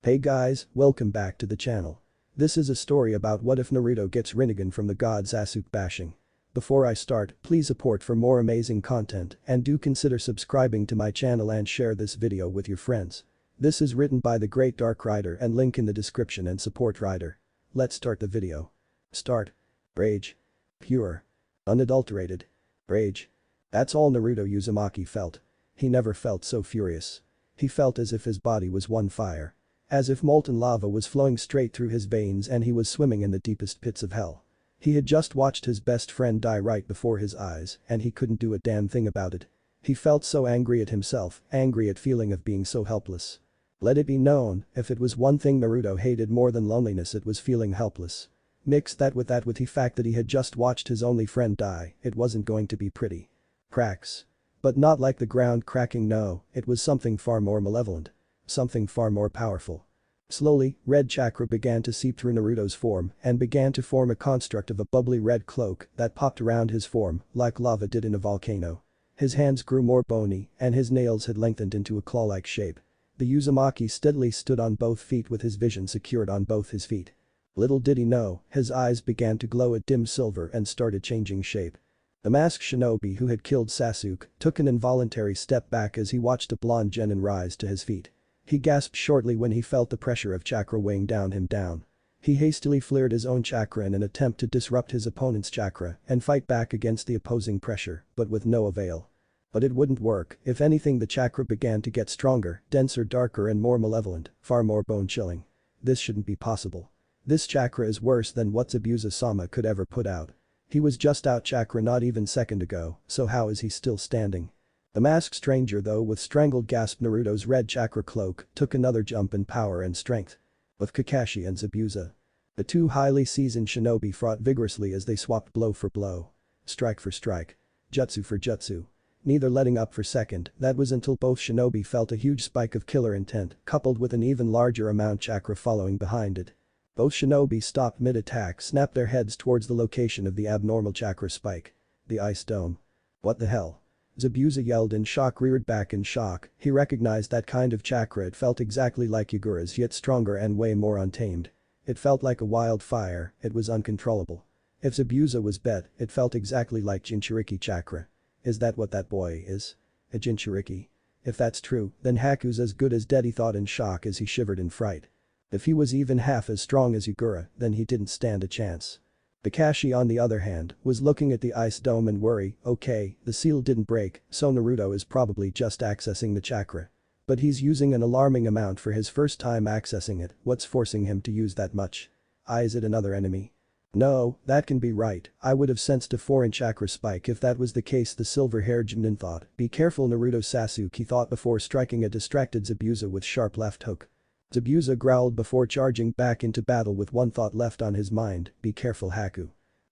Hey guys, welcome back to the channel. This is a story about what if Naruto gets Rinnegan from the god Sasuke bashing. Before I start, please support for more amazing content and do consider subscribing to my channel and share this video with your friends. This is written by the great Dark Rider and link in the description and support Rider. Let's start the video. Start. Rage. Pure. Unadulterated. Rage. That's all Naruto Uzumaki felt. He never felt so furious. He felt as if his body was one fire. As if molten lava was flowing straight through his veins and he was swimming in the deepest pits of hell. He had just watched his best friend die right before his eyes and he couldn't do a damn thing about it. He felt so angry at himself, angry at feeling of being so helpless. Let it be known, if it was one thing Naruto hated more than loneliness, it was feeling helpless. Mix that with the fact that he had just watched his only friend die, it wasn't going to be pretty. Cracks. But not like the ground cracking, no, it was something far more malevolent. Something far more powerful. Slowly, red chakra began to seep through Naruto's form and began to form a construct of a bubbly red cloak that popped around his form like lava did in a volcano. His hands grew more bony and his nails had lengthened into a claw-like shape. The Uzumaki steadily stood on both feet with his vision secured on both his feet. Little did he know, his eyes began to glow a dim silver and started changing shape. The masked shinobi who had killed Sasuke took an involuntary step back as he watched a blonde genin rise to his feet. He gasped shortly when he felt the pressure of chakra weighing him down. He hastily flared his own chakra in an attempt to disrupt his opponent's chakra and fight back against the opposing pressure, but with no avail. But it wouldn't work. If anything, the chakra began to get stronger, denser, darker and more malevolent, far more bone-chilling. This shouldn't be possible. This chakra is worse than what Zabuza-sama could ever put out. He was just out chakra not even second ago, so how is he still standing? The masked stranger though with strangled gasp Naruto's red chakra cloak took another jump in power and strength. With Kakashi and Zabuza. The two highly seasoned shinobi fought vigorously as they swapped blow for blow. Strike for strike. Jutsu for jutsu. Neither letting up for second, that was until both shinobi felt a huge spike of killer intent coupled with an even larger amount chakra following behind it. Both shinobi stopped mid-attack, snapped their heads towards the location of the abnormal chakra spike. The ice dome. What the hell? Zabuza yelled in shock, reared back in shock. He recognized that kind of chakra. It felt exactly like Yagura's, yet stronger and way more untamed. It felt like a wildfire, it was uncontrollable. If Zabuza was bet, it felt exactly like Jinchuriki chakra. Is that what that boy is? A Jinchuriki? If that's true, then Haku's as good as dead, he thought in shock as he shivered in fright. If he was even half as strong as Yagura, then he didn't stand a chance. Kakashi on the other hand, was looking at the ice dome and worry, okay, the seal didn't break, so Naruto is probably just accessing the chakra. But he's using an alarming amount for his first time accessing it, what's forcing him to use that much? Is it another enemy? No, that can be right, I would have sensed a foreign chakra spike if that was the case, the silver-haired Chunin thought. Be careful Naruto Sasuke, he thought before striking a distracted Zabuza with sharp left hook. Zabuza growled before charging back into battle with one thought left on his mind, be careful Haku.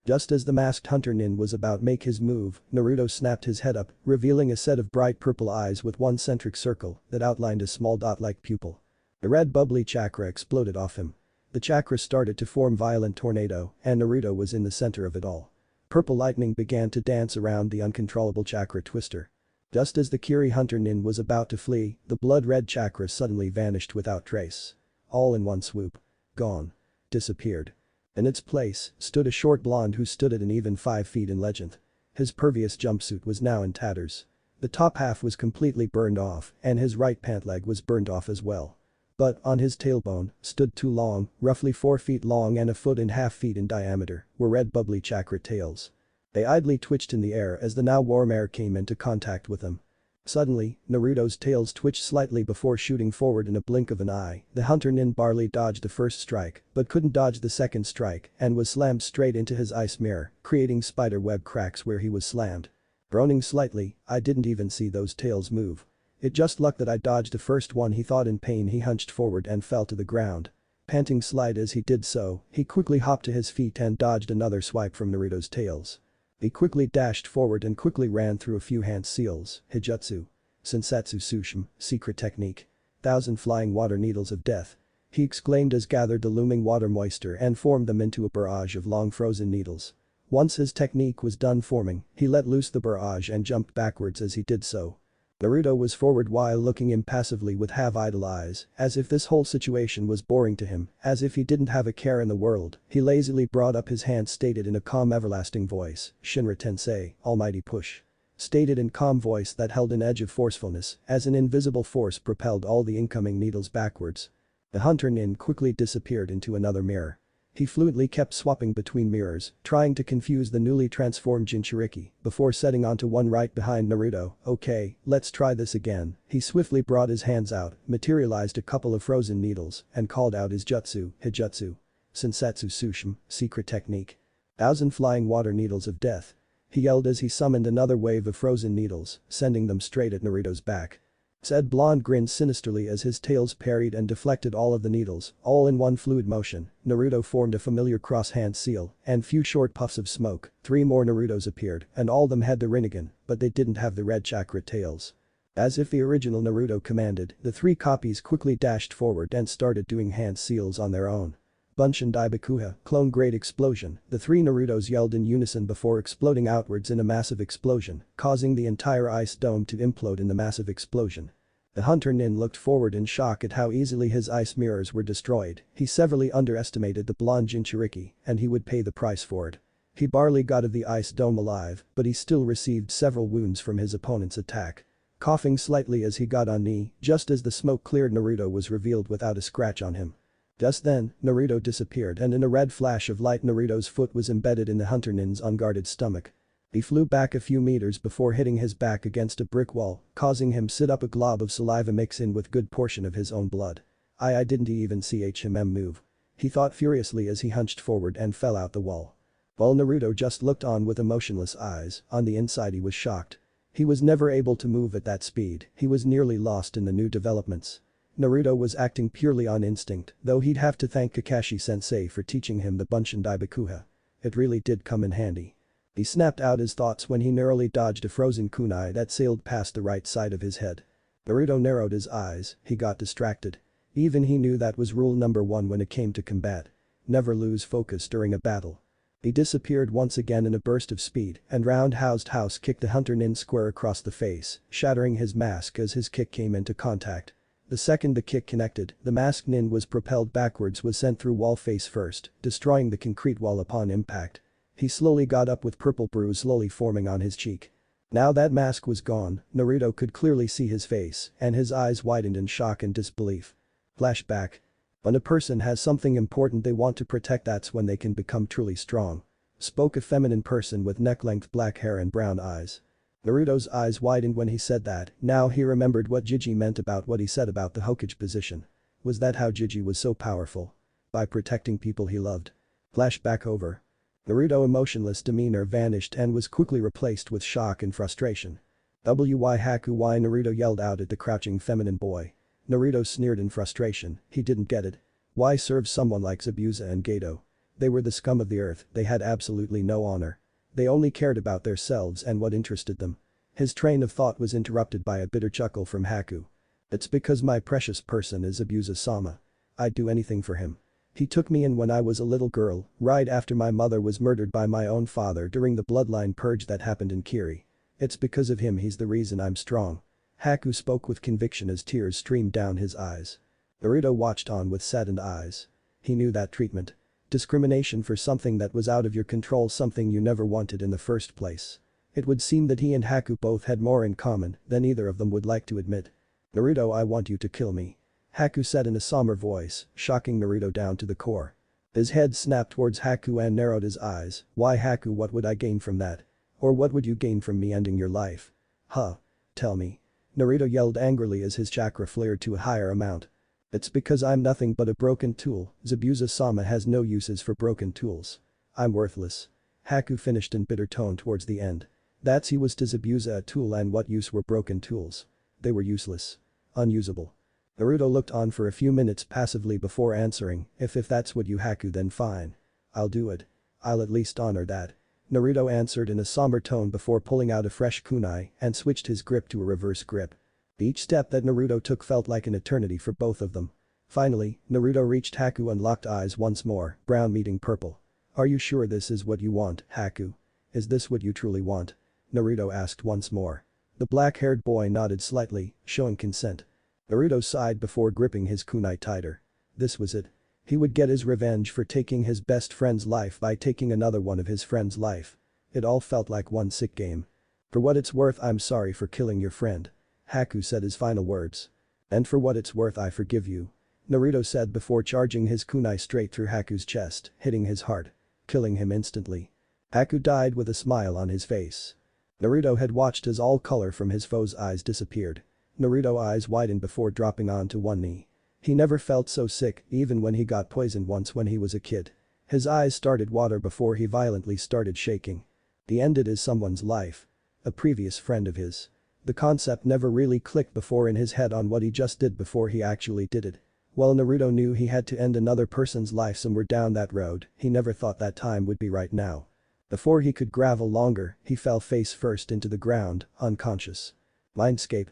Just as the masked hunter nin was about make his move, Naruto snapped his head up, revealing a set of bright purple eyes with one centric circle that outlined a small dot-like pupil. The red bubbly chakra exploded off him. The chakra started to form violent tornado and Naruto was in the center of it all. Purple lightning began to dance around the uncontrollable chakra twister. Just as the Kiri hunter nin was about to flee, the blood-red chakra suddenly vanished without trace. All in one swoop. Gone. Disappeared. In its place, stood a short blonde who stood at an even 5 feet in length. His pervious jumpsuit was now in tatters. The top half was completely burned off and his right pant leg was burned off as well. But on his tailbone, stood two long, roughly 4 feet long and a foot and half feet in diameter, were red bubbly chakra tails. They idly twitched in the air as the now warm air came into contact with them. Suddenly, Naruto's tails twitched slightly before shooting forward in a blink of an eye. The hunter nin barely dodged the first strike, but couldn't dodge the second strike and was slammed straight into his ice mirror, creating spider web cracks where he was slammed. Groaning slightly, I didn't even see those tails move. It just luck that I dodged the first one, he thought in pain. He hunched forward and fell to the ground. Panting slight as he did so, he quickly hopped to his feet and dodged another swipe from Naruto's tails. He quickly dashed forward and quickly ran through a few hand seals, Hijutsu. Sensatsu Tsushima, secret technique. 1,000 flying water needles of death. He exclaimed as gathered the looming water moisture and formed them into a barrage of long frozen needles. Once his technique was done forming, he let loose the barrage and jumped backwards as he did so. Naruto was forward while looking impassively with half-idle eyes, as if this whole situation was boring to him, as if he didn't have a care in the world. He lazily brought up his hand, stated in a calm everlasting voice, "Shinra Tensei, almighty push." Stated in calm voice that held an edge of forcefulness, as an invisible force propelled all the incoming needles backwards. The hunter Nin quickly disappeared into another mirror. He fluently kept swapping between mirrors, trying to confuse the newly transformed Jinchuriki, before setting onto one right behind Naruto. "Okay, let's try this again." He swiftly brought his hands out, materialized a couple of frozen needles, and called out his jutsu, Hijutsu. Sensetsu Sushim, secret technique. 1,000 flying water needles of death. He yelled as he summoned another wave of frozen needles, sending them straight at Naruto's back. Said blonde grinned sinisterly as his tails parried and deflected all of the needles, all in one fluid motion. Naruto formed a familiar cross-hand seal, and few short puffs of smoke, 3 more Narutos appeared, and all of them had the Rinnegan, but they didn't have the red chakra tails. As if the original Naruto commanded, the 3 copies quickly dashed forward and started doing hand seals on their own. Bunshin Daibakuha, clone great explosion. The 3 Narutos yelled in unison before exploding outwards in a massive explosion, causing the entire ice dome to implode in the massive explosion. The hunter Nin looked forward in shock at how easily his ice mirrors were destroyed. He severely underestimated the blonde Jinchuriki, and he would pay the price for it. He barely got of the ice dome alive, but he still received several wounds from his opponent's attack. Coughing slightly as he got on knee, just as the smoke cleared, Naruto was revealed without a scratch on him. Just then, Naruto disappeared, and in a red flash of light Naruto's foot was embedded in the hunter Nin's unguarded stomach. He flew back a few meters before hitting his back against a brick wall, causing him sit up. A glob of saliva mix in with good portion of his own blood. I didn't even see him move. He thought furiously as he hunched forward and fell out the wall. While Naruto just looked on with emotionless eyes, on the inside he was shocked. He was never able to move at that speed. He was nearly lost in the new developments. Naruto was acting purely on instinct, though he'd have to thank Kakashi-sensei for teaching him the Bunshin Daibakuha. It really did come in handy. He snapped out his thoughts when he narrowly dodged a frozen kunai that sailed past the right side of his head. Naruto narrowed his eyes, he got distracted. Even he knew that was rule number 1 when it came to combat. Never lose focus during a battle. He disappeared once again in a burst of speed and roundhoused house kicked the hunter Nin square across the face, shattering his mask as his kick came into contact. The second the kick connected, the masked Nin was propelled backwards, was sent through wall face first, destroying the concrete wall upon impact. He slowly got up with purple bruise slowly forming on his cheek. Now that mask was gone, Naruto could clearly see his face, and his eyes widened in shock and disbelief. Flashback. When a person has something important they want to protect, that's when they can become truly strong. Spoke a feminine person with neck-length black hair and brown eyes. Naruto's eyes widened when he said that. Now he remembered what Jiji meant about what he said about the Hokage position. Was that how Jiji was so powerful? By protecting people he loved. Flashback over. Naruto's emotionless demeanor vanished and was quickly replaced with shock and frustration. "Why Haku, why?" Naruto yelled out at the crouching feminine boy. Naruto sneered in frustration, he didn't get it. Why serve someone like Zabuza and Geto? They were the scum of the earth, they had absolutely no honor. They only cared about themselves and what interested them. His train of thought was interrupted by a bitter chuckle from Haku. "It's because my precious person is Zabuza-sama. I'd do anything for him. He took me in when I was a little girl, right after my mother was murdered by my own father during the bloodline purge that happened in Kiri. It's because of him he's the reason I'm strong." Haku spoke with conviction as tears streamed down his eyes. Naruto watched on with saddened eyes. He knew that treatment. Discrimination for something that was out of your control, something you never wanted in the first place. It would seem that he and Haku both had more in common than either of them would like to admit. "Naruto, I want you to kill me," Haku said in a somber voice, shocking Naruto down to the core. His head snapped towards Haku and narrowed his eyes. "Why Haku, what would I gain from that? Or what would you gain from me ending your life? Huh? Tell me." Naruto yelled angrily as his chakra flared to a higher amount. "It's because I'm nothing but a broken tool. Zabuza-sama has no uses for broken tools. I'm worthless." Haku finished in bitter tone towards the end. That's he was to Zabuza a tool, and what use were broken tools? They were useless. Unusable. Naruto looked on for a few minutes passively before answering, if that's what you Haku, then fine. I'll do it. I'll at least honor that." Naruto answered in a somber tone before pulling out a fresh kunai and switched his grip to a reverse grip. Each step that Naruto took felt like an eternity for both of them. Finally, Naruto reached Haku and locked eyes once more, brown meeting purple. "Are you sure this is what you want, Haku? Is this what you truly want?" Naruto asked once more. The black-haired boy nodded slightly, showing consent. Naruto sighed before gripping his kunai tighter. This was it. He would get his revenge for taking his best friend's life by taking another one of his friend's life. It all felt like one sick game. For what it's worth, I'm sorry for killing your friend. Haku said his final words. And for what it's worth, I forgive you. Naruto said before charging his kunai straight through Haku's chest, hitting his heart. Killing him instantly. Haku died with a smile on his face. Naruto had watched as all color from his foe's eyes disappeared. Naruto's eyes widened before dropping onto one knee. He never felt so sick, even when he got poisoned once when he was a kid. His eyes started water before he violently started shaking. He ended his someone's life. A previous friend of his. The concept never really clicked before in his head on what he just did before he actually did it. While Naruto knew he had to end another person's life somewhere down that road, he never thought that time would be right now. Before he could gravel longer, he fell face first into the ground, unconscious. Mindscape.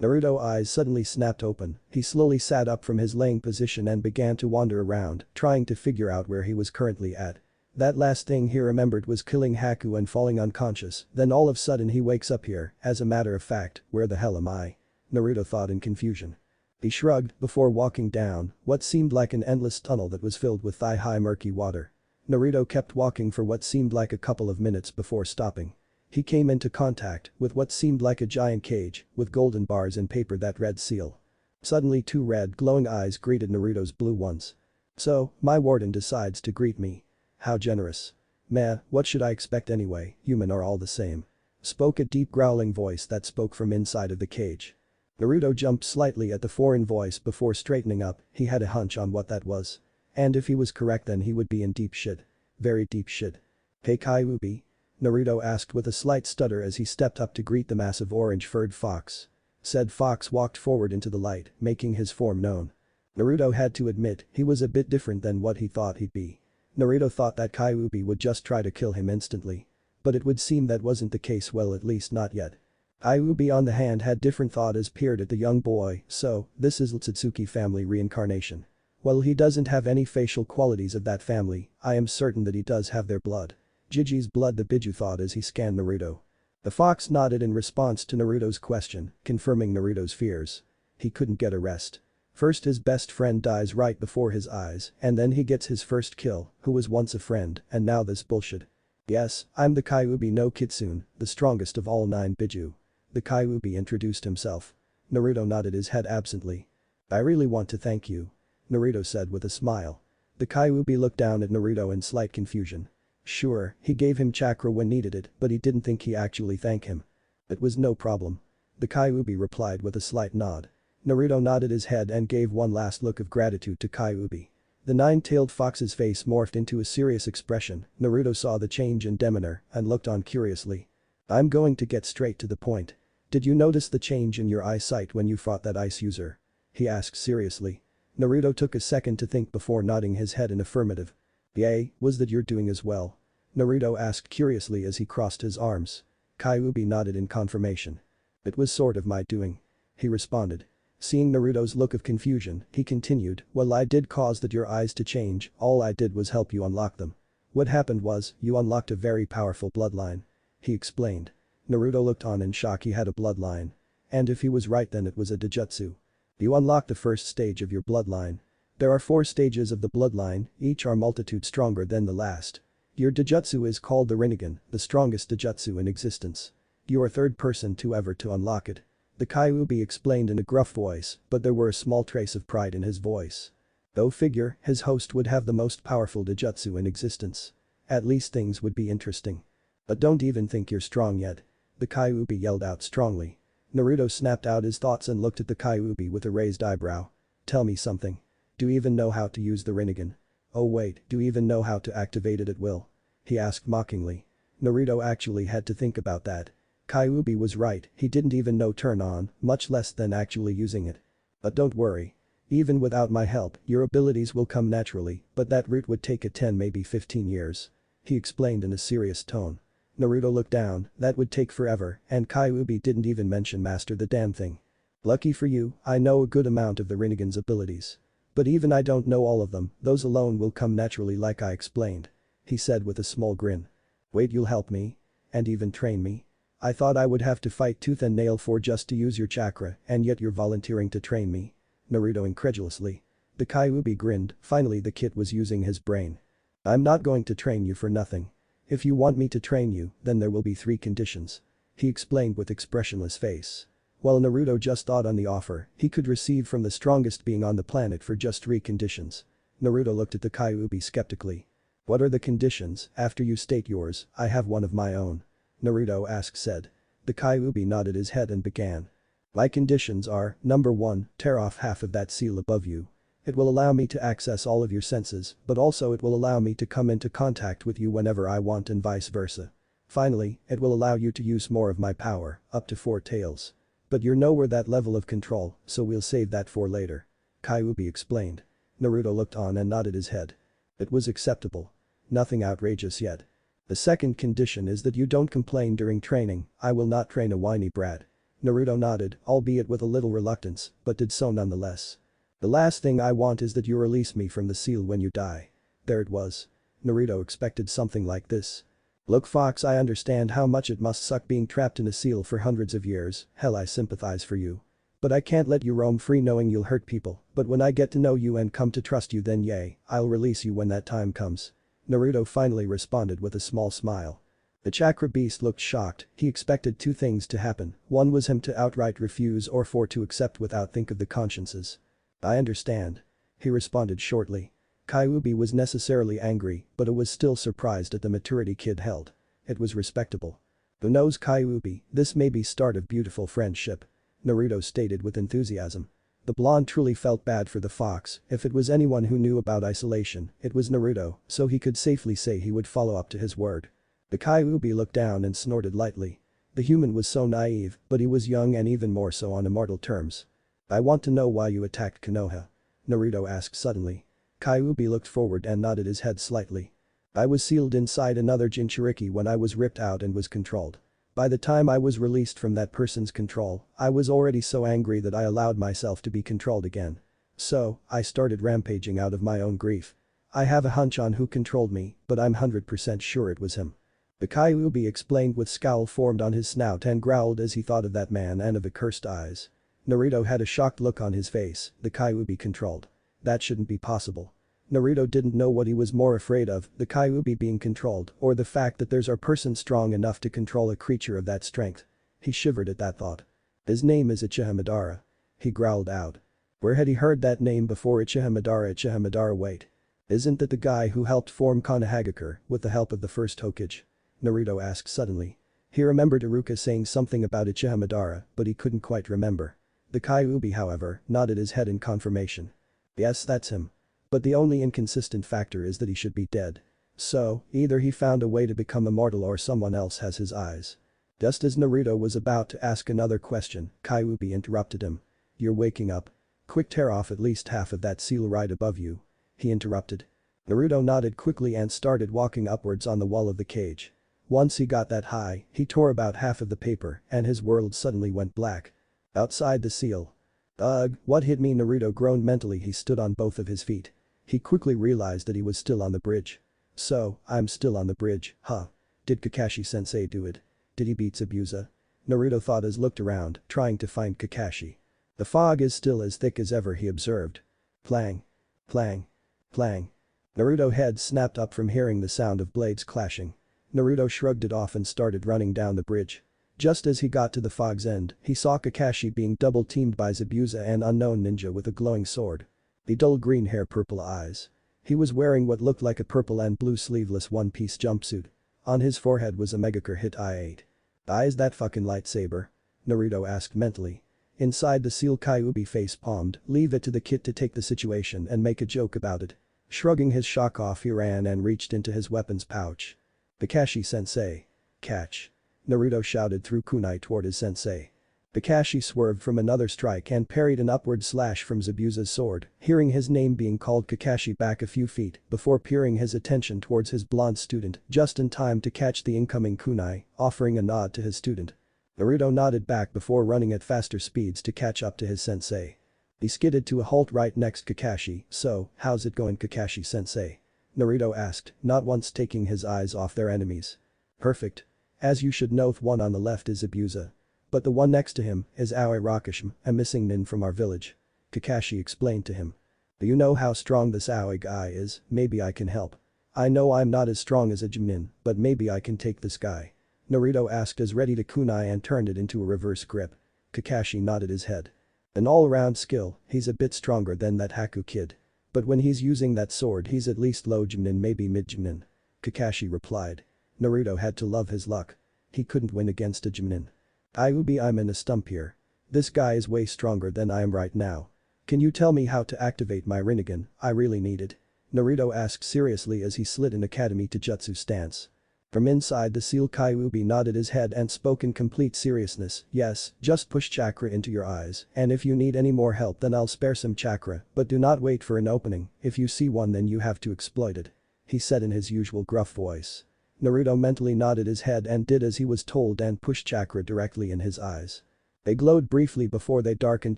Naruto's eyes suddenly snapped open, he slowly sat up from his laying position and began to wander around, trying to figure out where he was currently at. That last thing he remembered was killing Haku and falling unconscious, then all of a sudden he wakes up here, as a matter of fact, where the hell am I? Naruto thought in confusion. He shrugged before walking down what seemed like an endless tunnel that was filled with thigh-high murky water. Naruto kept walking for what seemed like a couple of minutes before stopping. He came into contact with what seemed like a giant cage with golden bars and paper that read seal. Suddenly two red glowing eyes greeted Naruto's blue ones. So, my warden decides to greet me. How generous. Meh, what should I expect anyway, human are all the same. Spoke a deep growling voice that spoke from inside of the cage. Naruto jumped slightly at the foreign voice before straightening up, he had a hunch on what that was. And if he was correct then he would be in deep shit. Very deep shit. Hey Kyuubi? Naruto asked with a slight stutter as he stepped up to greet the massive orange-furred fox. Said fox walked forward into the light, making his form known. Naruto had to admit he was a bit different than what he thought he'd be. Naruto thought that Kyuubi would just try to kill him instantly. But it would seem that wasn't the case, well, at least not yet. Kyuubi on the hand had different thought as peered at the young boy, so, this is Satsuki family reincarnation. While he doesn't have any facial qualities of that family, I am certain that he does have their blood. Jiji's blood, the Biju thought as he scanned Naruto. The fox nodded in response to Naruto's question, confirming Naruto's fears. He couldn't get a rest. First his best friend dies right before his eyes, and then he gets his first kill, who was once a friend, and now this bullshit. Yes, I'm the Kyuubi no Kitsune, the strongest of all 9 Biju. The Kyuubi introduced himself. Naruto nodded his head absently. I really want to thank you. Naruto said with a smile. The Kyuubi looked down at Naruto in slight confusion. Sure, he gave him chakra when needed it, but he didn't think he actually thank him. It was no problem. The Kyuubi replied with a slight nod. Naruto nodded his head and gave one last look of gratitude to Kyuubi. The 9-tailed fox's face morphed into a serious expression. Naruto saw the change in demeanor and looked on curiously. I'm going to get straight to the point. Did you notice the change in your eyesight when you fought that ice user? He asked seriously. Naruto took a second to think before nodding his head in affirmative. Yay, was that your doing as well? Naruto asked curiously as he crossed his arms. Kyuubi nodded in confirmation. It was sort of my doing. He responded. Seeing Naruto's look of confusion, he continued, well, I did cause that your eyes to change, all I did was help you unlock them. What happened was, you unlocked a very powerful bloodline. He explained. Naruto looked on in shock. He had a bloodline. And if he was right then it was a Dijutsu. You unlocked the first stage of your bloodline. There are 4 stages of the bloodline, each are multitude stronger than the last. Your Dijutsu is called the Rinnegan, the strongest Dijutsu in existence. You are third person to ever to unlock it. The Kyuubi explained in a gruff voice, but there were a small trace of pride in his voice. Go figure, his host would have the most powerful Dijutsu in existence. At least things would be interesting. But don't even think you're strong yet. The Kyuubi yelled out strongly. Naruto snapped out his thoughts and looked at the Kyuubi with a raised eyebrow. Tell me something. Do you even know how to use the Rinnegan? Oh wait, do you even know how to activate it at will? He asked mockingly. Naruto actually had to think about that. Kyuubi was right, he didn't even know turn on, much less than actually using it. But don't worry. Even without my help, your abilities will come naturally, but that route would take a 10 maybe 15 years. He explained in a serious tone. Naruto looked down, that would take forever, and Kyuubi didn't even mention master the damn thing. Lucky for you, I know a good amount of the Rinnegan's abilities. But even I don't know all of them, those alone will come naturally like I explained. He said with a small grin. Wait, you'll help me? And even train me? I thought I would have to fight tooth and nail for just to use your chakra, and yet you're volunteering to train me?" Naruto incredulously. The Kyuubi grinned, finally the kid was using his brain. "I'm not going to train you for nothing. If you want me to train you, then there will be 3 conditions," he explained with expressionless face. While Naruto just thought on the offer he could receive from the strongest being on the planet for just 3 conditions. Naruto looked at the Kyuubi skeptically. "What are the conditions? After you state yours, I have one of my own," Naruto said. The Kyuubi nodded his head and began. "My conditions are, number 1, tear off half of that seal above you. It will allow me to access all of your senses, but also it will allow me to come into contact with you whenever I want and vice versa. Finally, it will allow you to use more of my power, up to 4 tails. But you're nowhere that level of control, so we'll save that for later," Kyuubi explained. Naruto looked on and nodded his head. It was acceptable. Nothing outrageous yet. "The second condition is that you don't complain during training. I will not train a whiny brat." Naruto nodded, albeit with a little reluctance, but did so nonetheless. "The last thing I want is that you release me from the seal when you die." There it was. Naruto expected something like this. "Look Fox, I understand how much it must suck being trapped in a seal for hundreds of years, hell I sympathize for you. But I can't let you roam free knowing you'll hurt people, but when I get to know you and come to trust you then yay, I'll release you when that time comes." Naruto finally responded with a small smile. The chakra beast looked shocked, he expected 2 things to happen, one was him to outright refuse or for to accept without think of the consciences. "I understand," he responded shortly. Kyuubi was necessarily angry, but it was still surprised at the maturity kid held. It was respectable. "Who knows Kyuubi, this may be start of beautiful friendship," Naruto stated with enthusiasm. The blonde truly felt bad for the fox, if it was anyone who knew about isolation, it was Naruto, so he could safely say he would follow up to his word. The Kyuubi looked down and snorted lightly. The human was so naive, but he was young and even more so on immortal terms. "I want to know why you attacked Konoha," Naruto asked suddenly. Kyuubi looked forward and nodded his head slightly. "I was sealed inside another Jinchuriki when I was ripped out and was controlled. By the time I was released from that person's control, I was already so angry that I allowed myself to be controlled again. So, I started rampaging out of my own grief. I have a hunch on who controlled me, but I'm 100% sure it was him." The Kyuubi explained with scowl formed on his snout and growled as he thought of that man and of the cursed eyes. Naruto had a shocked look on his face, the Kyuubi controlled. That shouldn't be possible. Naruto didn't know what he was more afraid of, the Kyuubi being controlled or the fact that there's a person strong enough to control a creature of that strength. He shivered at that thought. "His name is Uchiha Madara," he growled out. Where had he heard that name before? Uchiha Madara? Uchiha Madara, wait. Isn't that the guy who helped form Konohagakure with the help of the first Hokage? Naruto asked suddenly. He remembered Iruka saying something about Uchiha Madara, but he couldn't quite remember. The Kyuubi, however, nodded his head in confirmation. "Yes, that's him. But the only inconsistent factor is that he should be dead. So, either he found a way to become immortal or someone else has his eyes." Just as Naruto was about to ask another question, Kyuubi interrupted him. "You're waking up. Quick, tear off at least half of that seal right above you," he interrupted. Naruto nodded quickly and started walking upwards on the wall of the cage. Once he got that high, he tore about half of the paper and his world suddenly went black. Outside the seal. "Ugh, what hit me?" Naruto groaned mentally. He stood on both of his feet. He quickly realized that he was still on the bridge. "So, I'm still on the bridge, huh? Did Kakashi-sensei do it? Did he beat Zabuza?" Naruto thought as looked around, trying to find Kakashi. "The fog is still as thick as ever," he observed. Clang. Clang. Clang. Naruto's head snapped up from hearing the sound of blades clashing. Naruto shrugged it off and started running down the bridge. Just as he got to the fog's end, he saw Kakashi being double-teamed by Zabuza, an unknown ninja with a glowing sword. The dull green hair, purple eyes. He was wearing what looked like a purple and blue sleeveless one-piece jumpsuit. On his forehead was a Megakure hit I-8. "Is that fucking lightsaber?" Naruto asked mentally. Inside the seal, Kyuubi face-palmed, leave it to the kid to take the situation and make a joke about it. Shrugging his shock off, he ran and reached into his weapons pouch. "Kakashi-sensei. Catch." Naruto shouted through kunai toward his sensei. Kakashi swerved from another strike and parried an upward slash from Zabuza's sword, hearing his name being called. Kakashi back a few feet before peering his attention towards his blonde student just in time to catch the incoming kunai, offering a nod to his student. Naruto nodded back before running at faster speeds to catch up to his sensei. He skidded to a halt right next to Kakashi. "So, how's it going, Kakashi-sensei?" Naruto asked, not once taking his eyes off their enemies. "Perfect. As you should know, the one on the left is Abusa. But the one next to him is Aoi Rakashima, a missing nin from our village. Kakashi explained to him. Do you know how strong this Aoi guy is? Maybe I can help. I know I'm not as strong as a Chunin, but maybe I can take this guy. Naruto asked as ready to kunai and turned it into a reverse grip. Kakashi nodded his head. An all-around skill, he's a bit stronger than that Haku kid. But when he's using that sword he's at least low Chunin, maybe mid Chunin. Kakashi replied. Naruto had to love his luck. He couldn't win against a Chunin. I'm in a stump here. This guy is way stronger than I am right now. Can you tell me how to activate my Rinnegan? I really need it. Naruto asked seriously as he slid an Academy to Jutsu stance. From inside the seal Kyuubi nodded his head and spoke in complete seriousness, yes, just push chakra into your eyes, and if you need any more help then I'll spare some chakra, but do not wait for an opening, if you see one then you have to exploit it. He said in his usual gruff voice. Naruto mentally nodded his head and did as he was told and pushed chakra directly in his eyes. They glowed briefly before they darkened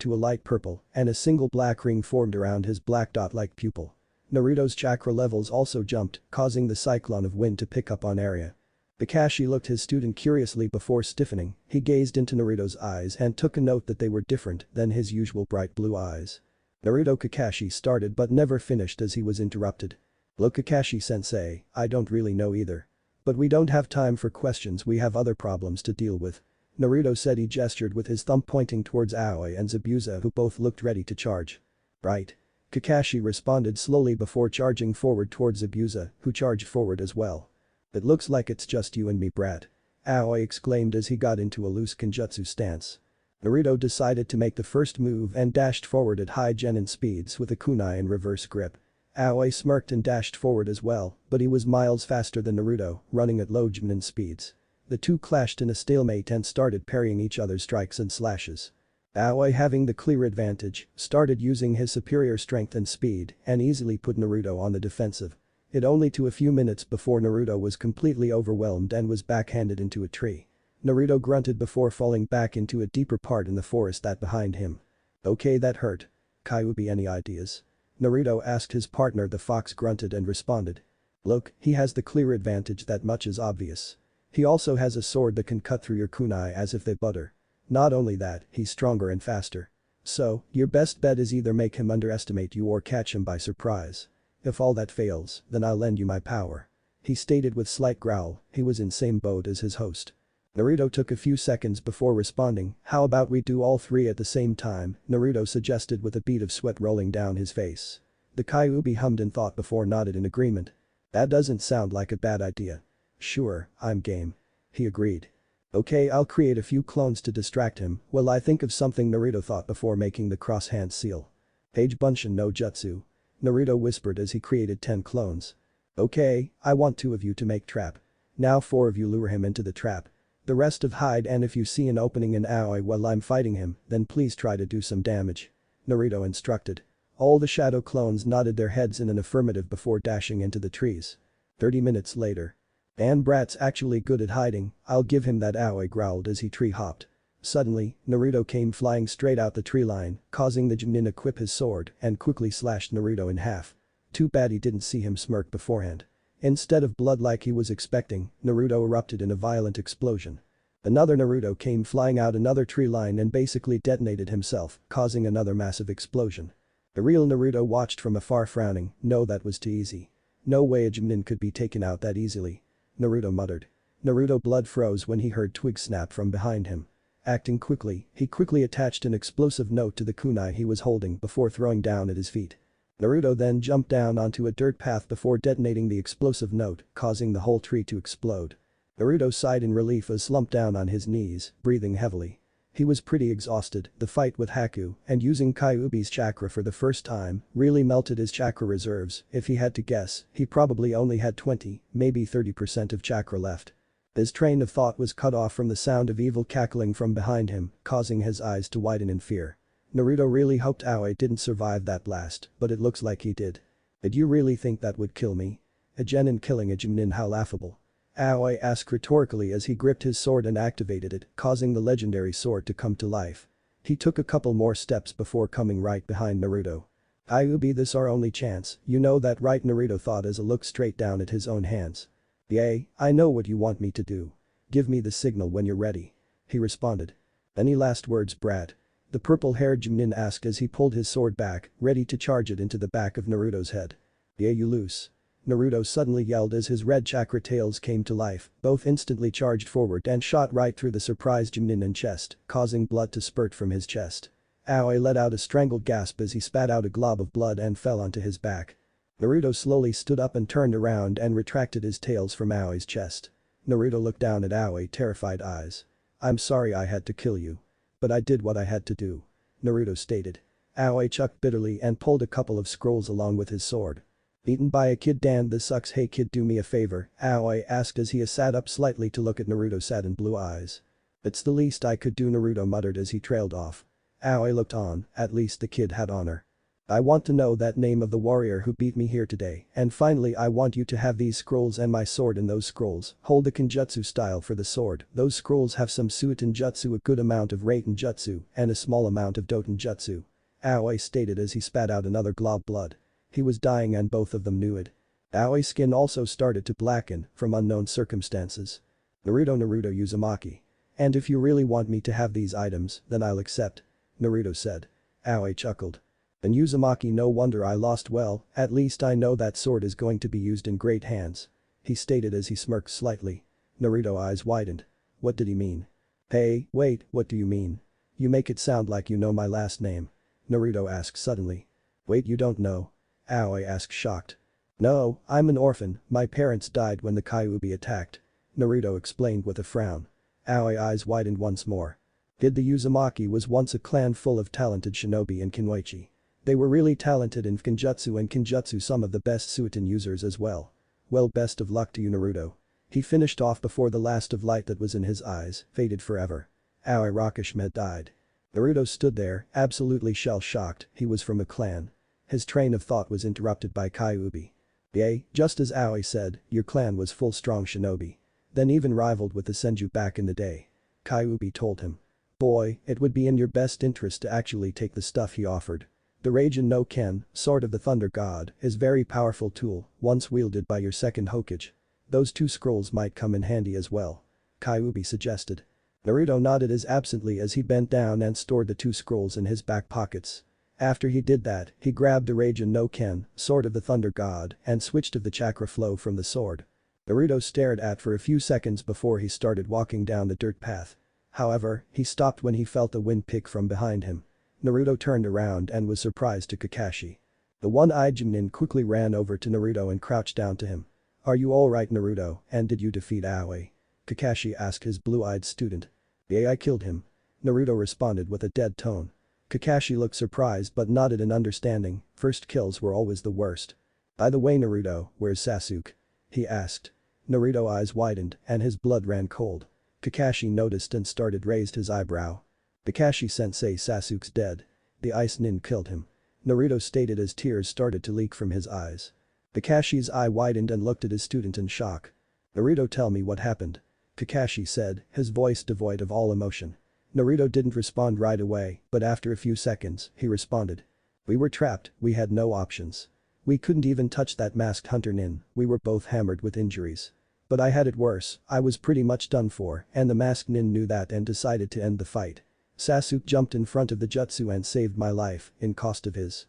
to a light purple, and a single black ring formed around his black dot-like pupil. Naruto's chakra levels also jumped, causing the cyclone of wind to pick up on area. Kakashi looked his student curiously before stiffening, he gazed into Naruto's eyes and took a note that they were different than his usual bright blue eyes. Naruto Kakashi started but never finished as he was interrupted. Look Kakashi-sensei, I don't really know either. But we don't have time for questions, we have other problems to deal with. Naruto said. He gestured with his thumb pointing towards Aoi and Zabuza who both looked ready to charge. Right. Kakashi responded slowly before charging forward towards Zabuza, who charged forward as well. It looks like it's just you and me, brat. Aoi exclaimed as he got into a loose Kenjutsu stance. Naruto decided to make the first move and dashed forward at high genin speeds with a kunai in reverse grip. Aoi smirked and dashed forward as well, but he was miles faster than Naruto, running at low genin speeds. The two clashed in a stalemate and started parrying each other's strikes and slashes. Aoi, having the clear advantage, started using his superior strength and speed and easily put Naruto on the defensive. It only took a few minutes before Naruto was completely overwhelmed and was backhanded into a tree. Naruto grunted before falling back into a deeper part in the forest that behind him. Okay, that hurt. Kyuubi, any ideas? Naruto asked his partner. The fox grunted and responded. Look, he has the clear advantage, that much is obvious. He also has a sword that can cut through your kunai as if they butter. Not only that, he's stronger and faster. So, your best bet is either make him underestimate you or catch him by surprise. If all that fails, then I'll lend you my power. He stated with slight growl. He was in same boat as his host. Naruto took a few seconds before responding. How about we do all three at the same time, Naruto suggested with a bead of sweat rolling down his face. The Kyuubi hummed in thought before nodded in agreement. That doesn't sound like a bad idea. Sure, I'm game. He agreed. Okay, I'll create a few clones to distract him while I think of something, Naruto thought before making the cross-hand seal. Page Bunshin no Jutsu. Naruto whispered as he created 10 clones. Okay, I want 2 of you to make trap. Now 4 of you lure him into the trap. The rest of hide, and if you see an opening in Aoi while I'm fighting him, then please try to do some damage. Naruto instructed. All the shadow clones nodded their heads in an affirmative before dashing into the trees. 30 minutes later. And brat's actually good at hiding, I'll give him that, Aoi growled as he tree hopped. Suddenly, Naruto came flying straight out the tree line, causing the Chunin equip his sword and quickly slashed Naruto in half. Too bad he didn't see him smirk beforehand. Instead of blood like he was expecting, Naruto erupted in a violent explosion. Another Naruto came flying out another tree line and basically detonated himself, causing another massive explosion. The real Naruto watched from afar frowning. No, that was too easy. No way a Chunin could be taken out that easily. Naruto muttered. Naruto blood froze when he heard twigs snap from behind him. Acting quickly, he quickly attached an explosive note to the kunai he was holding before throwing down at his feet. Naruto then jumped down onto a dirt path before detonating the explosive note, causing the whole tree to explode. Naruto sighed in relief as slumped down on his knees, breathing heavily. He was pretty exhausted. The fight with Haku and using Kyuubi's chakra for the first time really melted his chakra reserves. If he had to guess, he probably only had 20, maybe 30% of chakra left. His train of thought was cut off from the sound of evil cackling from behind him, causing his eyes to widen in fear. Naruto really hoped Aoi didn't survive that blast, but it looks like he did. Did you really think that would kill me? A genin killing a Chunin, how laughable. Aoi asked rhetorically as he gripped his sword and activated it, causing the legendary sword to come to life. He took a couple more steps before coming right behind Naruto. Kyuubi, this our only chance, you know that right, Naruto thought as he looked straight down at his own hands. Yay, I know what you want me to do. Give me the signal when you're ready. He responded. Any last words, brat? The purple-haired Chunin asked as he pulled his sword back, ready to charge it into the back of Naruto's head. Yeah, you loose. Naruto suddenly yelled as his red chakra tails came to life, both instantly charged forward and shot right through the surprised Chunin in chest, causing blood to spurt from his chest. Aoi let out a strangled gasp as he spat out a glob of blood and fell onto his back. Naruto slowly stood up and turned around and retracted his tails from Aoi's chest. Naruto looked down at Aoi, terrified eyes. I'm sorry I had to kill you. But I did what I had to do. Naruto stated. Aoi chucked bitterly and pulled a couple of scrolls along with his sword. Beaten by a kid, damn this sucks. Hey kid, do me a favor, Aoi asked as he sat up slightly to look at Naruto's saddened blue eyes. It's the least I could do, Naruto muttered as he trailed off. Aoi looked on, at least the kid had honor. I want to know that name of the warrior who beat me here today, and finally I want you to have these scrolls and my sword in those scrolls. Hold the Kenjutsu style for the sword. Those scrolls have some Suiton Jutsu, a good amount of Raiten Jutsu, and a small amount of Doton Jutsu. Aoi stated as he spat out another glob blood. He was dying and both of them knew it. Aoi's skin also started to blacken from unknown circumstances. Naruto Uzumaki. And if you really want me to have these items, then I'll accept. Naruto said. Aoi chuckled. Then Uzumaki, no wonder I lost. Well, at least I know that sword is going to be used in great hands. He stated as he smirked slightly. Naruto eyes widened. What did he mean? Hey, wait, what do you mean? You make it sound like you know my last name. Naruto asked suddenly. Wait, you don't know? Aoi asked shocked. No, I'm an orphan, my parents died when the Kyuubi attacked. Naruto explained with a frown. Aoi eyes widened once more. The Uzumaki was once a clan full of talented shinobi and Kunoichi. They were really talented in Kenjutsu and Kenjutsu, some of the best Suiton users as well. Well, best of luck to you, Naruto. He finished off before the last of light that was in his eyes faded forever. Aoi Rakashime died. Naruto stood there, absolutely shell-shocked. He was from a clan. His train of thought was interrupted by Kyuubi. Yay, just as Aoi said, your clan was full strong shinobi. Then even rivaled with the Senju back in the day. Kyuubi told him. Boy, it would be in your best interest to actually take the stuff he offered. The Raijin no Ken, Sword of the Thunder God, is very powerful tool, once wielded by your second Hokage. Those two scrolls might come in handy as well. Kyuubi suggested. Naruto nodded as absently as he bent down and stored the two scrolls in his back pockets. After he did that, he grabbed the Raijin no Ken, Sword of the Thunder God, and switched to the chakra flow from the sword. Naruto stared at for a few seconds before he started walking down the dirt path. However, he stopped when he felt a wind pick from behind him. Naruto turned around and was surprised to Kakashi. The one-eyed Chunin quickly ran over to Naruto and crouched down to him. Are you alright, Naruto, and did you defeat Aoi? Kakashi asked his blue-eyed student. Yeah, I killed him. Naruto responded with a dead tone. Kakashi looked surprised but nodded in understanding. First kills were always the worst. By the way, Naruto, where's Sasuke? He asked. Naruto's eyes widened and his blood ran cold. Kakashi noticed and started raised his eyebrow. Kakashi-sensei, Sasuke's dead. The Ice Nin killed him. Naruto stated as tears started to leak from his eyes. Kakashi's eye widened and looked at his student in shock. Naruto, tell me what happened. Kakashi said, his voice devoid of all emotion. Naruto didn't respond right away, but after a few seconds, he responded. We were trapped, we had no options. We couldn't even touch that masked hunter Nin, we were both hammered with injuries. But I had it worse, I was pretty much done for, and the masked Nin knew that and decided to end the fight. Sasuke jumped in front of the jutsu and saved my life, in cost of his.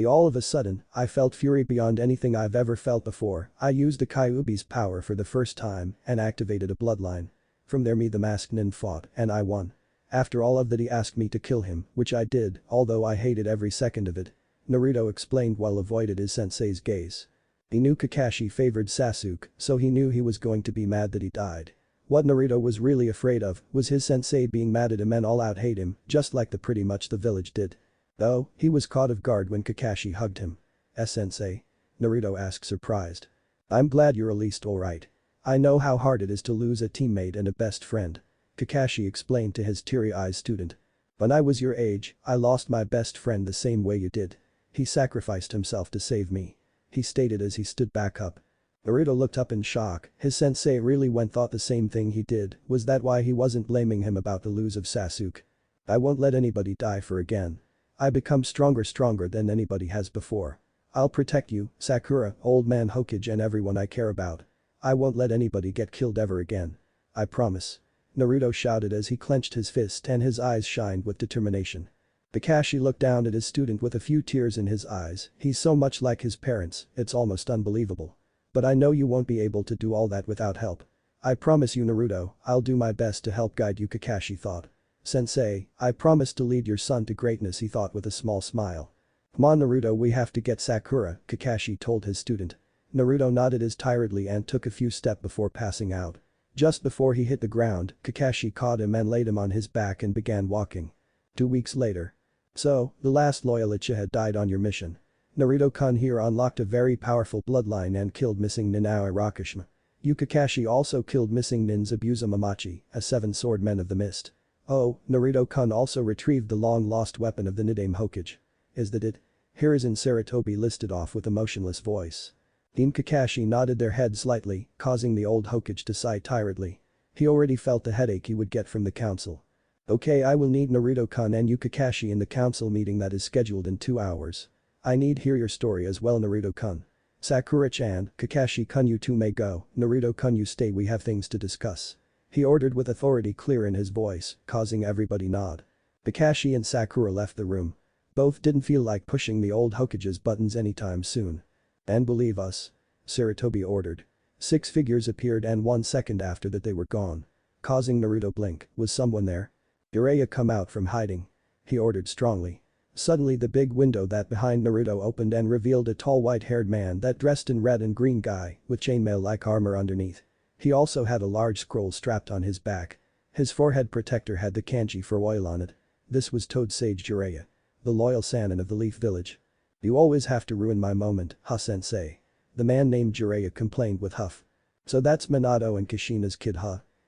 All of a sudden, I felt fury beyond anything I've ever felt before. I used the Kyuubi's power for the first time and activated a bloodline. From there the masked Nin fought and I won. After all of that he asked me to kill him, which I did, although I hated every second of it. Naruto explained while avoided his sensei's gaze. He knew Kakashi favored Sasuke, so he knew he was going to be mad that he died. What Naruto was really afraid of was his sensei being mad at him and all out hate him, just like pretty much the village did. Though, he was caught off guard when Kakashi hugged him. Sensei? Naruto asked surprised. I'm glad you're at least alright. I know how hard it is to lose a teammate and a best friend. Kakashi explained to his teary-eyed student. When I was your age, I lost my best friend the same way you did. He sacrificed himself to save me. He stated as he stood back up. Naruto looked up in shock, his sensei really thought the same thing he did, was that why he wasn't blaming him about the lose of Sasuke? I won't let anybody die for again. I become stronger than anybody has before. I'll protect you, Sakura, old man Hokage and everyone I care about. I won't let anybody get killed ever again. I promise. Naruto shouted as he clenched his fist and his eyes shined with determination. Kakashi looked down at his student with a few tears in his eyes, he's so much like his parents, it's almost unbelievable. But I know you won't be able to do all that without help. I promise you Naruto, I'll do my best to help guide you, Kakashi thought. Sensei, I promise to lead your son to greatness, he thought with a small smile. Come on Naruto, we have to get Sakura, Kakashi told his student. Naruto nodded as tiredly and took a few steps before passing out. Just before he hit the ground, Kakashi caught him and laid him on his back and began walking. 2 weeks later. So, the last loyal Uchiha died on your mission. Naruto-kun here unlocked a very powerful bloodline and killed missing nin Orochimaru. You Kakashi also killed missing nin Zabuza Mamachi, a 7-sword-man of the mist. Oh, Naruto-kun also retrieved the long-lost weapon of the Nidaime Hokage. Is that it? Hiruzen Sarutobi listed off with a motionless voice. Team Kakashi nodded their head slightly, causing the old Hokage to sigh tiredly. He already felt the headache he would get from the council. Okay, I will need Naruto-kun and you Kakashi in the council meeting that is scheduled in 2 hours. I need hear your story as well Naruto-kun. Sakura-chan, Kakashi-kun you two may go, Naruto-kun you stay, we have things to discuss. He ordered with authority clear in his voice, causing everybody nod. Kakashi and Sakura left the room. Both didn't feel like pushing the old Hokage's buttons anytime soon. And believe us. Sarutobi ordered. 6 figures appeared and 1 second after that they were gone. Causing Naruto blink, was someone there? Jiraiya come out from hiding. He ordered strongly. Suddenly the big window that behind Naruto opened and revealed a tall white-haired man that dressed in red and green guy with chainmail-like armor underneath. He also had a large scroll strapped on his back. His forehead protector had the kanji for oil on it. This was Toad Sage Jiraiya. The loyal Sannin of the Leaf Village. You always have to ruin my moment, sensei. The man named Jiraiya complained with huff. So that's Minato and Kushina's kid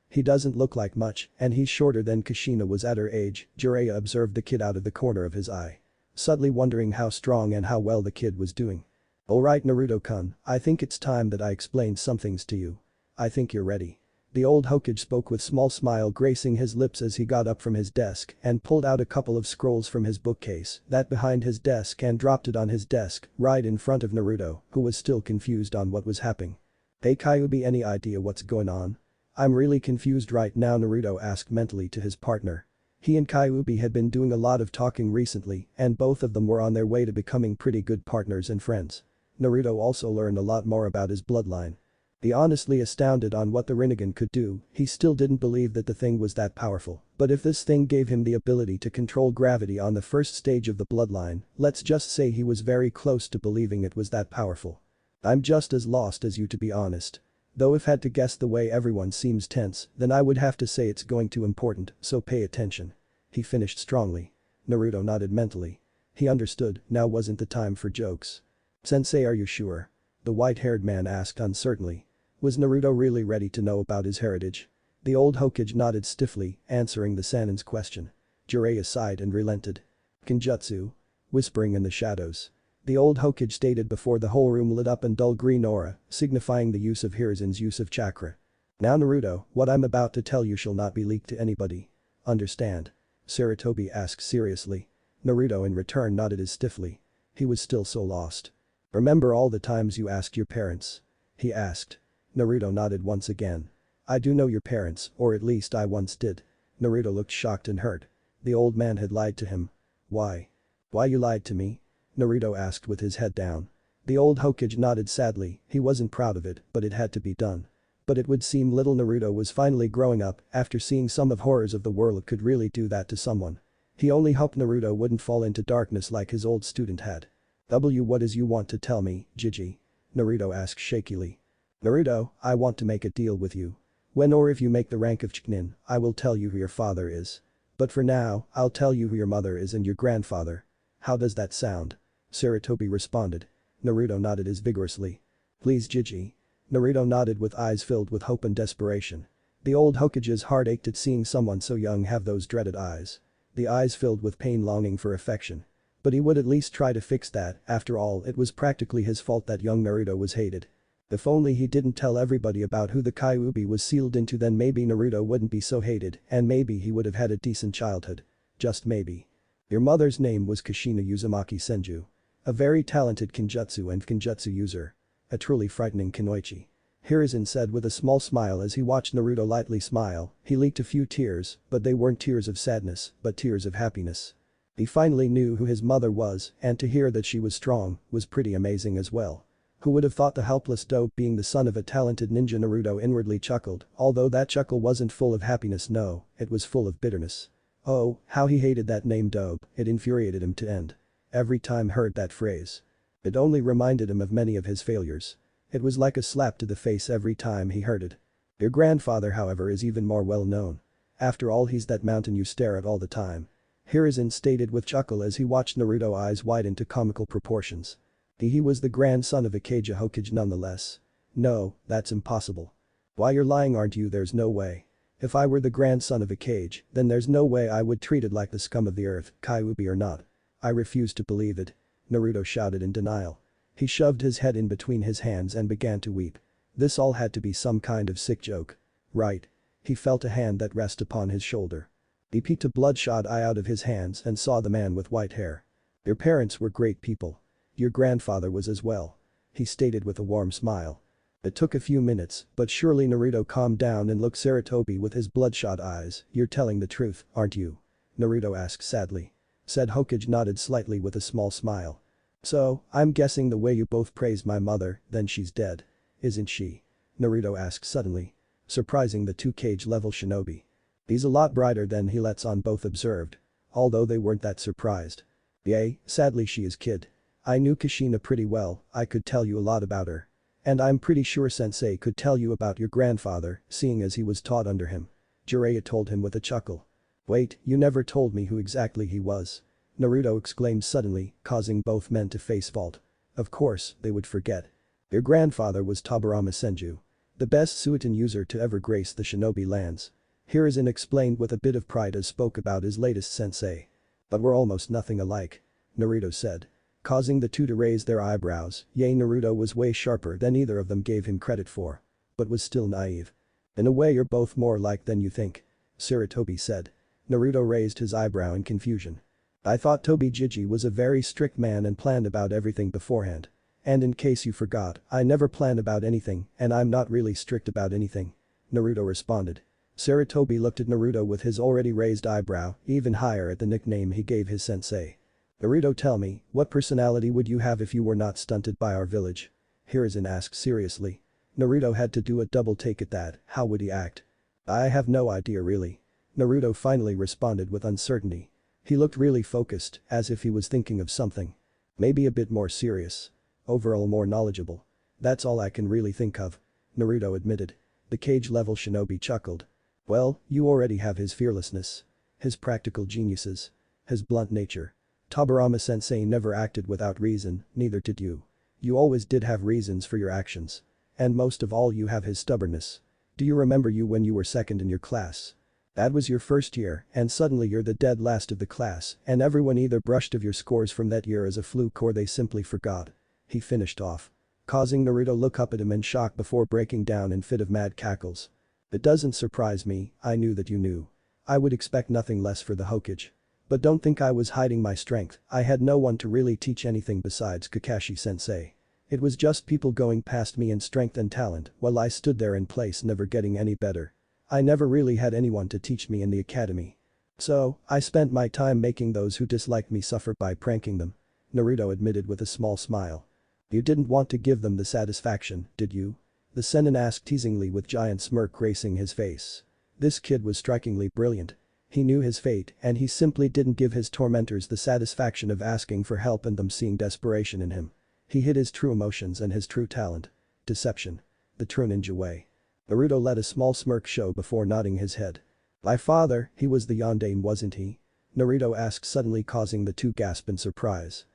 He doesn't look like much and he's shorter than Kushina was at her age, Jiraiya observed the kid out of the corner of his eye. Subtly wondering how strong and how well the kid was doing. Alright Naruto-kun, I think it's time that I explain some things to you. I think you're ready. The old Hokage spoke with small smile gracing his lips as he got up from his desk and pulled out a couple of scrolls from his bookcase that behind his desk and dropped it on his desk right in front of Naruto, who was still confused on what was happening. Hey Kyuubi, any idea what's going on? I'm really confused right now, Naruto asked mentally to his partner. He and Kyuubi had been doing a lot of talking recently and both of them were on their way to becoming pretty good partners and friends. Naruto also learned a lot more about his bloodline. He honestly astounded on what the Rinnegan could do, he still didn't believe that the thing was that powerful, but if this thing gave him the ability to control gravity on the first stage of the bloodline, let's just say he was very close to believing it was that powerful. I'm just as lost as you to be honest. Though if had to guess the way everyone seems tense, then I would have to say it's going to important, so pay attention. He finished strongly. Naruto nodded mentally. He understood, now wasn't the time for jokes. Sensei, are you sure? The white-haired man asked uncertainly. Was Naruto really ready to know about his heritage? The old Hokage nodded stiffly, answering the Sannin's question. Jiraiya sighed and relented. Kenjutsu? Whispering in the shadows. The old Hokage stated before the whole room lit up in dull green aura, signifying the use of Hiruzen's use of chakra. Now Naruto, what I'm about to tell you shall not be leaked to anybody. Understand? Sarutobi asked seriously. Naruto in return nodded as stiffly. He was still so lost. Remember all the times you asked your parents? He asked. Naruto nodded once again. I do know your parents, or at least I once did. Naruto looked shocked and hurt. The old man had lied to him. Why? Why you lied to me? Naruto asked with his head down. The old Hokage nodded sadly, he wasn't proud of it, but it had to be done. But it would seem little Naruto was finally growing up after seeing some of horrors of the world could really do that to someone. He only hoped Naruto wouldn't fall into darkness like his old student had. What is you want to tell me, Jiji? Naruto asked shakily. Naruto, I want to make a deal with you. When or if you make the rank of Chunin, I will tell you who your father is. But for now, I'll tell you who your mother is and your grandfather. How does that sound? Sarutobi responded. Naruto nodded as vigorously. Please Jiji. Naruto nodded with eyes filled with hope and desperation. The old Hokage's heart ached at seeing someone so young have those dreaded eyes. The eyes filled with pain longing for affection. But he would at least try to fix that, after all it was practically his fault that young Naruto was hated. If only he didn't tell everybody about who the Kyuubi was sealed into, then maybe Naruto wouldn't be so hated and maybe he would have had a decent childhood. Just maybe. Your mother's name was Kushina Uzumaki Senju. A very talented Kenjutsu and Kenjutsu user. A truly frightening kunoichi. Hiruzen said with a small smile as he watched Naruto lightly smile. He leaked a few tears, but they weren't tears of sadness, but tears of happiness. He finally knew who his mother was, and to hear that she was strong was pretty amazing as well. Who would have thought the helpless dope being the son of a talented ninja? Naruto inwardly chuckled, although that chuckle wasn't full of happiness, no, it was full of bitterness. Oh, how he hated that name dope, it infuriated him to end. Every time heard that phrase. It only reminded him of many of his failures. It was like a slap to the face every time he heard it. Your grandfather, however, is even more well known. After all, he's that mountain you stare at all the time. Hiruzen stated with chuckle as he watched Naruto eyes widen to comical proportions. He was the grandson of a Kage Hokage nonetheless. No, that's impossible. Why, you're lying, aren't you? There's no way. If I were the grandson of a Kage, then there's no way I would treat it like the scum of the earth, Kyuubi or not. I refuse to believe it. Naruto shouted in denial. He shoved his head in between his hands and began to weep. This all had to be some kind of sick joke. Right. He felt a hand that rested upon his shoulder. He peeked a bloodshot eye out of his hands and saw the man with white hair. Your parents were great people. Your grandfather was as well. He stated with a warm smile. It took a few minutes, but surely Naruto calmed down and looked Sarutobi with his bloodshot eyes. You're telling the truth, aren't you? Naruto asked sadly. Said Hokage nodded slightly with a small smile. So, I'm guessing the way you both praised my mother, then she's dead. Isn't she? Naruto asked suddenly. Surprising the 2 Kage level shinobi. He's a lot brighter than he lets on, both observed. Although they weren't that surprised. Yay, sadly she is, kid. I knew Kushina pretty well, I could tell you a lot about her. And I'm pretty sure sensei could tell you about your grandfather, seeing as he was taught under him. Jiraiya told him with a chuckle. Wait, you never told me who exactly he was. Naruto exclaimed suddenly, causing both men to face fault. Of course, they would forget. Your grandfather was Tobirama Senju. The best Suiton user to ever grace the shinobi lands. Hiruzen explained with a bit of pride as spoke about his latest sensei. But we're almost nothing alike. Naruto said. Causing the two to raise their eyebrows. Naruto was way sharper than either of them gave him credit for. But was still naive. In a way, you're both more alike than you think. Sarutobi said. Naruto raised his eyebrow in confusion. I thought Tobijiji was a very strict man and planned about everything beforehand. And in case you forgot, I never plan about anything, and I'm not really strict about anything. Naruto responded. Sarutobi looked at Naruto with his already raised eyebrow, even higher at the nickname he gave his sensei. Naruto, tell me, what personality would you have if you were not stunted by our village? Hiruzen asked seriously. Naruto had to do a double take at that. How would he act? I have no idea really. Naruto finally responded with uncertainty. He looked really focused, as if he was thinking of something. Maybe a bit more serious. Overall more knowledgeable. That's all I can really think of. Naruto admitted. The Kage level shinobi chuckled. Well, you already have his fearlessness. His practical geniuses. His blunt nature. Tobirama sensei never acted without reason, neither did you. You always did have reasons for your actions. And most of all, you have his stubbornness. Do you remember you when you were second in your class? That was your first year, and suddenly you're the dead last of the class, and everyone either brushed off your scores from that year as a fluke or they simply forgot. He finished off. Causing Naruto look up at him in shock before breaking down in fit of mad cackles. It doesn't surprise me, I knew that you knew. I would expect nothing less for the Hokage. But don't think I was hiding my strength, I had no one to really teach anything besides Kakashi-sensei. It was just people going past me in strength and talent while I stood there in place never getting any better. I never really had anyone to teach me in the academy. So, I spent my time making those who disliked me suffer by pranking them. Naruto admitted with a small smile. You didn't want to give them the satisfaction, did you? The Sennin asked teasingly with giant smirk gracing his face. This kid was strikingly brilliant. He knew his fate and he simply didn't give his tormentors the satisfaction of asking for help and them seeing desperation in him. He hid his true emotions and his true talent. Deception. The true ninja way. Naruto let a small smirk show before nodding his head. My father, he was the Yondaime, wasn't he? Naruto asked suddenly, causing the two gasp in surprise.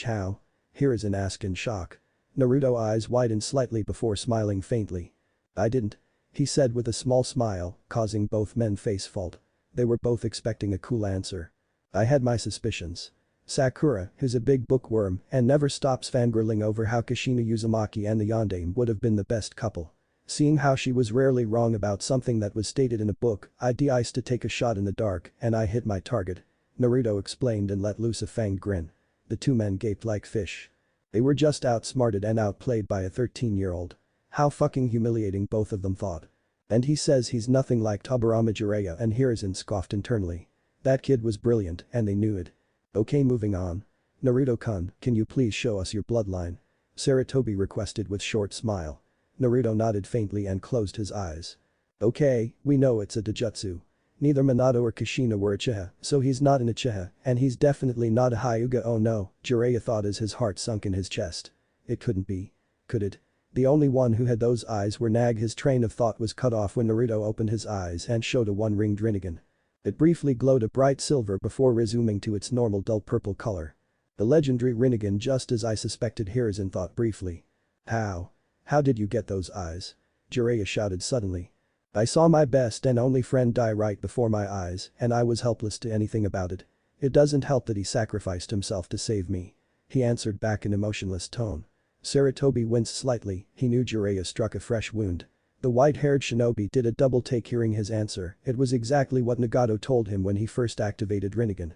How? Hiruzen asked in shock. Naruto eyes widened slightly before smiling faintly. I didn't. He said with a small smile, causing both men face fault. They were both expecting a cool answer. I had my suspicions. Sakura, who's a big bookworm and never stops fangirling over how Kushina Uzumaki and the Yondaime would have been the best couple. Seeing how she was rarely wrong about something that was stated in a book, I decided to take a shot in the dark and I hit my target. Naruto explained and let loose a fanged grin. The two men gaped like fish. They were just outsmarted and outplayed by a 13-year-old. How fucking humiliating, both of them thought. And he says he's nothing like Tobirama Jiraiya, and Hiruzen scoffed internally. That kid was brilliant and they knew it. Okay, moving on. Naruto-kun, can you please show us your bloodline? Sarutobi requested with short smile. Naruto nodded faintly and closed his eyes. Okay, we know it's a Dojutsu. Neither Minato or Kushina were Uchiha, so he's not an Uchiha, and he's definitely not a Hyuga. Oh no, Jiraiya thought as his heart sunk in his chest. It couldn't be. Could it? The only one who had those eyes were Nag. His train of thought was cut off when Naruto opened his eyes and showed a one-ringed Rinnegan. It briefly glowed a bright silver before resuming to its normal dull purple color. The legendary Rinnegan, just as I suspected, Hiruzen thought briefly. How? How did you get those eyes? Jiraiya shouted suddenly. I saw my best and only friend die right before my eyes, and I was helpless to anything about it. It doesn't help that he sacrificed himself to save me. He answered back in emotionless tone. Sarutobi winced slightly, he knew Jiraiya struck a fresh wound. The white-haired shinobi did a double take hearing his answer. It was exactly what Nagato told him when he first activated Rinnegan.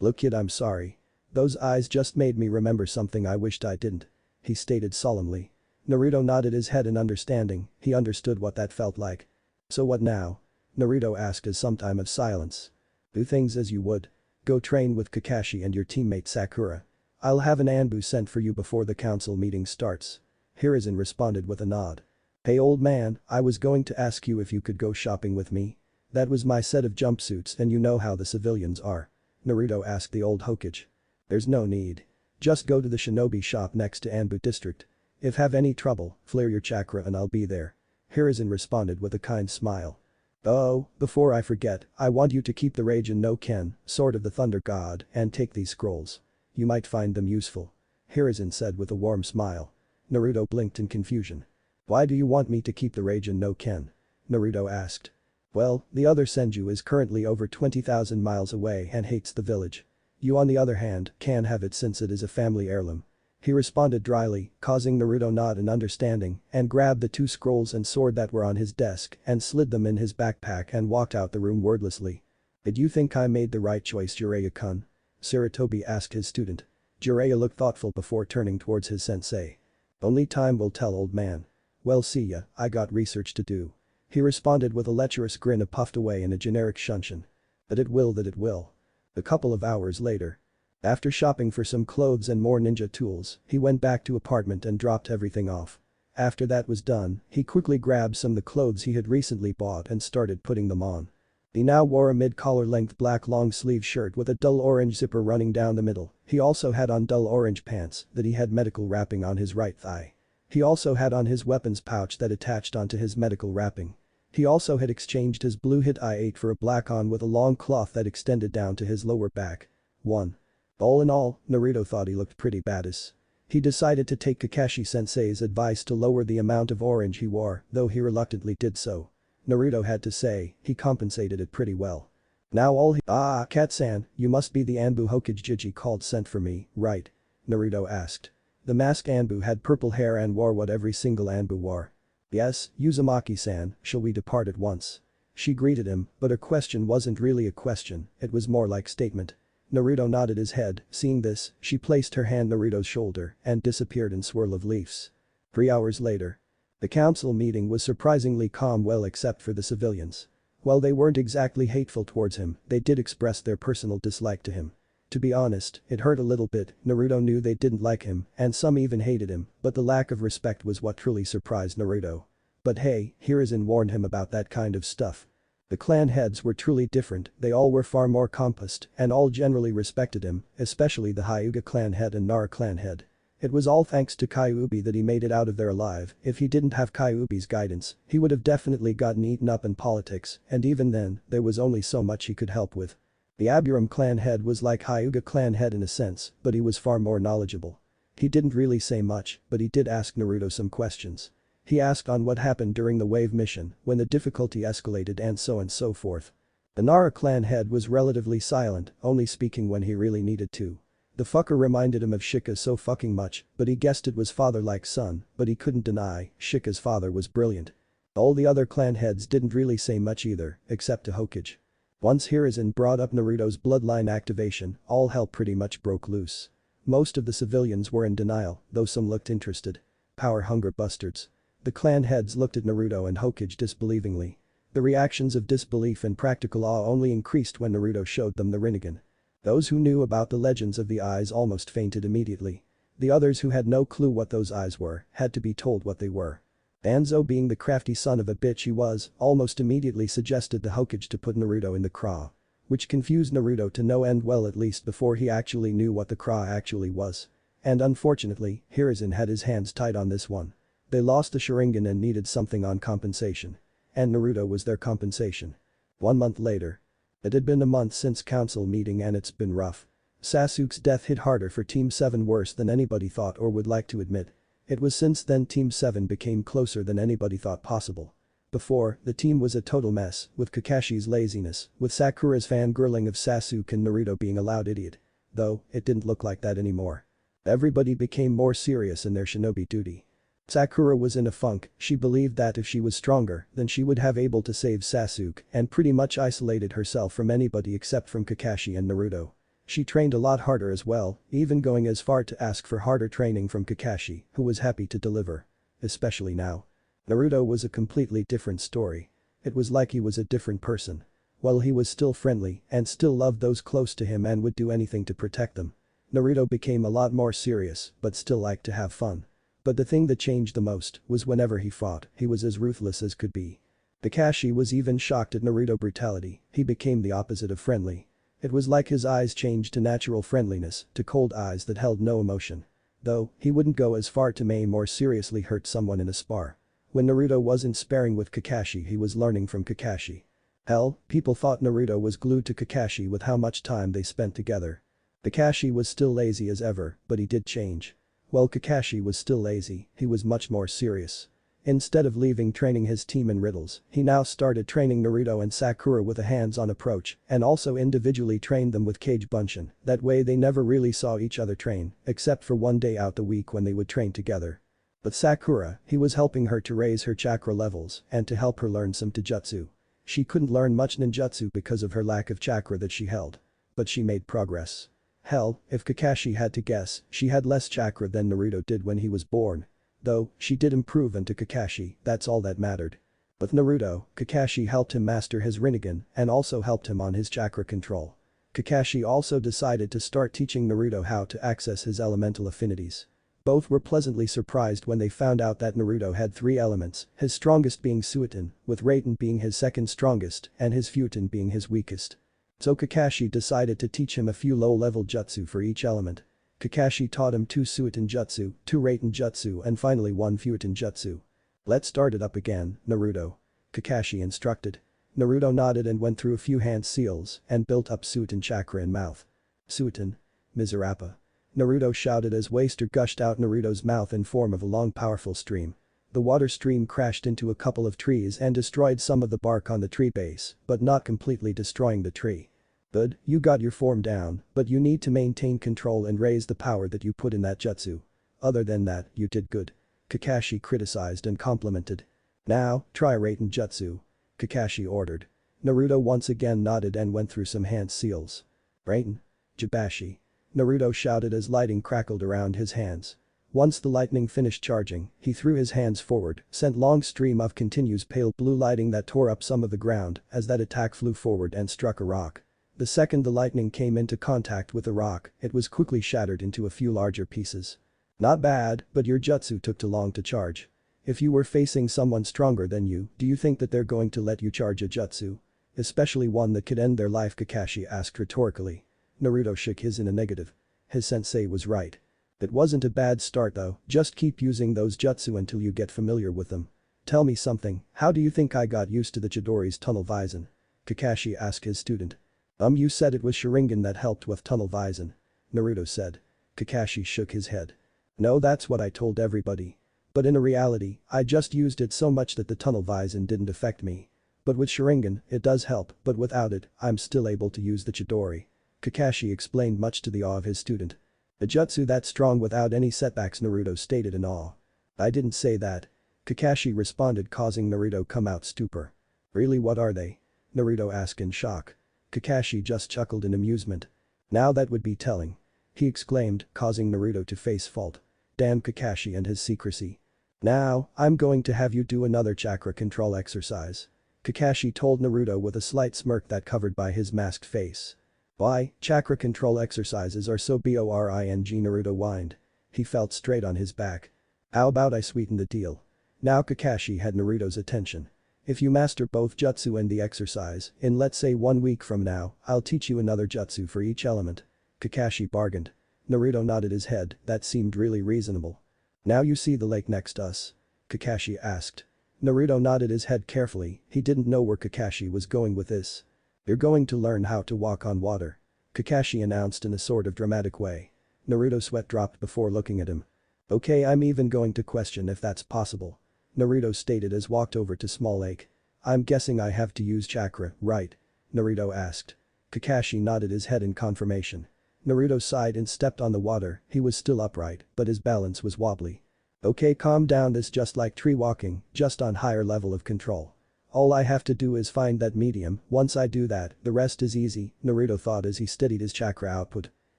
Look kid, I'm sorry. Those eyes just made me remember something I wished I didn't. He stated solemnly. Naruto nodded his head in understanding, he understood what that felt like. So what now? Naruto asked as some time of silence. Do things as you would. Go train with Kakashi and your teammate Sakura. I'll have an Anbu sent for you before the council meeting starts. Hiruzen responded with a nod. Hey old man, I was going to ask you if you could go shopping with me. That was my set of jumpsuits and you know how the civilians are. Naruto asked the old Hokage. There's no need. Just go to the shinobi shop next to Anbu district. If have any trouble, flare your chakra and I'll be there. Hiruzen responded with a kind smile. Oh, before I forget, I want you to keep the Raijin no Ken, Sword of the Thunder God, and take these scrolls. You might find them useful. Hiruzen said with a warm smile. Naruto blinked in confusion. Why do you want me to keep the Raijin no Ken? Naruto asked. Well, the other Senju is currently over 20,000 miles away and hates the village. You on the other hand, can have it since it is a family heirloom. He responded dryly, causing Naruto nod in understanding, and grabbed the two scrolls and sword that were on his desk and slid them in his backpack and walked out the room wordlessly. Did you think I made the right choice, Jiraiya-kun? Sarutobi asked his student. Jiraiya looked thoughtful before turning towards his sensei. Only time will tell, old man. Well see ya, I got research to do. He responded with a lecherous grin and puffed away in a generic shunshin. That it will. A couple of hours later. After shopping for some clothes and more ninja tools, he went back to apartment and dropped everything off. After that was done, he quickly grabbed some of the clothes he had recently bought and started putting them on. He now wore a mid-collar length black long-sleeve shirt with a dull orange zipper running down the middle. He also had on dull orange pants that he had medical wrapping on his right thigh. He also had on his weapons pouch that attached onto his medical wrapping. He also had exchanged his blue hit I-8 for a black on with a long cloth that extended down to his lower back. 1. All in all, Naruto thought he looked pretty badass. He decided to take Kakashi-sensei's advice to lower the amount of orange he wore, though he reluctantly did so. Naruto had to say, he compensated it pretty well. Now all he— Ah, Kat-san, you must be the Anbu Hokage Jiji called sent for me, right? Naruto asked. The masked Anbu had purple hair and wore what every single Anbu wore. Yes, Uzumaki-san, shall we depart at once? She greeted him, but her question wasn't really a question, it was more like statement. Naruto nodded his head, seeing this, she placed her hand on Naruto's shoulder and disappeared in swirl of leaves. 3 hours later. The council meeting was surprisingly calm, well except for the civilians. While they weren't exactly hateful towards him, they did express their personal dislike to him. To be honest, it hurt a little bit. Naruto knew they didn't like him, and some even hated him, but the lack of respect was what truly surprised Naruto. But hey, Hiruzen warned him about that kind of stuff. The clan heads were truly different, they all were far more composed, and all generally respected him, especially the Hyuga clan head and Nara clan head. It was all thanks to Kyuubi that he made it out of there alive. If he didn't have Kyuubi's guidance, he would have definitely gotten eaten up in politics, and even then, there was only so much he could help with. The Aburam clan head was like Hyuga clan head in a sense, but he was far more knowledgeable. He didn't really say much, but he did ask Naruto some questions. He asked on what happened during the wave mission, when the difficulty escalated and so forth. The Nara clan head was relatively silent, only speaking when he really needed to. The fucker reminded him of Shika so fucking much, but he guessed it was father like son, but he couldn't deny, Shika's father was brilliant. All the other clan heads didn't really say much either, except to Hokage. Once Hiruzen brought up Naruto's bloodline activation, all hell pretty much broke loose. Most of the civilians were in denial, though some looked interested. Power hunger bastards. The clan heads looked at Naruto and Hokage disbelievingly. The reactions of disbelief and practical awe only increased when Naruto showed them the Rinnegan. Those who knew about the legends of the eyes almost fainted immediately. The others who had no clue what those eyes were had to be told what they were. Danzo, being the crafty son of a bitch he was, almost immediately suggested the Hokage to put Naruto in the craw. Which confused Naruto to no end, well, at least before he actually knew what the craw actually was. And unfortunately, Hiruzen had his hands tied on this one. They lost the Sharingan and needed something on compensation. And Naruto was their compensation. 1 month later. It had been a month since council meeting and it's been rough. Sasuke's death hit harder for Team 7 worse than anybody thought or would like to admit. It was since then Team 7 became closer than anybody thought possible. Before, the team was a total mess, with Kakashi's laziness, with Sakura's fangirling of Sasuke and Naruto being a loud idiot. Though, it didn't look like that anymore. Everybody became more serious in their shinobi duty. Sakura was in a funk, she believed that if she was stronger, then she would have able to save Sasuke and pretty much isolated herself from anybody except from Kakashi and Naruto. She trained a lot harder as well, even going as far to ask for harder training from Kakashi, who was happy to deliver. Especially now. Naruto was a completely different story. It was like he was a different person. While he was still friendly and still loved those close to him and would do anything to protect them. Naruto became a lot more serious but still liked to have fun. But the thing that changed the most was whenever he fought, he was as ruthless as could be. Kakashi was even shocked at Naruto's brutality, he became the opposite of friendly. It was like his eyes changed to natural friendliness, to cold eyes that held no emotion. Though, he wouldn't go as far to maim or seriously hurt someone in a spar. When Naruto wasn't sparring with Kakashi, he was learning from Kakashi. Hell, people thought Naruto was glued to Kakashi with how much time they spent together. Kakashi was still lazy as ever, but he did change. While Kakashi was still lazy, he was much more serious. Instead of leaving training his team in riddles, he now started training Naruto and Sakura with a hands-on approach and also individually trained them with Kage Bunshin. That way they never really saw each other train, except for one day out the week when they would train together. But Sakura, he was helping her to raise her chakra levels and to help her learn some taijutsu. She couldn't learn much ninjutsu because of her lack of chakra that she held. But she made progress. Hell, if Kakashi had to guess, she had less chakra than Naruto did when he was born. Though, she did improve into Kakashi, that's all that mattered. With Naruto, Kakashi helped him master his Rinnegan and also helped him on his chakra control. Kakashi also decided to start teaching Naruto how to access his elemental affinities. Both were pleasantly surprised when they found out that Naruto had 3 elements, his strongest being Suiton, with Raiten being his second strongest and his Futon being his weakest. So Kakashi decided to teach him a few low-level jutsu for each element. Kakashi taught him 2 Suiton jutsu, 2 Raiten jutsu and finally 1 Futon jutsu. Let's start it up again, Naruto. Kakashi instructed. Naruto nodded and went through a few hand seals and built up Suiton chakra in mouth. Suiton. Miserapa. Naruto shouted as water gushed out Naruto's mouth in form of a long powerful stream. The water stream crashed into a couple of trees and destroyed some of the bark on the tree base, but not completely destroying the tree. Good, you got your form down, but you need to maintain control and raise the power that you put in that jutsu. Other than that, you did good. Kakashi criticized and complimented. Now, try Raiten jutsu. Kakashi ordered. Naruto once again nodded and went through some hand seals. Raiten. Jibashi. Naruto shouted as lighting crackled around his hands. Once the lightning finished charging, he threw his hands forward, sent long stream of continuous pale blue lighting that tore up some of the ground as that attack flew forward and struck a rock. The second the lightning came into contact with the rock, it was quickly shattered into a few larger pieces. Not bad, but your jutsu took too long to charge. If you were facing someone stronger than you, do you think that they're going to let you charge a jutsu? Especially one that could end their life, Kakashi asked rhetorically. Naruto shook his in a negative. His sensei was right. It wasn't a bad start though, just keep using those jutsu until you get familiar with them. Tell me something, how do you think I got used to the Chidori's tunnel visor? Kakashi asked his student. You said it was Sharingan that helped with tunnel visor. Naruto said. Kakashi shook his head. No, that's what I told everybody. But in reality, I just used it so much that the tunnel visor didn't affect me. But with Sharingan, it does help, but without it, I'm still able to use the Chidori. Kakashi explained much to the awe of his student. A jutsu that strong without any setbacks, Naruto stated in awe. I didn't say that. Kakashi responded, causing Naruto come out stupor. Really, what are they? Naruto asked in shock. Kakashi just chuckled in amusement. Now that would be telling. He exclaimed, causing Naruto to face fault. Damn Kakashi and his secrecy. Now, I'm going to have you do another chakra control exercise. Kakashi told Naruto with a slight smirk that covered by his masked face. Why, chakra control exercises are so boring, Naruto whined. He felt straight on his back. How about I sweeten the deal? Now Kakashi had Naruto's attention. If you master both jutsu and the exercise, in let's say 1 week from now, I'll teach you another jutsu for each element. Kakashi bargained. Naruto nodded his head, that seemed really reasonable. Now you see the lake next to us? Kakashi asked. Naruto nodded his head carefully, he didn't know where Kakashi was going with this. You're going to learn how to walk on water. Kakashi announced in a sort of dramatic way. Naruto's sweat dropped before looking at him. Okay, I'm even going to question if that's possible. Naruto stated as walked over to small lake. I'm guessing I have to use chakra, right? Naruto asked. Kakashi nodded his head in confirmation. Naruto sighed and stepped on the water, he was still upright, but his balance was wobbly. Okay, calm down, this just like tree walking, just on higher level of control. All I have to do is find that medium, once I do that, the rest is easy, Naruto thought as he steadied his chakra output.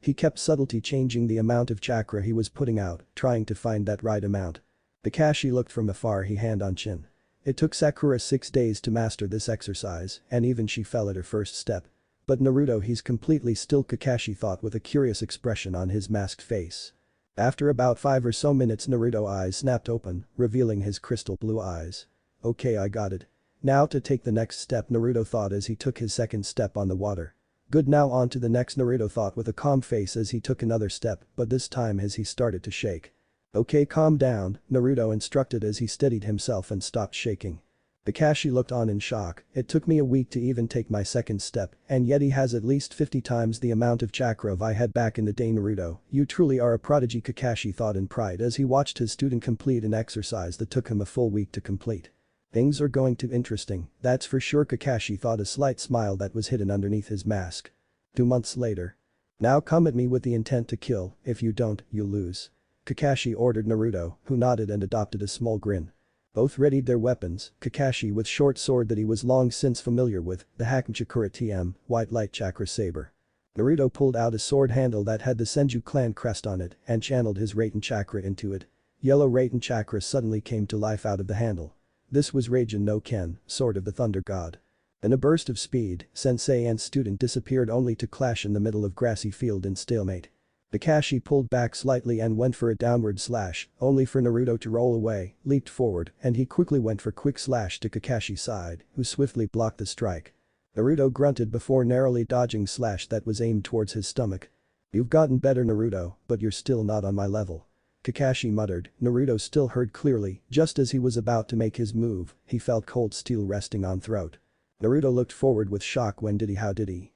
He kept subtly changing the amount of chakra he was putting out, trying to find that right amount. Kakashi looked from afar, he hand on chin. It took Sakura 6 days to master this exercise, and even she fell at her first step. But Naruto, he's completely still, Kakashi thought with a curious expression on his masked face. After about 5 or so minutes Naruto's eyes snapped open, revealing his crystal blue eyes. Okay, I got it. Now to take the next step, Naruto thought as he took his second step on the water. Good, now on to the next, Naruto thought with a calm face as he took another step, but this time as he started to shake. Okay, calm down, Naruto instructed as he steadied himself and stopped shaking. Kakashi looked on in shock, it took me a week to even take my second step, and yet he has at least 50 times the amount of chakra I had back in the day. Naruto, you truly are a prodigy, Kakashi thought in pride as he watched his student complete an exercise that took him a full week to complete. Things are going to interesting, that's for sure, Kakashi thought, a slight smile that was hidden underneath his mask. 2 months later. Now come at me with the intent to kill, if you don't, you lose. Kakashi ordered Naruto, who nodded and adopted a small grin. Both readied their weapons, Kakashi with short sword that he was long since familiar with, the Haku TM, white light chakra saber. Naruto pulled out a sword handle that had the Senju clan crest on it and channeled his Raiden chakra into it. Yellow Raiden chakra suddenly came to life out of the handle. This was Raiden no Ken, sword of the thunder god. In a burst of speed, sensei and student disappeared only to clash in the middle of grassy field in stalemate. Kakashi pulled back slightly and went for a downward slash, only for Naruto to roll away, leaped forward, and he quickly went for quick slash to Kakashi's side, who swiftly blocked the strike. Naruto grunted before narrowly dodging slash that was aimed towards his stomach. You've gotten better, Naruto, but you're still not on my level. Kakashi muttered. Naruto still heard clearly, just as he was about to make his move, he felt cold steel resting on throat. Naruto looked forward with shock. How did he?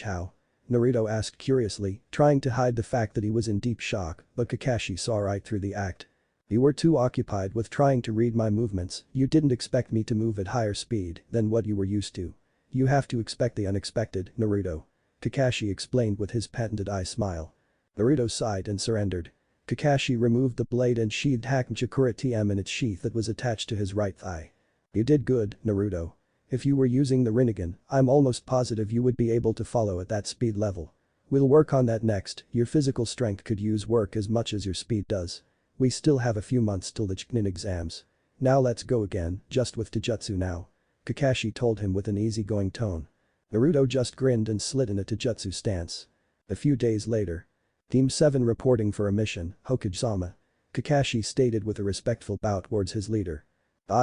How? Naruto asked curiously, trying to hide the fact that he was in deep shock, but Kakashi saw right through the act. You were too occupied with trying to read my movements, you didn't expect me to move at higher speed than what you were used to. You have to expect the unexpected, Naruto. Kakashi explained with his patented eye smile. Naruto sighed and surrendered. Kakashi removed the blade and sheathed Haku TM in its sheath that was attached to his right thigh. You did good, Naruto. If you were using the Rinnegan, I'm almost positive you would be able to follow at that speed level. We'll work on that next, your physical strength could use work as much as your speed does. We still have a few months till the Chunin exams. Now let's go again, just with Taijutsu now. Kakashi told him with an easygoing tone. Naruto just grinned and slid in a Taijutsu stance. A few days later. Team 7 reporting for a mission, Hokage-sama. Kakashi stated with a respectful bow towards his leader.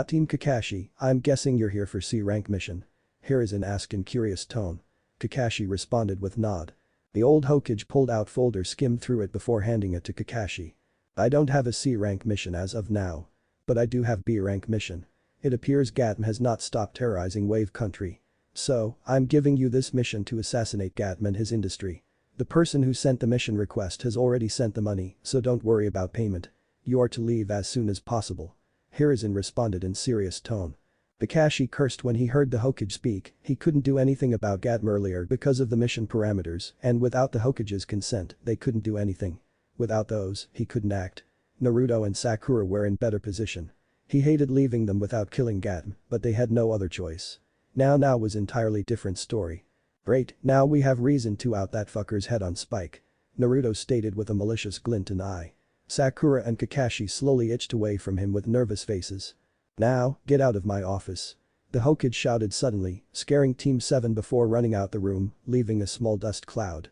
Team Kakashi, I'm guessing you're here for C-rank mission. Hiruzen asked in curious tone. Kakashi responded with nod. The old Hokage pulled out folder, skimmed through it before handing it to Kakashi. I don't have a C-rank mission as of now. But I do have B-rank mission. It appears Gatm has not stopped terrorizing Wave Country. So, I'm giving you this mission to assassinate Gatm and his industry. The person who sent the mission request has already sent the money, so don't worry about payment. You are to leave as soon as possible. Hiruzen responded in serious tone. Kakashi cursed when he heard the Hokage speak, he couldn't do anything about Gatm earlier because of the mission parameters, and without the Hokage's consent, they couldn't do anything. Without those, he couldn't act. Naruto and Sakura were in better position. He hated leaving them without killing Gatm, but they had no other choice. Now was entirely different story. Great, now we have reason to out that fucker's head on spike. Naruto stated with a malicious glint in eye. Sakura and Kakashi slowly itched away from him with nervous faces. "Now, get out of my office." The Hokage shouted suddenly, scaring Team 7 before running out the room, leaving a small dust cloud.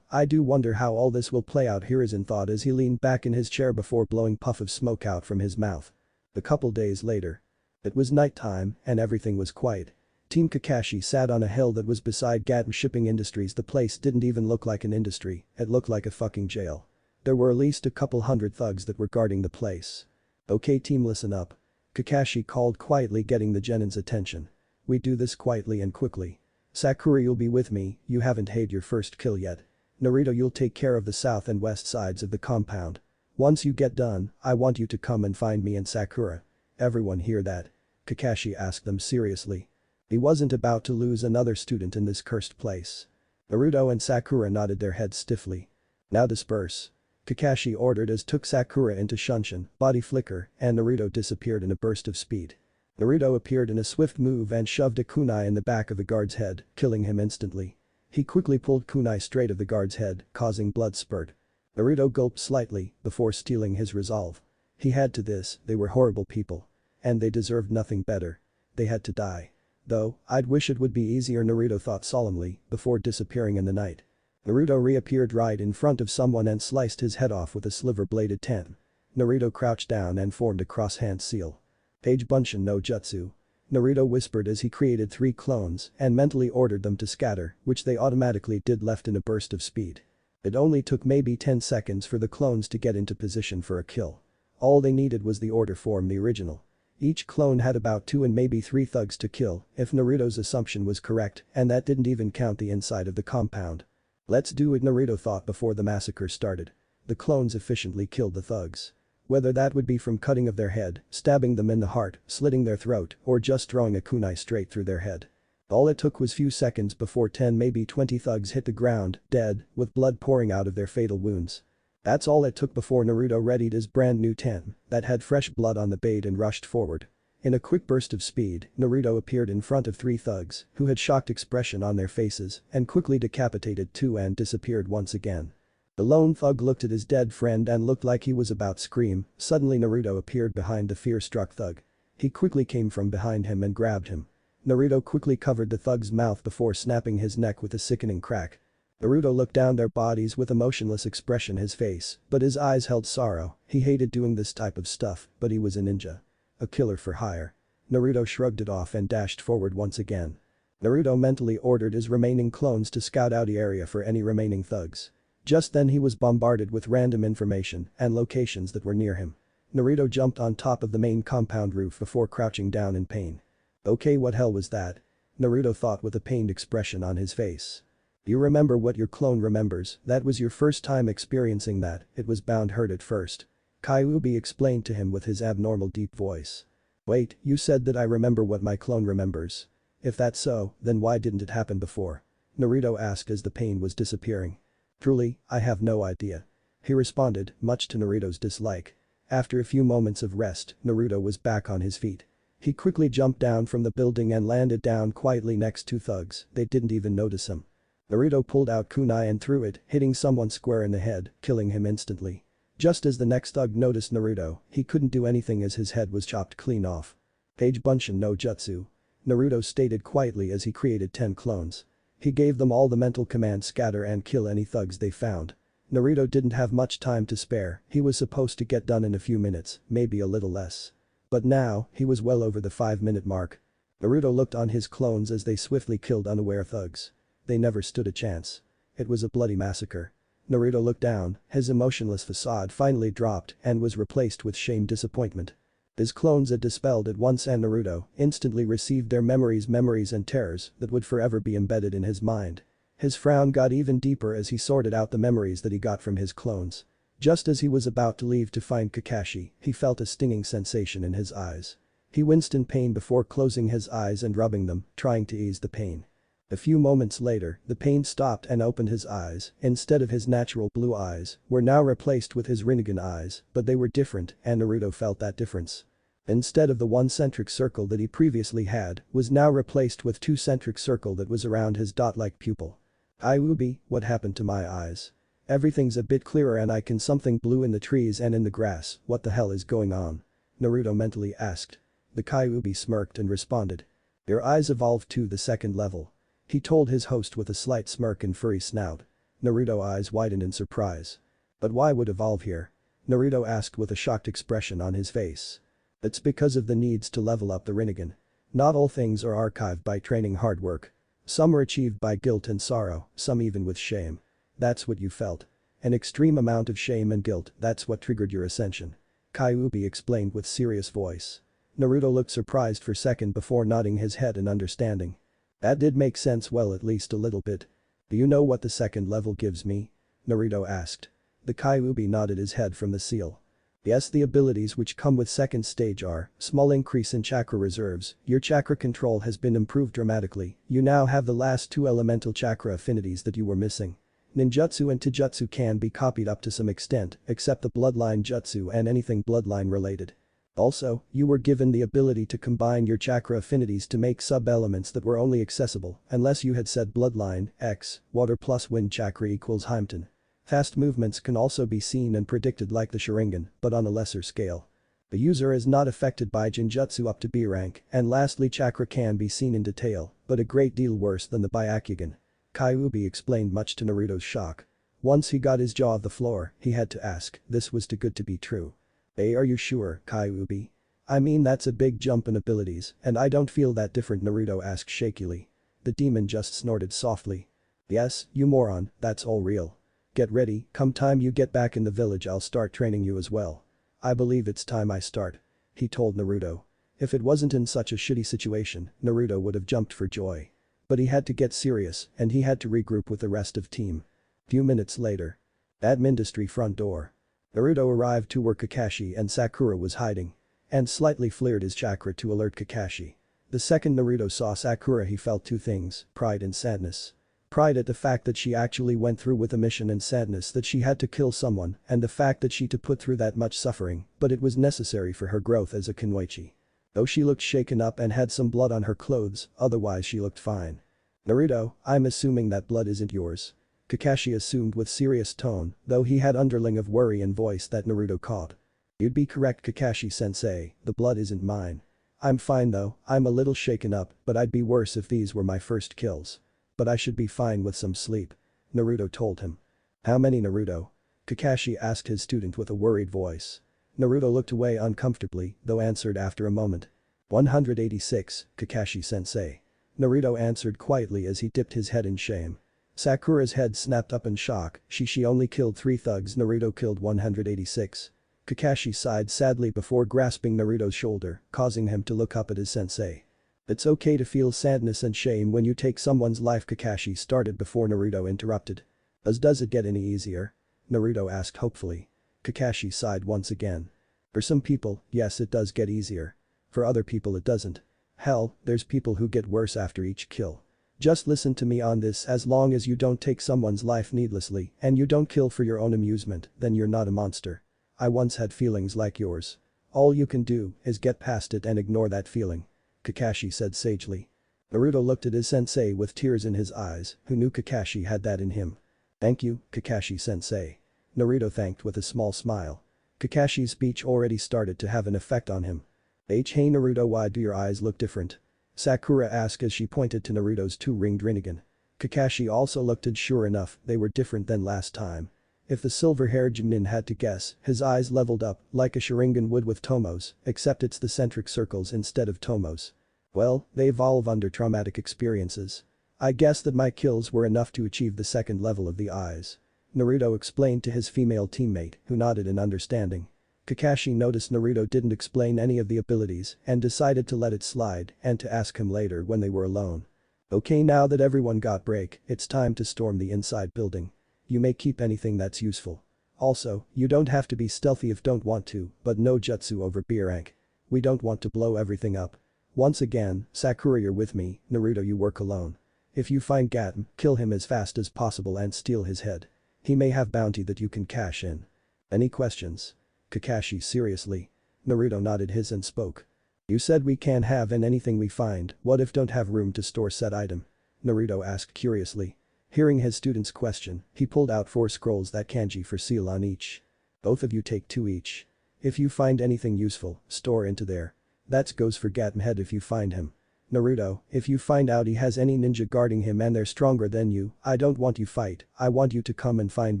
I do wonder how all this will play out, Hiruzen thought as he leaned back in his chair before blowing puff of smoke out from his mouth. A couple days later. It was nighttime and everything was quiet. Team Kakashi sat on a hill that was beside Gatton Shipping Industries. The place didn't even look like an industry, it looked like a fucking jail. There were at least a couple hundred thugs that were guarding the place. "Okay team, listen up." Kakashi called quietly, getting the Genin's attention. "We do this quietly and quickly. Sakura, you'll be with me, you haven't had your first kill yet. Naruto, you'll take care of the south and west sides of the compound. Once you get done, I want you to come and find me and Sakura." "Everyone hear that?" Kakashi asked them seriously. He wasn't about to lose another student in this cursed place. Naruto and Sakura nodded their heads stiffly. "Now disperse." Kakashi ordered as took Sakura into Shunshin, body flicker, and Naruto disappeared in a burst of speed. Naruto appeared in a swift move and shoved a kunai in the back of the guard's head, killing him instantly. He quickly pulled kunai straight of the guard's head, causing blood spurt. Naruto gulped slightly before stealing his resolve. He had to this, they were horrible people. And they deserved nothing better. They had to die. Though, I'd wish it would be easier, Naruto thought solemnly, before disappearing in the night. Naruto reappeared right in front of someone and sliced his head off with a sliver-bladed ten. Naruto crouched down and formed a cross-hand seal. "Page Bunshin no Jutsu." Naruto whispered as he created 3 clones and mentally ordered them to scatter, which they automatically did, left in a burst of speed. It only took maybe 10 seconds for the clones to get into position for a kill. All they needed was the order form, the original. Each clone had about 2 and maybe 3 thugs to kill if Naruto's assumption was correct, and that didn't even count the inside of the compound. "Let's do it," Naruto thought before the massacre started. The clones efficiently killed the thugs. Whether that would be from cutting of their head, stabbing them in the heart, slitting their throat, or just throwing a kunai straight through their head. All it took was few seconds before 10 maybe 20 thugs hit the ground, dead, with blood pouring out of their fatal wounds. That's all it took before Naruto readied his brand new 10 that had fresh blood on the bait and rushed forward. In a quick burst of speed, Naruto appeared in front of 3 thugs who had shocked expression on their faces and quickly decapitated 2 and disappeared once again. The lone thug looked at his dead friend and looked like he was about to scream. Suddenly Naruto appeared behind the fear-struck thug. He quickly came from behind him and grabbed him. Naruto quickly covered the thug's mouth before snapping his neck with a sickening crack. Naruto looked down their bodies with a motionless expression his face, but his eyes held sorrow. He hated doing this type of stuff, but he was a ninja. A killer for hire. Naruto shrugged it off and dashed forward once again. Naruto mentally ordered his remaining clones to scout out the area for any remaining thugs. Just then he was bombarded with random information and locations that were near him. Naruto jumped on top of the main compound roof before crouching down in pain. "Okay, what hell was that?" Naruto thought with a pained expression on his face. "You remember what your clone remembers, that was your first time experiencing that, it was bound hurt at first." Kyuubi explained to him with his abnormal deep voice. "Wait, you said that I remember what my clone remembers. If that's so, then why didn't it happen before?" Naruto asked as the pain was disappearing. "Truly, I have no idea." He responded, much to Naruto's dislike. After a few moments of rest, Naruto was back on his feet. He quickly jumped down from the building and landed down quietly next to thugs, they didn't even notice him. Naruto pulled out kunai and threw it, hitting someone square in the head, killing him instantly. Just as the next thug noticed Naruto, he couldn't do anything as his head was chopped clean off. "Page Bunshin no Jutsu." Naruto stated quietly as he created 10 clones. He gave them all the mental command scatter and kill any thugs they found. Naruto didn't have much time to spare, he was supposed to get done in a few minutes, maybe a little less. But now, he was well over the 5-minute mark. Naruto looked on his clones as they swiftly killed unaware thugs. They never stood a chance. It was a bloody massacre. Naruto looked down, his emotionless facade finally dropped and was replaced with shamed disappointment. His clones had dispelled at once and Naruto instantly received their memories and terrors that would forever be embedded in his mind. His frown got even deeper as he sorted out the memories that he got from his clones. Just as he was about to leave to find Kakashi, he felt a stinging sensation in his eyes. He winced in pain before closing his eyes and rubbing them, trying to ease the pain. A few moments later, the pain stopped and opened his eyes, instead of his natural blue eyes, were now replaced with his Rinnegan eyes, but they were different and Naruto felt that difference. Instead of the one centric circle that he previously had, was now replaced with 2 centric circle that was around his dot-like pupil. "Kyuubi, what happened to my eyes?" Everything's a bit clearer and I can something blue in the trees and in the grass, what the hell is going on? Naruto mentally asked. The Kyuubi smirked and responded. Your eyes evolved to the second level. He told his host with a slight smirk and furry snout. Naruto's eyes widened in surprise. But why would evolve here? Naruto asked with a shocked expression on his face. It's because of the needs to level up the Rinnegan. Not all things are archived by training hard work. Some are achieved by guilt and sorrow, some even with shame. That's what you felt. An extreme amount of shame and guilt, that's what triggered your ascension. Kyuubi explained with serious voice. Naruto looked surprised for a second before nodding his head in understanding. That did make sense, well, at least a little bit. Do you know what the second level gives me? Naruto asked. The Kyuubi nodded his head from the seal. Yes, the abilities which come with second stage are, small increase in chakra reserves, your chakra control has been improved dramatically, you now have the last two elemental chakra affinities that you were missing. Ninjutsu and Taijutsu can be copied up to some extent, except the bloodline jutsu and anything bloodline related. Also, you were given the ability to combine your chakra affinities to make sub-elements that were only accessible, unless you had said bloodline, X, water plus wind chakra equals Heimten. Fast movements can also be seen and predicted like the Sharingan, but on a lesser scale. The user is not affected by Genjutsu up to B rank, and lastly chakra can be seen in detail, but a great deal worse than the Byakugan. Kyuubi explained much to Naruto's shock. Once he got his jaw off the floor, he had to ask, this was too good to be true. Hey, are you sure, Kyuubi? I mean that's a big jump in abilities, and I don't feel that different, Naruto asked shakily. The demon just snorted softly. Yes, you moron, that's all real. Get ready, come time you get back in the village I'll start training you as well. I believe it's time I start. He told Naruto. If it wasn't in such a shitty situation, Naruto would have jumped for joy. But he had to get serious and he had to regroup with the rest of team. Few minutes later. Admin Industry front door. Naruto arrived to where Kakashi and Sakura was hiding. And slightly flared his chakra to alert Kakashi. The second Naruto saw Sakura he felt two things, pride and sadness. Pride at the fact that she actually went through with the mission and sadness that she had to kill someone and the fact that she had to put through that much suffering, but it was necessary for her growth as a Kunoichi. Though she looked shaken up and had some blood on her clothes, otherwise she looked fine. Naruto, I'm assuming that blood isn't yours. Kakashi assumed with serious tone, though he had underling of worry in voice that Naruto caught. You'd be correct, Kakashi-sensei, the blood isn't mine. I'm fine though, I'm a little shaken up, but I'd be worse if these were my first kills. But I should be fine with some sleep. Naruto told him. How many, Naruto? Kakashi asked his student with a worried voice. Naruto looked away uncomfortably, though answered after a moment. 186, Kakashi-sensei. Naruto answered quietly as he dipped his head in shame. Sakura's head snapped up in shock, she only killed 3 thugs, Naruto killed 186. Kakashi sighed sadly before grasping Naruto's shoulder, causing him to look up at his sensei. It's okay to feel sadness and shame when you take someone's life, Kakashi started before Naruto interrupted. Does it get any easier? Naruto asked hopefully. Kakashi sighed once again. For some people, yes it does get easier. For other people it doesn't. Hell, there's people who get worse after each kill. Just listen to me on this, as long as you don't take someone's life needlessly and you don't kill for your own amusement, then you're not a monster. I once had feelings like yours. All you can do is get past it and ignore that feeling. Kakashi said sagely. Naruto looked at his sensei with tears in his eyes, who knew Kakashi had that in him. Thank you, Kakashi-sensei. Naruto thanked with a small smile. Kakashi's speech already started to have an effect on him. Hey Naruto, why do your eyes look different? Sakura asked as she pointed to Naruto's 2-ringed Rinnegan. Kakashi also looked, and sure enough, they were different than last time. If the silver-haired Chunin had to guess, his eyes leveled up like a Sharingan would with Tomo's, except it's the centric circles instead of Tomo's. Well, they evolve under traumatic experiences. I guess that my kills were enough to achieve the second level of the eyes. Naruto explained to his female teammate, who nodded in understanding. Kakashi noticed Naruto didn't explain any of the abilities and decided to let it slide and to ask him later when they were alone. Okay, now that everyone got break, it's time to storm the inside building. You may keep anything that's useful. Also, you don't have to be stealthy if don't want to, but no jutsu over B rank. We don't want to blow everything up. Once again, Sakura, you're with me, Naruto, you work alone. If you find Gaten, kill him as fast as possible and steal his head. He may have bounty that you can cash in. Any questions? Kakashi seriously. Naruto nodded his and spoke. You said we can't have in anything we find, what if don't have room to store said item? Naruto asked curiously. Hearing his student's question, he pulled out 4 scrolls that kanji for seal on each. Both of you take 2 each. If you find anything useful, store into there. That goes for Gatm Head if you find him. Naruto, if you find out he has any ninja guarding him and they're stronger than you, I don't want you fight, I want you to come and find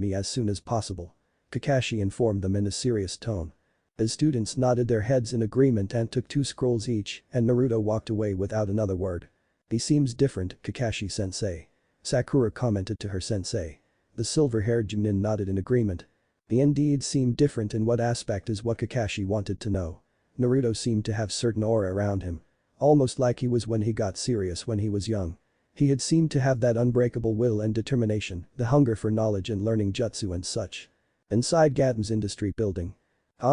me as soon as possible. Kakashi informed them in a serious tone. The students nodded their heads in agreement and took 2 scrolls each, and Naruto walked away without another word. He seems different, Kakashi-sensei. Sakura commented to her sensei. The silver-haired Chunin nodded in agreement. He indeed seemed different in what aspect is what Kakashi wanted to know. Naruto seemed to have certain aura around him. Almost like he was when he got serious when he was young. He had seemed to have that unbreakable will and determination, the hunger for knowledge and learning jutsu and such. Inside Gatm's industry building.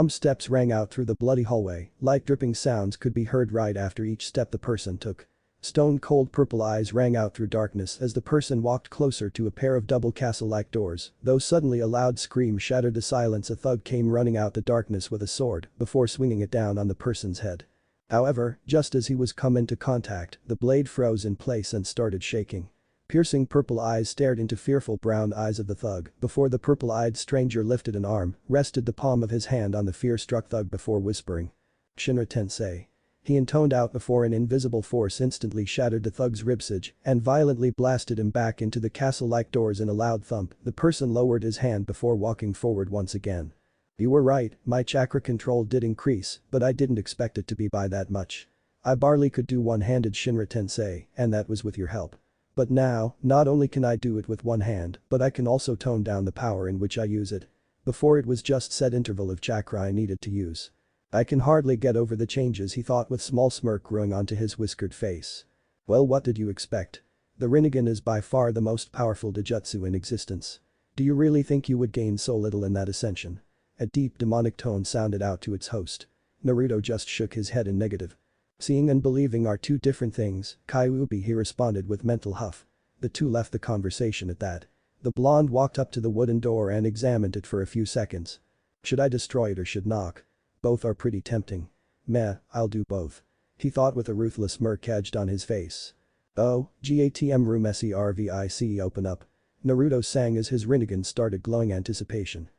Steps rang out through the bloody hallway, light dripping sounds could be heard right after each step the person took. Stone-cold purple eyes rang out through darkness as the person walked closer to a pair of double castle-like doors, though suddenly a loud scream shattered the silence. A thug came running out the darkness with a sword before swinging it down on the person's head. However, just as he was come into contact, the blade froze in place and started shaking. Piercing purple eyes stared into fearful brown eyes of the thug before the purple-eyed stranger lifted an arm, rested the palm of his hand on the fear-struck thug before whispering. Shinra Tensei. He intoned out before an invisible force instantly shattered the thug's ribcage and violently blasted him back into the castle-like doors. In a loud thump, the person lowered his hand before walking forward once again. You were right, my chakra control did increase, but I didn't expect it to be by that much. I barely could do one-handed Shinra Tensei, and that was with your help. But now, not only can I do it with one hand, but I can also tone down the power in which I use it. Before it was just set interval of chakra I needed to use. I can hardly get over the changes, he thought with small smirk growing onto his whiskered face. Well, what did you expect? The Rinnegan is by far the most powerful Dojutsu in existence. Do you really think you would gain so little in that ascension? A deep demonic tone sounded out to its host. Naruto just shook his head in negative. Seeing and believing are 2 different things, Kyuubi, he responded with mental huff. The 2 left the conversation at that. The blonde walked up to the wooden door and examined it for a few seconds. Should I destroy it or should knock? Both are pretty tempting. Meh, I'll do both. He thought with a ruthless smirk edged on his face. Oh, GATM room SERVIC open up. Naruto sang as his Rinnegan started glowing anticipation.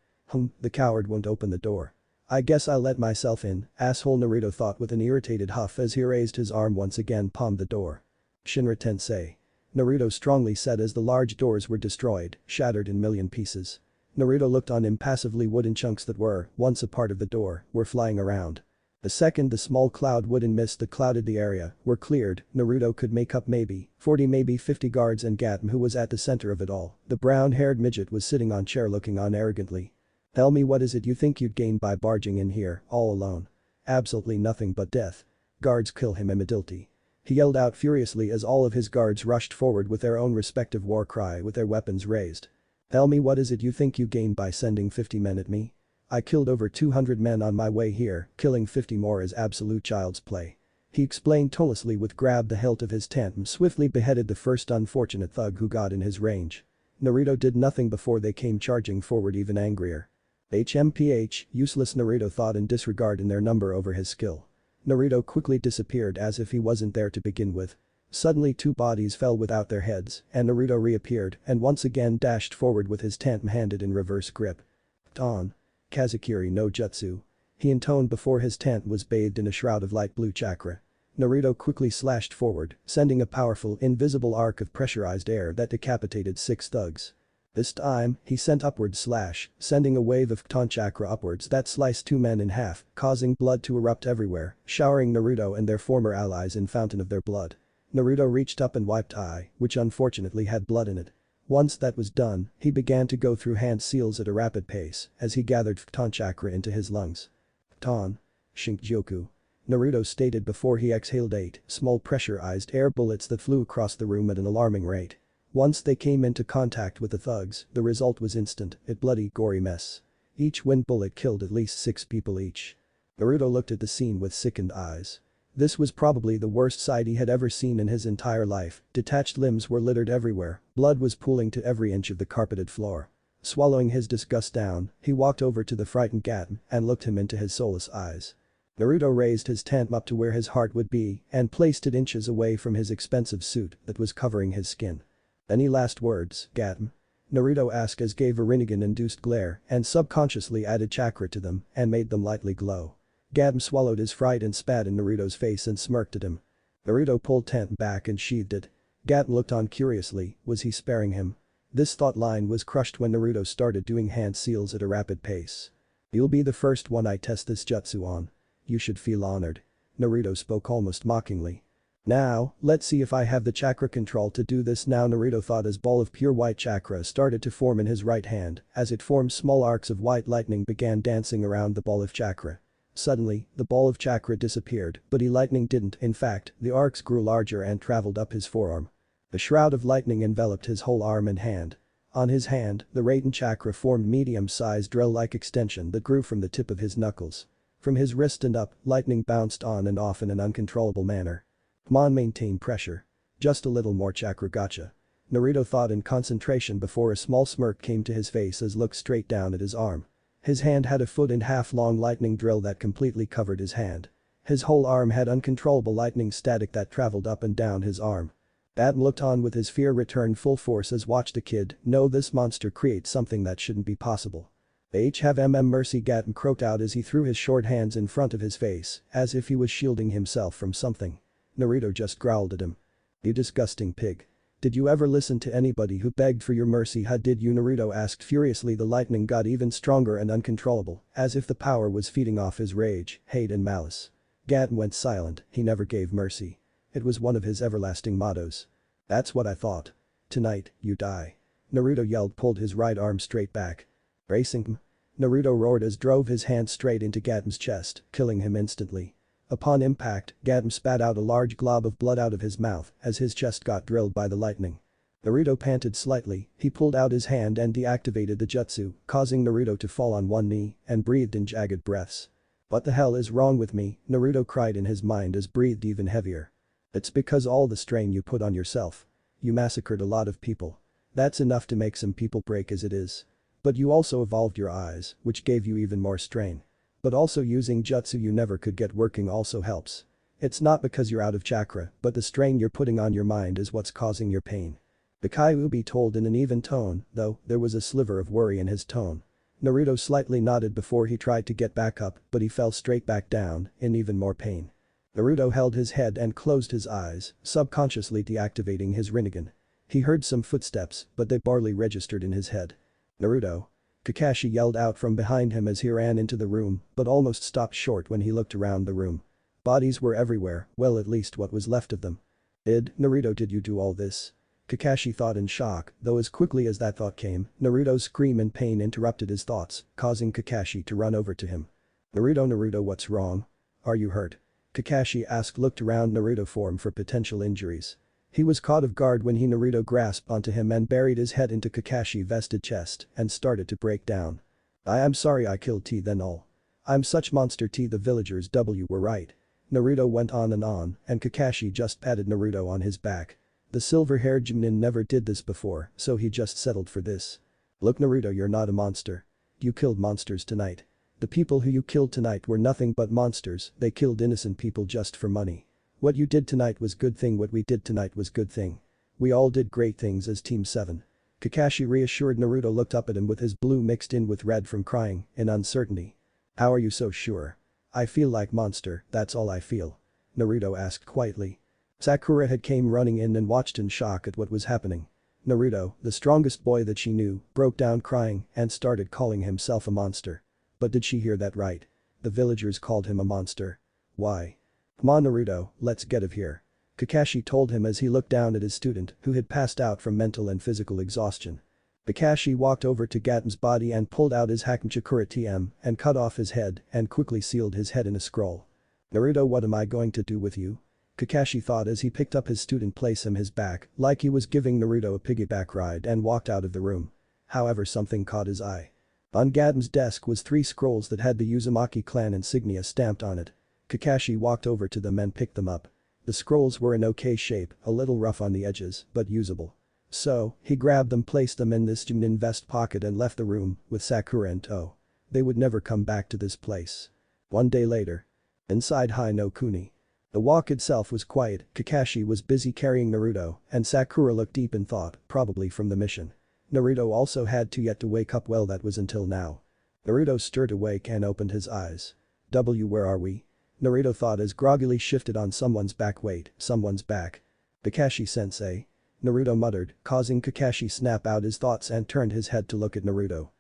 The coward won't open the door. I guess I'll let myself in, asshole, Naruto thought with an irritated huff as he raised his arm once again palmed the door. Shinra Tensei. Naruto strongly said as the large doors were destroyed, shattered in million pieces. Naruto looked on impassively. Wooden chunks that were, once a part of the door, were flying around. The second the small cloud wooden mist that clouded the area were cleared, Naruto could make up maybe 40 maybe 50 guards and Gatm, who was at the center of it all. The brown-haired midget was sitting on chair looking on arrogantly. Tell me, what is it you think you'd gain by barging in here, all alone? Absolutely nothing but death. Guards, kill him immediately. He yelled out furiously as all of his guards rushed forward with their own respective war cry with their weapons raised. Tell me, what is it you think you gained by sending 50 men at me? I killed over 200 men on my way here, killing 50 more is absolute child's play. He explained tonelessly with grabbed the hilt of his tent and swiftly beheaded the first unfortunate thug who got in his range. Naruto did nothing before they came charging forward even angrier. HMPH, useless, Naruto thought in disregard in their number over his skill. Naruto quickly disappeared as if he wasn't there to begin with. Suddenly 2 bodies fell without their heads and Naruto reappeared and once again dashed forward with his tent handed in reverse grip. Dawn. Kazakiri no Jutsu. He intoned before his tent was bathed in a shroud of light blue chakra. Naruto quickly slashed forward, sending a powerful, invisible arc of pressurized air that decapitated 6 thugs. This time, he sent upward slash, sending a wave of Khton chakra upwards that sliced 2 men in half, causing blood to erupt everywhere, showering Naruto and their former allies in fountain of their blood. Naruto reached up and wiped eye, which unfortunately had blood in it. Once that was done, he began to go through hand seals at a rapid pace as he gathered Khton chakra into his lungs. Khton. Shinkjoku. Naruto stated before he exhaled 8 small pressurized air bullets that flew across the room at an alarming rate. Once they came into contact with the thugs, the result was instant, a bloody, gory mess. Each wind bullet killed at least 6 people each. Naruto looked at the scene with sickened eyes. This was probably the worst sight he had ever seen in his entire life. Detached limbs were littered everywhere, blood was pooling to every inch of the carpeted floor. Swallowing his disgust down, he walked over to the frightened Gatm and looked him into his soulless eyes. Naruto raised his tent up to where his heart would be and placed it inches away from his expensive suit that was covering his skin. Any last words, Gatm? Naruto asked as gave a Rinnegan-induced glare and subconsciously added chakra to them and made them lightly glow. Gatm swallowed his fright and spat in Naruto's face and smirked at him. Naruto pulled Tent back and sheathed it. Gatm looked on curiously, was he sparing him? This thought line was crushed when Naruto started doing hand seals at a rapid pace. You'll be the first one I test this jutsu on. You should feel honored. Naruto spoke almost mockingly. Now, let's see if I have the chakra control to do this now, Naruto thought as ball of pure white chakra started to form in his right hand. As it formed, small arcs of white lightning began dancing around the ball of chakra. Suddenly, the ball of chakra disappeared, but lightning didn't. In fact, the arcs grew larger and traveled up his forearm. A shroud of lightning enveloped his whole arm and hand. On his hand, the Raiden chakra formed medium-sized drill-like extension that grew from the tip of his knuckles. From his wrist and up, lightning bounced on and off in an uncontrollable manner. Come on, maintain pressure. Just a little more chakra, gotcha. Naruto thought in concentration before a small smirk came to his face as looked straight down at his arm. His hand had a 1.5 foot long lightning drill that completely covered his hand. His whole arm had uncontrollable lightning static that traveled up and down his arm. Adam looked on with his fear return full force as watched a kid know this monster creates something that shouldn't be possible. Have mercy, Gatm croaked out as he threw his short hands in front of his face, as if he was shielding himself from something. Naruto just growled at him. You disgusting pig. Did you ever listen to anybody who begged for your mercy? How did you? Naruto asked furiously. The lightning got even stronger and uncontrollable, as if the power was feeding off his rage, hate and malice. Gatm went silent, he never gave mercy. It was one of his everlasting mottos. That's what I thought. Tonight, you die. Naruto yelled, pulled his right arm straight back. Racing him. Naruto roared as drove his hand straight into Gatm's chest, killing him instantly. Upon impact, Gatm spat out a large glob of blood out of his mouth as his chest got drilled by the lightning. Naruto panted slightly, he pulled out his hand and deactivated the jutsu, causing Naruto to fall on one knee and breathed in jagged breaths. What the hell is wrong with me? Naruto cried in his mind as breathed even heavier. It's because all the strain you put on yourself. You massacred a lot of people. That's enough to make some people break as it is. But you also evolved your eyes, which gave you even more strain. But also using jutsu you never could get working also helps. It's not because you're out of chakra, but the strain you're putting on your mind is what's causing your pain. Ubi told in an even tone, though there was a sliver of worry in his tone. Naruto slightly nodded before he tried to get back up, but he fell straight back down, in even more pain. Naruto held his head and closed his eyes, subconsciously deactivating his Rinnegan. He heard some footsteps, but they barely registered in his head. Naruto. Kakashi yelled out from behind him as he ran into the room, but almost stopped short when he looked around the room. Bodies were everywhere, well at least what was left of them. Naruto, did you do all this? Kakashi thought in shock, though as quickly as that thought came, Naruto's scream in pain interrupted his thoughts, causing Kakashi to run over to him. Naruto, what's wrong? Are you hurt? Kakashi asked, looked around Naruto for him for potential injuries. He was caught off guard when Naruto grasped onto him and buried his head into Kakashi's vested chest and started to break down. I'm sorry I killed T then all. I'm such monster T, the villagers were right. Naruto went on and Kakashi just patted Naruto on his back. The silver-haired Chunin never did this before, so he just settled for this. Look Naruto, you're not a monster. You killed monsters tonight. The people who you killed tonight were nothing but monsters, they killed innocent people just for money. What you did tonight was good thing, what we did tonight was good thing. We all did great things as Team 7. Kakashi reassured. Naruto looked up at him with his blue mixed in with red from crying, in uncertainty. How are you so sure? I feel like monster, that's all I feel. Naruto asked quietly. Sakura had came running in and watched in shock at what was happening. Naruto, the strongest boy that she knew, broke down crying and started calling himself a monster. But did she hear that right? The villagers called him a monster. Why? Come on Naruto, let's get of here. Kakashi told him as he looked down at his student who had passed out from mental and physical exhaustion. Kakashi walked over to Gatm's body and pulled out his Hakuchikura TM and cut off his head and quickly sealed his head in a scroll. Naruto, what am I going to do with you? Kakashi thought as he picked up his student, placed him his back like he was giving Naruto a piggyback ride and walked out of the room. However, something caught his eye. On Gatm's desk was 3 scrolls that had the Uzumaki clan insignia stamped on it. Kakashi walked over to them and picked them up. The scrolls were in okay shape, a little rough on the edges, but usable. So, he grabbed them, placed them in this Chunin vest pocket and left the room with Sakura in tow. They would never come back to this place. One day later. Inside Hai no Kuni. The walk itself was quiet, Kakashi was busy carrying Naruto, and Sakura looked deep in thought, probably from the mission. Naruto also had yet to wake up, well that was until now. Naruto stirred awake and opened his eyes. Where are we? Naruto thought as groggily shifted on someone's back. Wait, someone's back. Kakashi-sensei. Naruto muttered, causing Kakashi snap out his thoughts and turned his head to look at Naruto.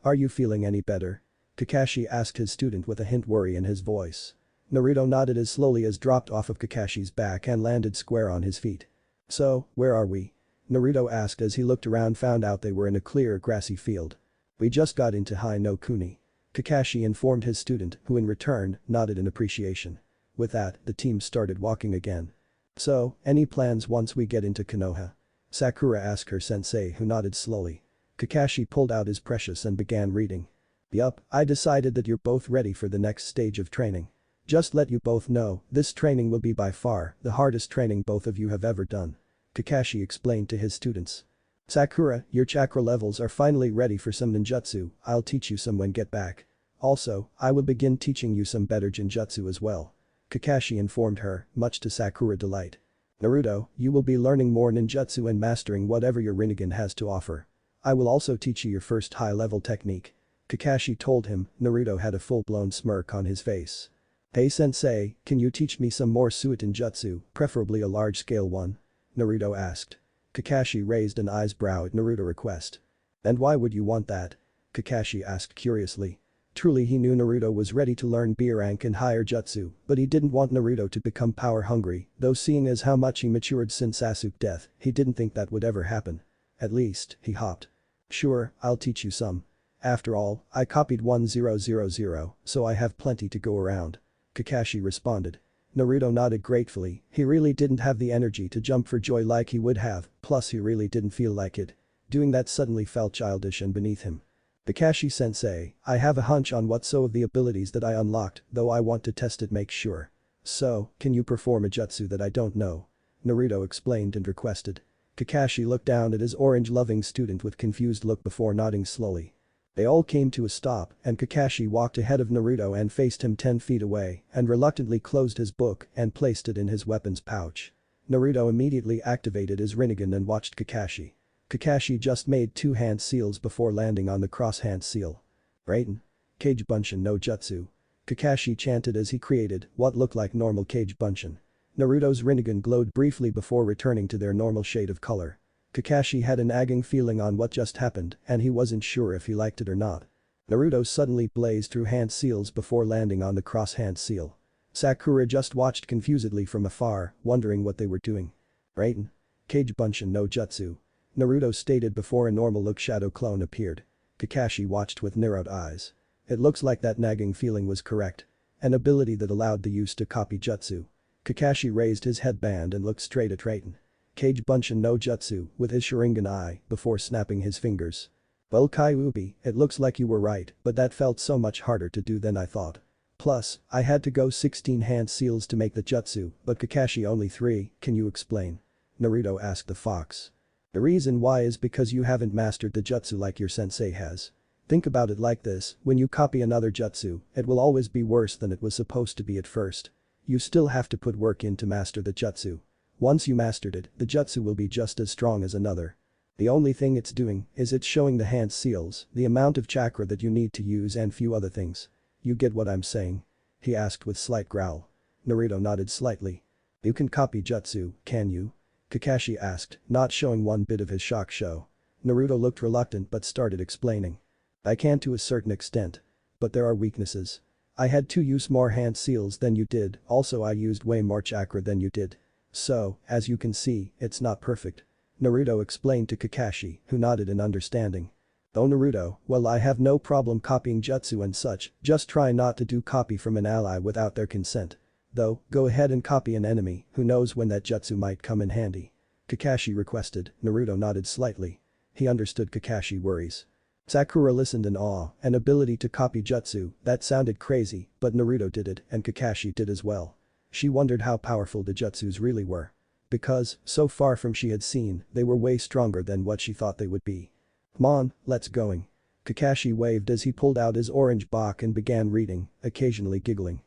Are you feeling any better? Kakashi asked his student with a hint worry in his voice. Naruto nodded as slowly as dropped off of Kakashi's back and landed square on his feet. So, where are we? Naruto asked as he looked around, found out they were in a clear grassy field. We just got into High no Kuni. Kakashi informed his student, who in return, nodded in appreciation. With that, the team started walking again. So, any plans once we get into Konoha? Sakura asked her sensei, who nodded slowly. Kakashi pulled out his precious and began reading. Yup, I decided that you're both ready for the next stage of training. Just let you both know, this training will be by far the hardest training both of you have ever done. Kakashi explained to his students. Sakura, your chakra levels are finally ready for some ninjutsu, I'll teach you some when get back. Also, I will begin teaching you some better genjutsu as well. Kakashi informed her, much to Sakura's delight. Naruto, you will be learning more ninjutsu and mastering whatever your Rinnegan has to offer. I will also teach you your first high-level technique. Kakashi told him. Naruto had a full-blown smirk on his face. Hey sensei, can you teach me some more Suitin jutsu, preferably a large-scale one? Naruto asked. Kakashi raised an eyebrow at Naruto's request. And why would you want that? Kakashi asked curiously. Truly he knew Naruto was ready to learn B rank and higher jutsu, but he didn't want Naruto to become power hungry, though seeing as how much he matured since Sasuke's death, he didn't think that would ever happen. At least, he hopped. Sure, I'll teach you some. After all, I copied 1000, so I have plenty to go around. Kakashi responded. Naruto nodded gratefully, he really didn't have the energy to jump for joy like he would have, plus he really didn't feel like it. Doing that suddenly felt childish and beneath him. Kakashi-sensei, I have a hunch on what so of the abilities that I unlocked, though I want to test it make sure. So, can you perform a jutsu that I don't know? Naruto explained and requested. Kakashi looked down at his orange-loving student with confused look before nodding slowly. They all came to a stop and Kakashi walked ahead of Naruto and faced him 10 feet away and reluctantly closed his book and placed it in his weapons pouch. Naruto immediately activated his Rinnegan and watched Kakashi. Kakashi just made 2 hand seals before landing on the cross-hand seal. Raiden. Kage Bunshin no Jutsu. Kakashi chanted as he created what looked like normal Kage Bunshin. Naruto's Rinnegan glowed briefly before returning to their normal shade of color. Kakashi had a nagging feeling on what just happened and he wasn't sure if he liked it or not. Naruto suddenly blazed through hand seals before landing on the cross-hand seal. Sakura just watched confusedly from afar, wondering what they were doing. Raiden. Kage Bunshin no Jutsu. Naruto stated before a normal look shadow clone appeared. Kakashi watched with narrowed eyes. It looks like that nagging feeling was correct. An ability that allowed the use to copy jutsu. Kakashi raised his headband and looked straight at Raiden. Kage Bunshin no Jutsu with his Sharingan eye before snapping his fingers. Well Kyuubi, it looks like you were right, but that felt so much harder to do than I thought. Plus, I had to go 16 hand seals to make the jutsu, but Kakashi only 3, can you explain? Naruto asked the fox. The reason why is because you haven't mastered the jutsu like your sensei has. Think about it like this, when you copy another jutsu, it will always be worse than it was supposed to be at first. You still have to put work in to master the jutsu. Once you mastered it, the jutsu will be just as strong as another. The only thing it's doing is it's showing the hand seals, the amount of chakra that you need to use and few other things. You get what I'm saying? He asked with slight growl. Naruto nodded slightly. You can copy jutsu, can you? Kakashi asked, not showing one bit of his shock show. Naruto looked reluctant but started explaining. I can to a certain extent. But there are weaknesses. I had to use more hand seals than you did, also I used way more chakra than you did. So, as you can see, it's not perfect. Naruto explained to Kakashi, who nodded in understanding. Oh Naruto, well I have no problem copying jutsu and such, just try not to do copy from an ally without their consent. Though, go ahead and copy an enemy, who knows when that jutsu might come in handy. Kakashi requested. Naruto nodded slightly. He understood Kakashi's worries. Sakura listened in awe, an ability to copy jutsu, that sounded crazy, but Naruto did it and Kakashi did as well. She wondered how powerful the jutsus really were. Because, so far from she had seen, they were way stronger than what she thought they would be. Come on, let's going. Kakashi waved as he pulled out his orange book and began reading, occasionally giggling.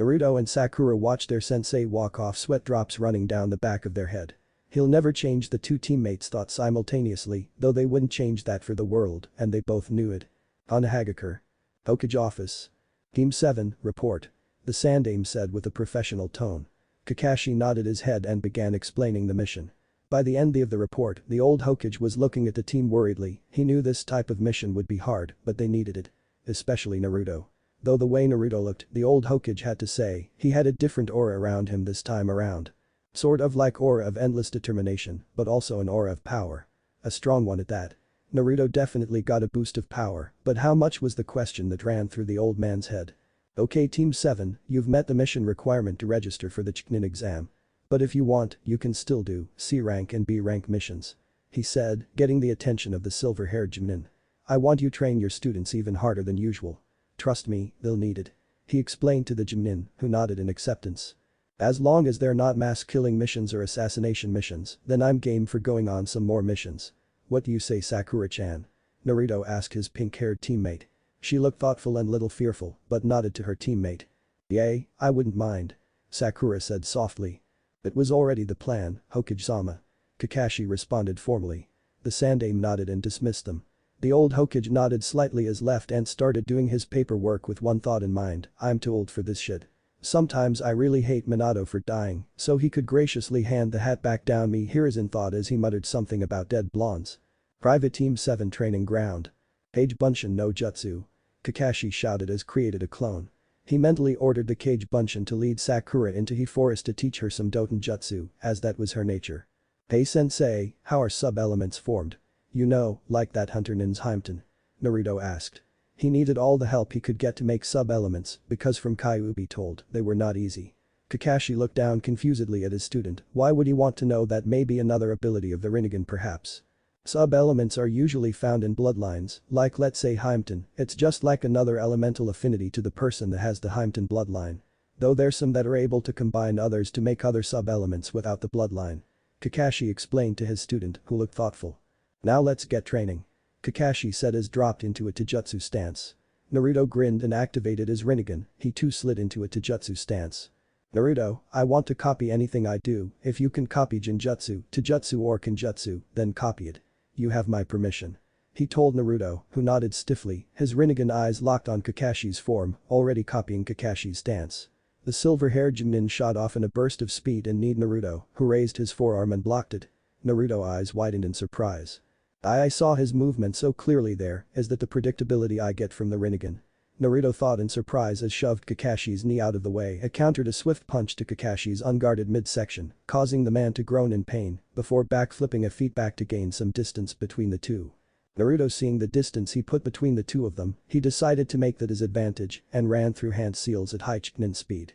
Naruto and Sakura watched their sensei walk off, sweat drops running down the back of their head. He'll never change, the two teammates thought simultaneously, though they wouldn't change that for the world, and they both knew it. On Hagakure. Hokage office. Team 7, report. The Sandaime said with a professional tone. Kakashi nodded his head and began explaining the mission. By the end of the report, the old Hokage was looking at the team worriedly. He knew this type of mission would be hard, but they needed it. Especially Naruto. Though the way Naruto looked, the old Hokage had to say, he had a different aura around him this time around. Sort of like aura of endless determination, but also an aura of power. A strong one at that. Naruto definitely got a boost of power, but how much was the question that ran through the old man's head. Okay, Team 7, you've met the mission requirement to register for the Chunin exam. But if you want, you can still do C rank and B rank missions. He said, getting the attention of the silver-haired Chunin. I want you train your students even harder than usual. Trust me, they'll need it. He explained to the Chunin, who nodded in acceptance. As long as they're not mass-killing missions or assassination missions, then I'm game for going on some more missions. What do you say, Sakura-chan? Naruto asked his pink-haired teammate. She looked thoughtful and little fearful, but nodded to her teammate. Yay, I wouldn't mind. Sakura said softly. It was already the plan, Hokage-sama. Kakashi responded formally. The Sandaime nodded and dismissed them. The old Hokage nodded slightly as left and started doing his paperwork with one thought in mind, I'm too old for this shit. Sometimes I really hate Minato for dying, so he could graciously hand the hat back down me here is in thought as he muttered something about dead blondes. Private Team 7 training ground. Kage Bunshin no Jutsu. Kakashi shouted as created a clone. He mentally ordered the Kage Bunshin to lead Sakura into He Forest to teach her some Doton Jutsu, as that was her nature. Hey sensei, how are sub-elements formed? You know, like that hunter Nin's Haimton. Naruto asked. He needed all the help he could get to make sub-elements, because from Kyuubi told, they were not easy. Kakashi looked down confusedly at his student, why would he want to know that? Maybe another ability of the Rinnegan perhaps. Sub-elements are usually found in bloodlines, like let's say Haimton, it's just like another elemental affinity to the person that has the Haimton bloodline. Though there's some that are able to combine others to make other sub-elements without the bloodline. Kakashi explained to his student, who looked thoughtful. Now let's get training. Kakashi said as dropped into a Taijutsu stance. Naruto grinned and activated his Rinnegan, he too slid into a Taijutsu stance. Naruto, I want to copy anything I do, if you can copy Jinjutsu, Taijutsu or Kenjutsu, then copy it. You have my permission. He told Naruto, who nodded stiffly, his Rinnegan eyes locked on Kakashi's form, already copying Kakashi's stance. The silver-haired Chunin shot off in a burst of speed and kneed Naruto, who raised his forearm and blocked it. Naruto eyes widened in surprise. I saw his movement so clearly there, is that the predictability I get from the Rinnegan? Naruto thought in surprise as shoved Kakashi's knee out of the way and countered a swift punch to Kakashi's unguarded midsection, causing the man to groan in pain, before backflipping a feet back to gain some distance between the two. Naruto seeing the distance he put between the two of them, he decided to make that his advantage and ran through hand seals at high Chunin speed.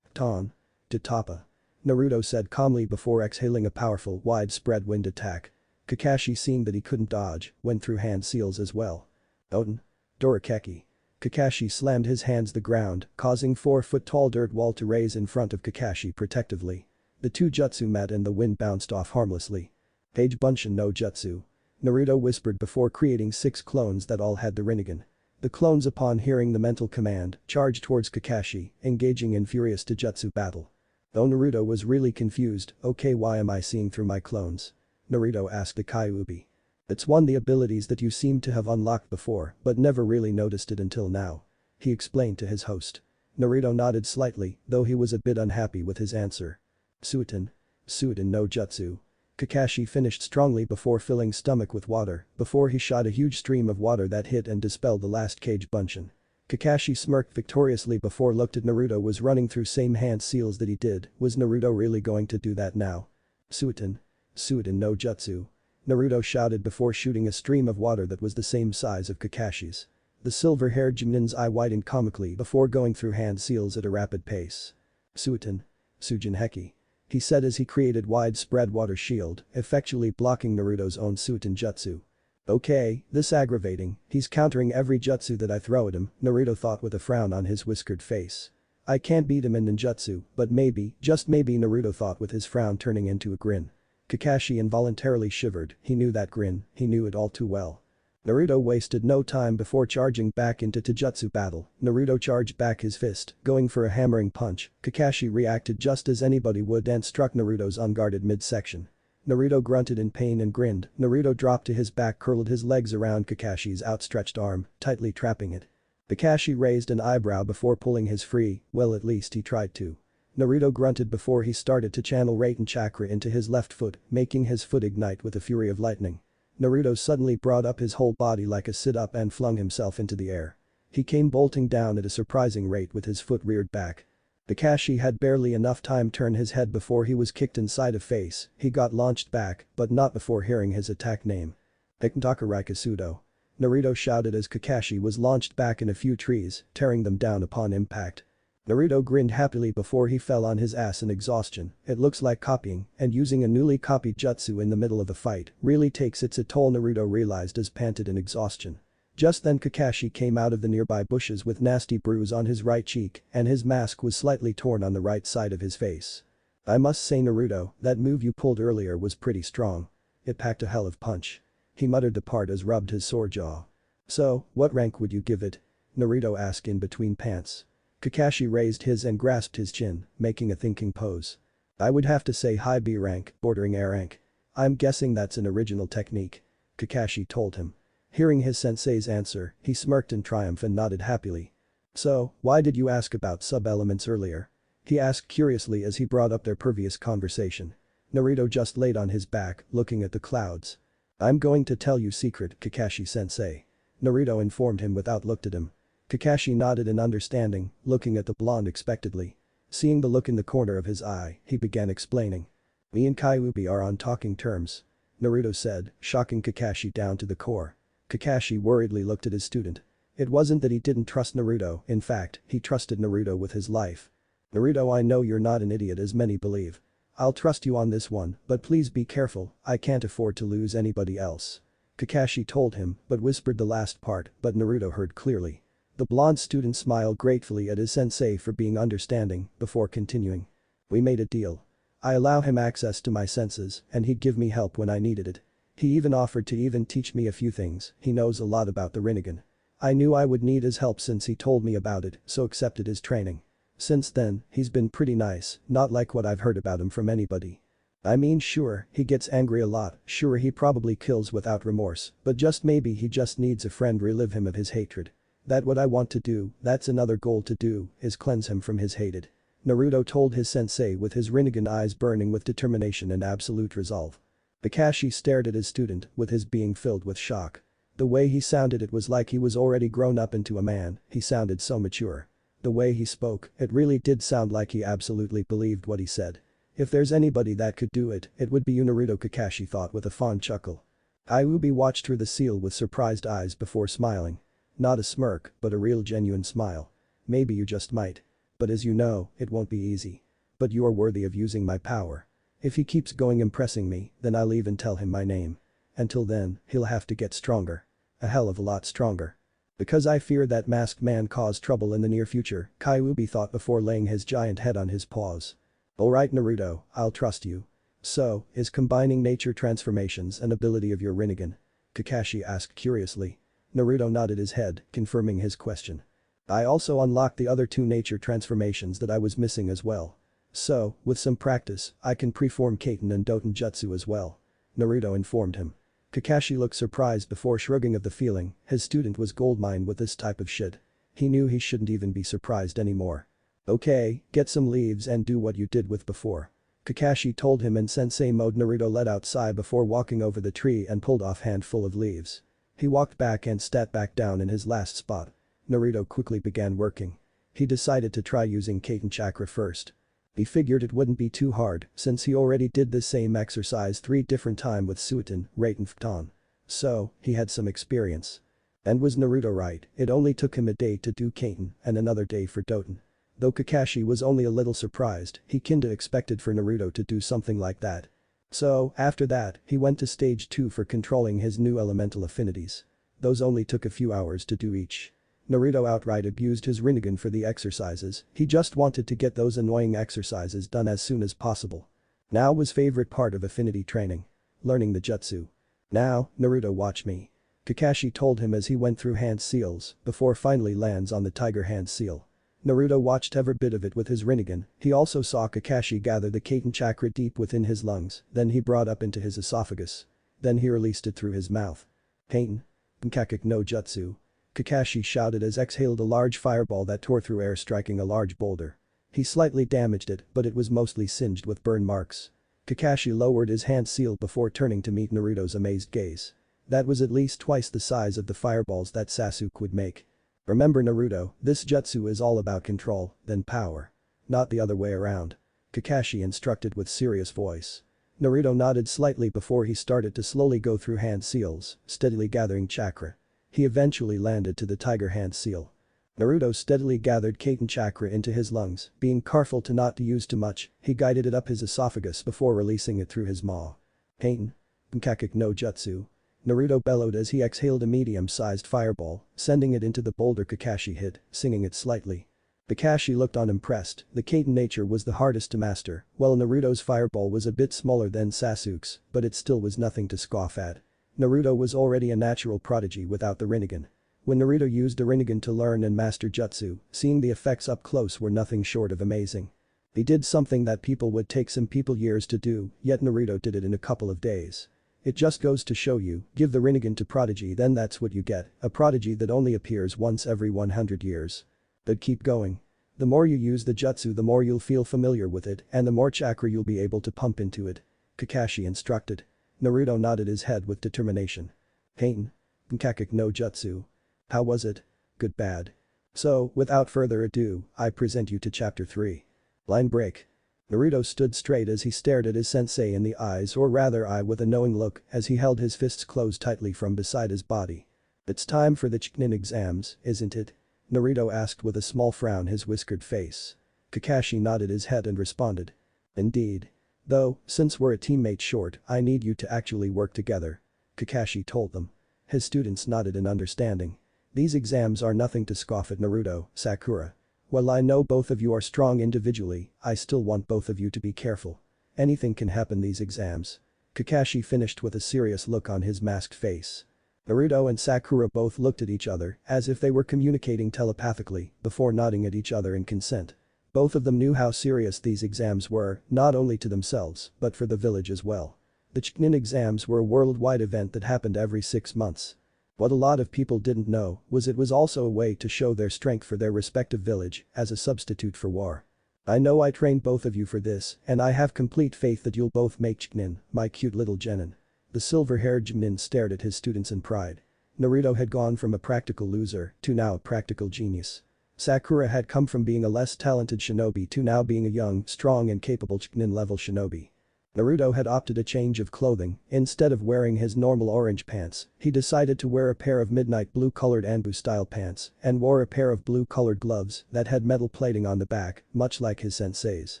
Ton. Tatapa. Naruto said calmly before exhaling a powerful, widespread wind attack. Kakashi seeing that he couldn't dodge, went through hand seals as well. Oden. Dorakeki. Kakashi slammed his hands the ground, causing 4-foot-tall dirt wall to raise in front of Kakashi protectively. The two jutsu met and the wind bounced off harmlessly. Kage Bunshin no Jutsu. Naruto whispered before creating 6 clones that all had the Rinnegan. The clones upon hearing the mental command, charged towards Kakashi, engaging in furious Taijutsu battle. Though Naruto was really confused, okay, why am I seeing through my clones? Naruto asked the Kyuubi. It's one of the abilities that you seem to have unlocked before but never really noticed it until now. He explained to his host. Naruto nodded slightly, though he was a bit unhappy with his answer. Suiton. Suiton no Jutsu. Kakashi finished strongly before filling stomach with water, before he shot a huge stream of water that hit and dispelled the last Kage Bunshin. Kakashi smirked victoriously before looked at Naruto was running through same hand seals that he did, was Naruto really going to do that now? Suiton. Suiton no Jutsu. Naruto shouted before shooting a stream of water that was the same size of Kakashi's. The silver-haired Chunin's eye widened comically before going through hand seals at a rapid pace. Suiton. Sujin Heki. He said as he created widespread water shield, effectually blocking Naruto's own Suiton Jutsu. Okay, this aggravating, he's countering every jutsu that I throw at him, Naruto thought with a frown on his whiskered face. I can't beat him in ninjutsu, but maybe, just maybe, Naruto thought with his frown turning into a grin. Kakashi involuntarily shivered, he knew that grin, he knew it all too well. Naruto wasted no time before charging back into Taijutsu battle. Naruto charged back his fist, going for a hammering punch. Kakashi reacted just as anybody would and struck Naruto's unguarded midsection. Naruto grunted in pain and grinned. Naruto dropped to his back, curled his legs around Kakashi's outstretched arm, tightly trapping it. Kakashi raised an eyebrow before pulling his free, well at least he tried to. Naruto grunted before he started to channel Raiden chakra into his left foot, making his foot ignite with a fury of lightning. Naruto suddenly brought up his whole body like a sit-up and flung himself into the air. He came bolting down at a surprising rate with his foot reared back. Kakashi had barely enough time to turn his head before he was kicked inside a face. He got launched back, but not before hearing his attack name. Ikntaka Naruto shouted as Kakashi was launched back in a few trees, tearing them down upon impact. Naruto grinned happily before he fell on his ass in exhaustion. It looks like copying, and using a newly copied jutsu in the middle of the fight really takes its toll, Naruto realized as panted in exhaustion. Just then Kakashi came out of the nearby bushes with nasty bruise on his right cheek and his mask was slightly torn on the right side of his face. I must say Naruto, that move you pulled earlier was pretty strong. It packed a hell of punch. He muttered the part as rubbed his sore jaw. So, what rank would you give it? Naruto asked in between pants. Kakashi raised his and grasped his chin, making a thinking pose. I would have to say high B rank, bordering A rank. I'm guessing that's an original technique. Kakashi told him. Hearing his sensei's answer, he smirked in triumph and nodded happily. So, why did you ask about sub-elements earlier? He asked curiously as he brought up their previous conversation. Naruto just laid on his back, looking at the clouds. I'm going to tell you secret, Kakashi-sensei. Naruto informed him without looking at him. Kakashi nodded in understanding, looking at the blonde expectantly. Seeing the look in the corner of his eye, he began explaining. Me and Kyuubi are on talking terms. Naruto said, shocking Kakashi down to the core. Kakashi worriedly looked at his student. It wasn't that he didn't trust Naruto, in fact, he trusted Naruto with his life. Naruto, I know you're not an idiot as many believe. I'll trust you on this one, but please be careful, I can't afford to lose anybody else. Kakashi told him, but whispered the last part, but Naruto heard clearly. The blonde student smiled gratefully at his sensei for being understanding, before continuing. We made a deal. I allow him access to my senses, and he'd give me help when I needed it. He even offered to even teach me a few things, he knows a lot about the Rinnegan. I knew I would need his help since he told me about it, so accepted his training. Since then, he's been pretty nice, not like what I've heard about him from anybody. I mean sure, he gets angry a lot, sure he probably kills without remorse, but just maybe he just needs a friend relieve him of his hatred. That what I want to do, that's another goal to do, is cleanse him from his hated. Naruto told his sensei with his Rinnegan eyes burning with determination and absolute resolve. Kakashi stared at his student with his being filled with shock. The way he sounded, it was like he was already grown up into a man, he sounded so mature. The way he spoke, it really did sound like he absolutely believed what he said. If there's anybody that could do it, it would be you, Naruto, Kakashi thought with a fond chuckle. Kyuubi watched through the seal with surprised eyes before smiling. Not a smirk, but a real genuine smile. Maybe you just might. But as you know, it won't be easy. But you are worthy of using my power. If he keeps going impressing me, then I'll even tell him my name. Until then, he'll have to get stronger. A hell of a lot stronger. Because I fear that masked man cause trouble in the near future, Kyuubi thought before laying his giant head on his paws. Alright Naruto, I'll trust you. So, is combining nature transformations an ability of your Rinnegan? Kakashi asked curiously. Naruto nodded his head, confirming his question. I also unlocked the other two nature transformations that I was missing as well. So, with some practice, I can preform Kaiten and Doten Jutsu as well. Naruto informed him. Kakashi looked surprised before shrugging of the feeling, his student was goldmine with this type of shit. He knew he shouldn't even be surprised anymore. Okay, get some leaves and do what you did with before. Kakashi told him in sensei mode. Naruto let out sigh before walking over the tree and pulled off handful of leaves. He walked back and sat back down in his last spot. Naruto quickly began working. He decided to try using Kaiten chakra first. He figured it wouldn't be too hard since he already did the same exercise 3 different times with Suiton, Raiden Futon. So, he had some experience. And was Naruto right, it only took him a day to do Kaiten and another day for Doten. Though Kakashi was only a little surprised, he kinda expected for Naruto to do something like that. So, after that, he went to stage 2 for controlling his new elemental affinities. Those only took a few hours to do each. Naruto outright abused his Rinnegan for the exercises, he just wanted to get those annoying exercises done as soon as possible. Now was favorite part of affinity training. Learning the jutsu. Now, Naruto, watch me. Kakashi told him as he went through hand seals before finally lands on the tiger hand seal. Naruto watched every bit of it with his Rinnegan. He also saw Kakashi gather the Kaiten chakra deep within his lungs, then he brought up into his esophagus. Then he released it through his mouth. Kaiten. Nkakek no jutsu. Kakashi shouted as exhaled a large fireball that tore through air, striking a large boulder. He slightly damaged it, but it was mostly singed with burn marks. Kakashi lowered his hand seal before turning to meet Naruto's amazed gaze. That was at least twice the size of the fireballs that Sasuke would make. Remember Naruto, this jutsu is all about control, then power. Not the other way around. Kakashi instructed with serious voice. Naruto nodded slightly before he started to slowly go through hand seals, steadily gathering chakra. He eventually landed to the tiger hand seal. Naruto steadily gathered Kaiten chakra into his lungs, being careful to not use too much, he guided it up his esophagus before releasing it through his maw. Kaiten. Nkakek no jutsu. Naruto bellowed as he exhaled a medium-sized fireball, sending it into the boulder Kakashi hit, singing it slightly. Kakashi looked unimpressed, the Kaiten nature was the hardest to master, while Naruto's fireball was a bit smaller than Sasuke's, but it still was nothing to scoff at. Naruto was already a natural prodigy without the Rinnegan. When Naruto used the Rinnegan to learn and master jutsu, seeing the effects up close were nothing short of amazing. He did something that people would take some people years to do, yet Naruto did it in a couple of days. It just goes to show you, give the Rinnegan to prodigy, then that's what you get, a prodigy that only appears once every 100 years. But keep going. The more you use the jutsu, the more you'll feel familiar with it and the more chakra you'll be able to pump into it. Kakashi instructed. Naruto nodded his head with determination. Kaiten. Nkakek no jutsu. How was it? Good, bad. So, without further ado, I present you to chapter 3. Line break. Naruto stood straight as he stared at his sensei in the eyes, or rather eye with a knowing look as he held his fists closed tightly from beside his body. It's time for the Chunin exams, isn't it? Naruto asked with a small frown his whiskered face. Kakashi nodded his head and responded. Indeed. Though, since we're a teammate short, I need you to actually work together. Kakashi told them. His students nodded in understanding. These exams are nothing to scoff at Naruto, Sakura. While I know both of you are strong individually, I still want both of you to be careful. Anything can happen these exams. Kakashi finished with a serious look on his masked face. Naruto and Sakura both looked at each other as if they were communicating telepathically before nodding at each other in consent. Both of them knew how serious these exams were, not only to themselves, but for the village as well. The Chunin exams were a worldwide event that happened every 6 months. What a lot of people didn't know was it was also a way to show their strength for their respective village as a substitute for war. I know I trained both of you for this and I have complete faith that you'll both make Chunin, my cute little genin. The silver-haired Chunin stared at his students in pride. Naruto had gone from a practical loser to now a practical genius. Sakura had come from being a less talented shinobi to now being a young, strong and capable Chunin-level shinobi. Naruto had opted a change of clothing, instead of wearing his normal orange pants, he decided to wear a pair of midnight blue-colored Anbu-style pants and wore a pair of blue-colored gloves that had metal plating on the back, much like his sensei's.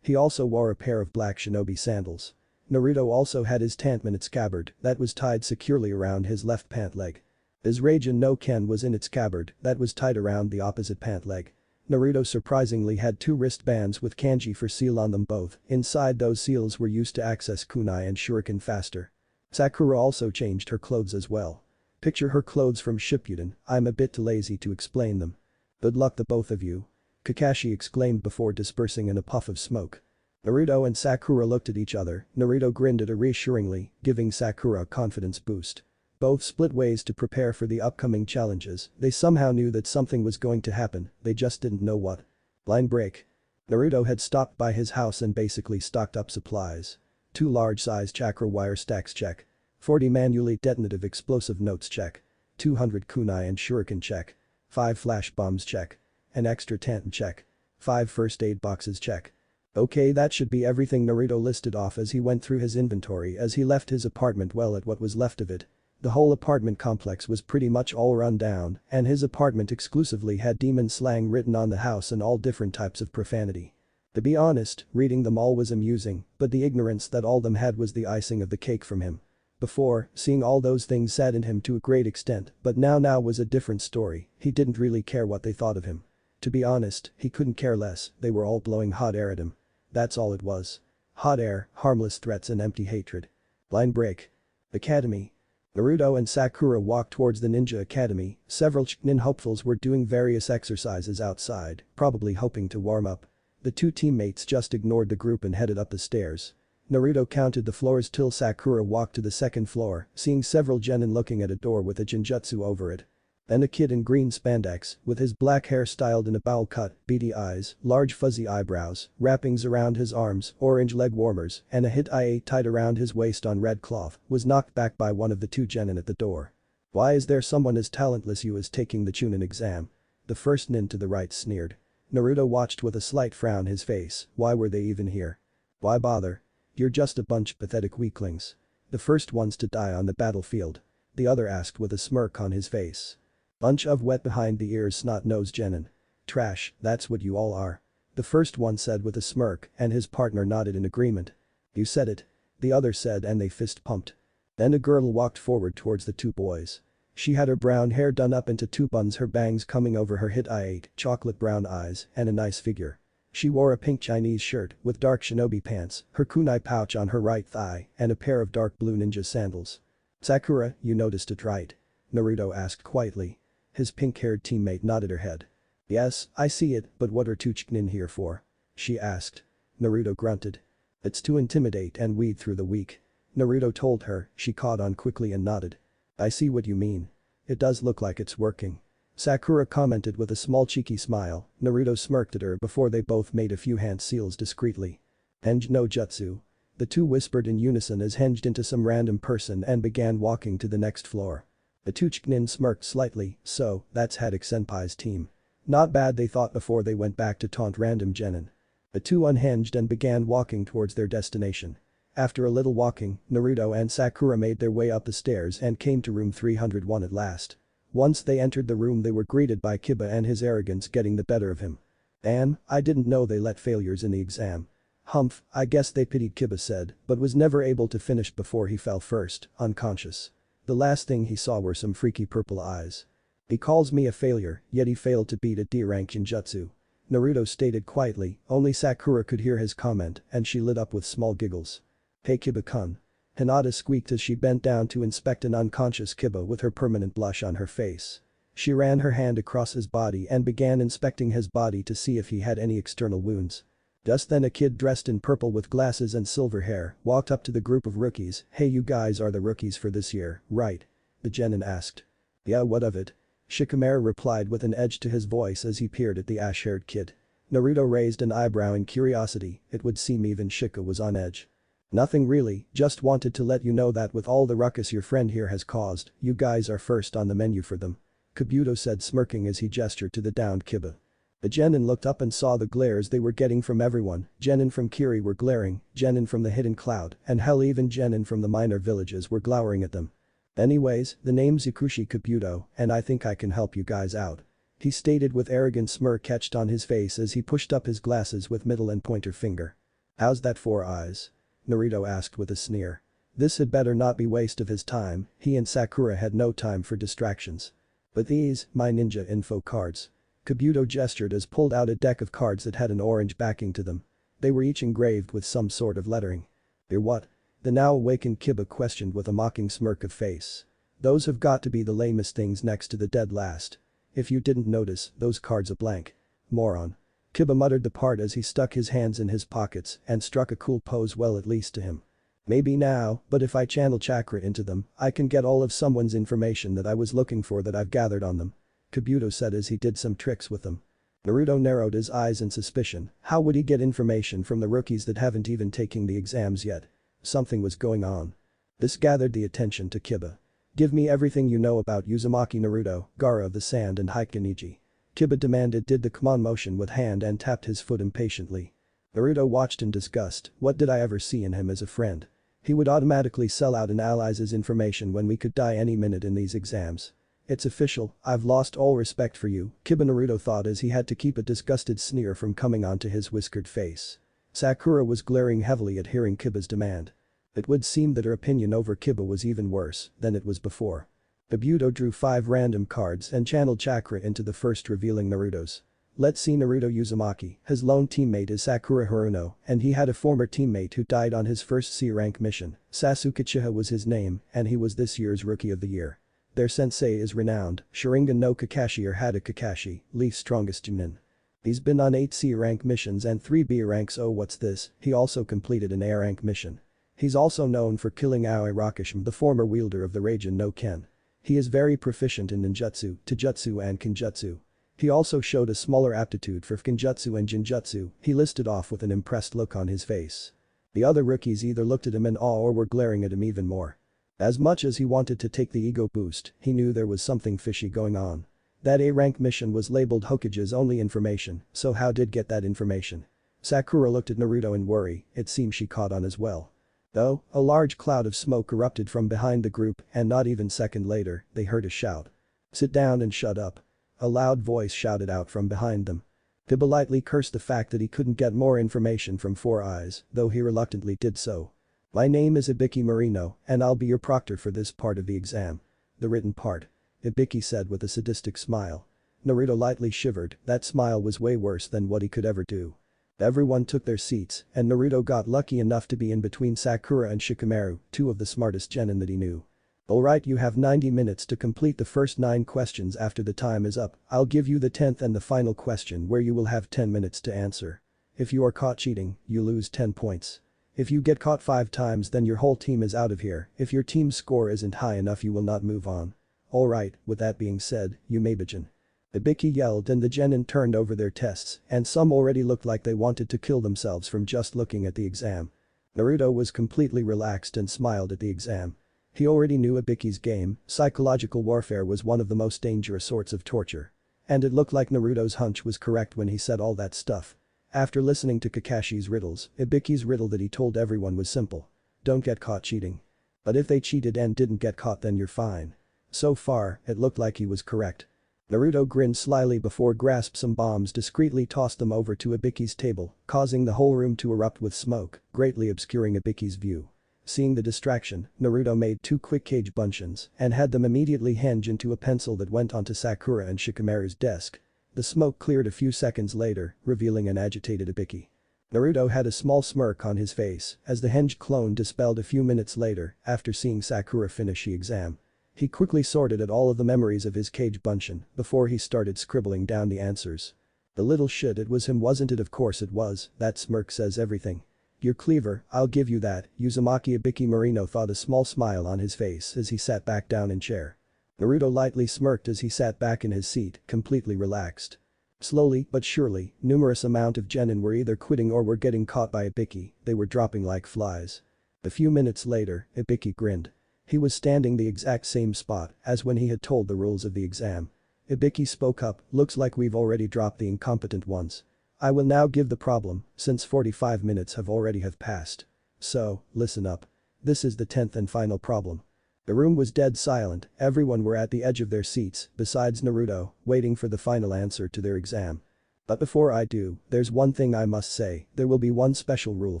He also wore a pair of black shinobi sandals. Naruto also had his tanmenite scabbard that was tied securely around his left pant leg. His Raijin no Ken was in its scabbard that was tied around the opposite pant leg. Naruto surprisingly had 2 wristbands with kanji for seal on them both, inside those seals were used to access kunai and shuriken faster. Sakura also changed her clothes as well. Picture her clothes from Shippuden, I'm a bit too lazy to explain them. Good luck the both of you. Kakashi exclaimed before dispersing in a puff of smoke. Naruto and Sakura looked at each other, Naruto grinned at her reassuringly, giving Sakura a confidence boost. Both split ways to prepare for the upcoming challenges, they somehow knew that something was going to happen, they just didn't know what. Line break. Naruto had stopped by his house and basically stocked up supplies. 2 large-size chakra wire stacks check. 40 manually detonative explosive notes check. 200 kunai and shuriken check. 5 flash bombs check. An extra tanten check. 5 first aid boxes check. Okay, that should be everything Naruto listed off as he went through his inventory as he left his apartment, well, at what was left of it. The whole apartment complex was pretty much all run down and his apartment exclusively had demon slang written on the house and all different types of profanity. To be honest, reading them all was amusing, but the ignorance that all them had was the icing of the cake from him. Before, seeing all those things saddened him to a great extent, but now was a different story, he didn't really care what they thought of him. To be honest, he couldn't care less, they were all blowing hot air at him. That's all it was. Hot air, harmless threats and empty hatred. Line break. Academy. Naruto and Sakura walked towards the ninja academy. Several Chunin hopefuls were doing various exercises outside, probably hoping to warm up. The two teammates just ignored the group and headed up the stairs. Naruto counted the floors till Sakura walked to the second floor, seeing several genin looking at a door with a genjutsu over it. Then a kid in green spandex, with his black hair styled in a bowl cut, beady eyes, large fuzzy eyebrows, wrappings around his arms, orange leg warmers, and a hit-ia tied around his waist on red cloth, was knocked back by one of the two genin at the door. "Why is there someone as talentless you as taking the Chunin exam?" The first nin to the right sneered. Naruto watched with a slight frown his face. Why were they even here? Why bother? You're just a bunch of pathetic weaklings. The first ones to die on the battlefield. The other asked with a smirk on his face. Bunch of wet behind the ears snot-nosed genin. Trash, that's what you all are. The first one said with a smirk and his partner nodded in agreement. You said it. The other said and they fist pumped. Then a girl walked forward towards the two boys. She had her brown hair done up into two buns, her bangs coming over her hit-ia, chocolate brown eyes, and a nice figure. She wore a pink Chinese shirt with dark shinobi pants, her kunai pouch on her right thigh, and a pair of dark blue ninja sandals. "Sakura, you noticed it right?" Naruto asked quietly. His pink-haired teammate nodded her head. "Yes, I see it, but what are two Chunin here for?" she asked. Naruto grunted. "It's to intimidate and weed through the weak." Naruto told her. She caught on quickly and nodded. "I see what you mean. It does look like it's working." Sakura commented with a small cheeky smile. Naruto smirked at her before they both made a few hand seals discreetly. "Henge no jutsu." The two whispered in unison as henged into some random person and began walking to the next floor. The two Chunin smirked slightly. So, that's Haddock Senpai's team. Not bad, they thought before they went back to taunt random genin. The two unhinged and began walking towards their destination. After a little walking, Naruto and Sakura made their way up the stairs and came to room 301 at last. Once they entered the room they were greeted by Kiba and his arrogance getting the better of him. "Damn, I didn't know they let failures in the exam." "Humph, I guess they pitied," Kiba said, but was never able to finish before he fell first, unconscious. The last thing he saw were some freaky purple eyes. "He calls me a failure, yet he failed to beat a D-rank Genjutsu." Naruto stated quietly. Only Sakura could hear his comment and she lit up with small giggles. "Hey Kiba-kun." Hinata squeaked as she bent down to inspect an unconscious Kiba with her permanent blush on her face. She ran her hand across his body and began inspecting his body to see if he had any external wounds. Just then a kid dressed in purple with glasses and silver hair walked up to the group of rookies. "Hey, you guys are the rookies for this year, right?" the genin asked. "Yeah, what of it?" Shikamaru replied with an edge to his voice as he peered at the ash-haired kid. Naruto raised an eyebrow in curiosity. It would seem even Shika was on edge. "Nothing really, just wanted to let you know that with all the ruckus your friend here has caused, you guys are first on the menu for them," Kabuto said, smirking as he gestured to the downed Kiba. The genin looked up and saw the glares they were getting from everyone. Genin from Kiri were glaring, genin from the hidden cloud, and hell, even genin from the minor villages were glowering at them. "Anyways, the name's Yakushi Kabuto, and I think I can help you guys out," he stated with arrogant smirk etched on his face as he pushed up his glasses with middle and pointer finger. "How's that 4 eyes?" Naruto asked with a sneer. This had better not be waste of his time. He and Sakura had no time for distractions. "But these, my ninja info cards." Kabuto gestured as pulled out a deck of cards that had an orange backing to them. They were each engraved with some sort of lettering. "They're what?" the now awakened Kiba questioned with a mocking smirk of face. "Those have got to be the lamest things next to the dead last. If you didn't notice, those cards are blank. Moron." Kiba muttered the part as he stuck his hands in his pockets and struck a cool pose. "Well, at least to him. Maybe now, but if I channel chakra into them, I can get all of someone's information that I was looking for that I've gathered on them," Kabuto said as he did some tricks with them. Naruto narrowed his eyes in suspicion. How would he get information from the rookies that haven't even taken the exams yet? Something was going on. This gathered the attention to Kiba. "Give me everything you know about Uzumaki Naruto, Gaara of the Sand and Heikaniji." Kiba demanded, did the come on motion with hand and tapped his foot impatiently. Naruto watched in disgust. What did I ever see in him as a friend? He would automatically sell out and allies' information when we could die any minute in these exams. "It's official, I've lost all respect for you," Kiba, Naruto thought as he had to keep a disgusted sneer from coming onto his whiskered face. Sakura was glaring heavily at hearing Kiba's demand. It would seem that her opinion over Kiba was even worse than it was before. Kabuto drew 5 random cards and channeled chakra into the first, revealing Naruto's. Let's see Naruto Uzumaki, his lone teammate is Sakura Haruno, and he had a former teammate who died on his first C-rank mission. Sasuke Uchiha was his name, and he was this year's Rookie of the Year. Their sensei is renowned, Sharingan no Kakashi or Hada Kakashi, Leaf's strongest Chunin. He's been on 8 C-rank missions and 3 B-ranks. Oh what's this, he also completed an A-rank mission. He's also known for killing Aoi Rakashima, the former wielder of the Raijin no Ken. He is very proficient in ninjutsu, taijutsu and kinjutsu. He also showed a smaller aptitude for Kinjutsu and Jinjutsu, he listed off with an impressed look on his face. The other rookies either looked at him in awe or were glaring at him even more. As much as he wanted to take the ego boost, he knew there was something fishy going on. That A-rank mission was labeled Hokage's only information, so how did get that information? Sakura looked at Naruto in worry, it seems she caught on as well. Though, a large cloud of smoke erupted from behind the group and not even a second later, they heard a shout. "Sit down and shut up." A loud voice shouted out from behind them. Kiba lightly cursed the fact that he couldn't get more information from Four Eyes, though he reluctantly did so. "My name is Ibiki Marino, and I'll be your proctor for this part of the exam. The written part," Ibiki said with a sadistic smile. Naruto lightly shivered, that smile was way worse than what he could ever do. Everyone took their seats, and Naruto got lucky enough to be in between Sakura and Shikamaru, 2 of the smartest genin that he knew. "Alright, you have 90 minutes to complete the first 9 questions. After the time is up, I'll give you the 10th and the final question where you will have 10 minutes to answer. If you are caught cheating, you lose 10 points. If you get caught 5 times then your whole team is out of here, if your team's score isn't high enough you will not move on. Alright, with that being said, you may begin." Ibiki yelled and the genin turned over their tests, and some already looked like they wanted to kill themselves from just looking at the exam. Naruto was completely relaxed and smiled at the exam. He already knew Ibiki's game, psychological warfare was one of the most dangerous sorts of torture. And it looked like Naruto's hunch was correct when he said all that stuff. After listening to Kakashi's riddles, Ibiki's riddle that he told everyone was simple. Don't get caught cheating. But if they cheated and didn't get caught then you're fine. So far, it looked like he was correct. Naruto grinned slyly before grasped some bombs, discreetly tossed them over to Ibiki's table, causing the whole room to erupt with smoke, greatly obscuring Ibiki's view. Seeing the distraction, Naruto made 2 quick cage bunshin and had them immediately henge into a pencil that went onto Sakura and Shikamaru's desk. The smoke cleared a few seconds later, revealing an agitated Ibiki. Naruto had a small smirk on his face as the henge clone dispelled a few minutes later after seeing Sakura finish the exam. He quickly sorted at all of the memories of his cage bunshin before he started scribbling down the answers. The little shit, it was him wasn't it? Of course it was, that smirk says everything. "You're clever, I'll give you that." Uzumaki Ibiki Marino thought, a small smile on his face as he sat back down in chair. Naruto lightly smirked as he sat back in his seat, completely relaxed. Slowly but surely, numerous amount of genin were either quitting or were getting caught by Ibiki, they were dropping like flies. A few minutes later, Ibiki grinned. He was standing the exact same spot as when he had told the rules of the exam. Ibiki spoke up, "Looks like we've already dropped the incompetent ones. I will now give the problem, since 45 minutes have already passed. So, listen up. This is the 10th and final problem." The room was dead silent, everyone were at the edge of their seats, besides Naruto, waiting for the final answer to their exam. "But before I do, there's one thing I must say, there will be one special rule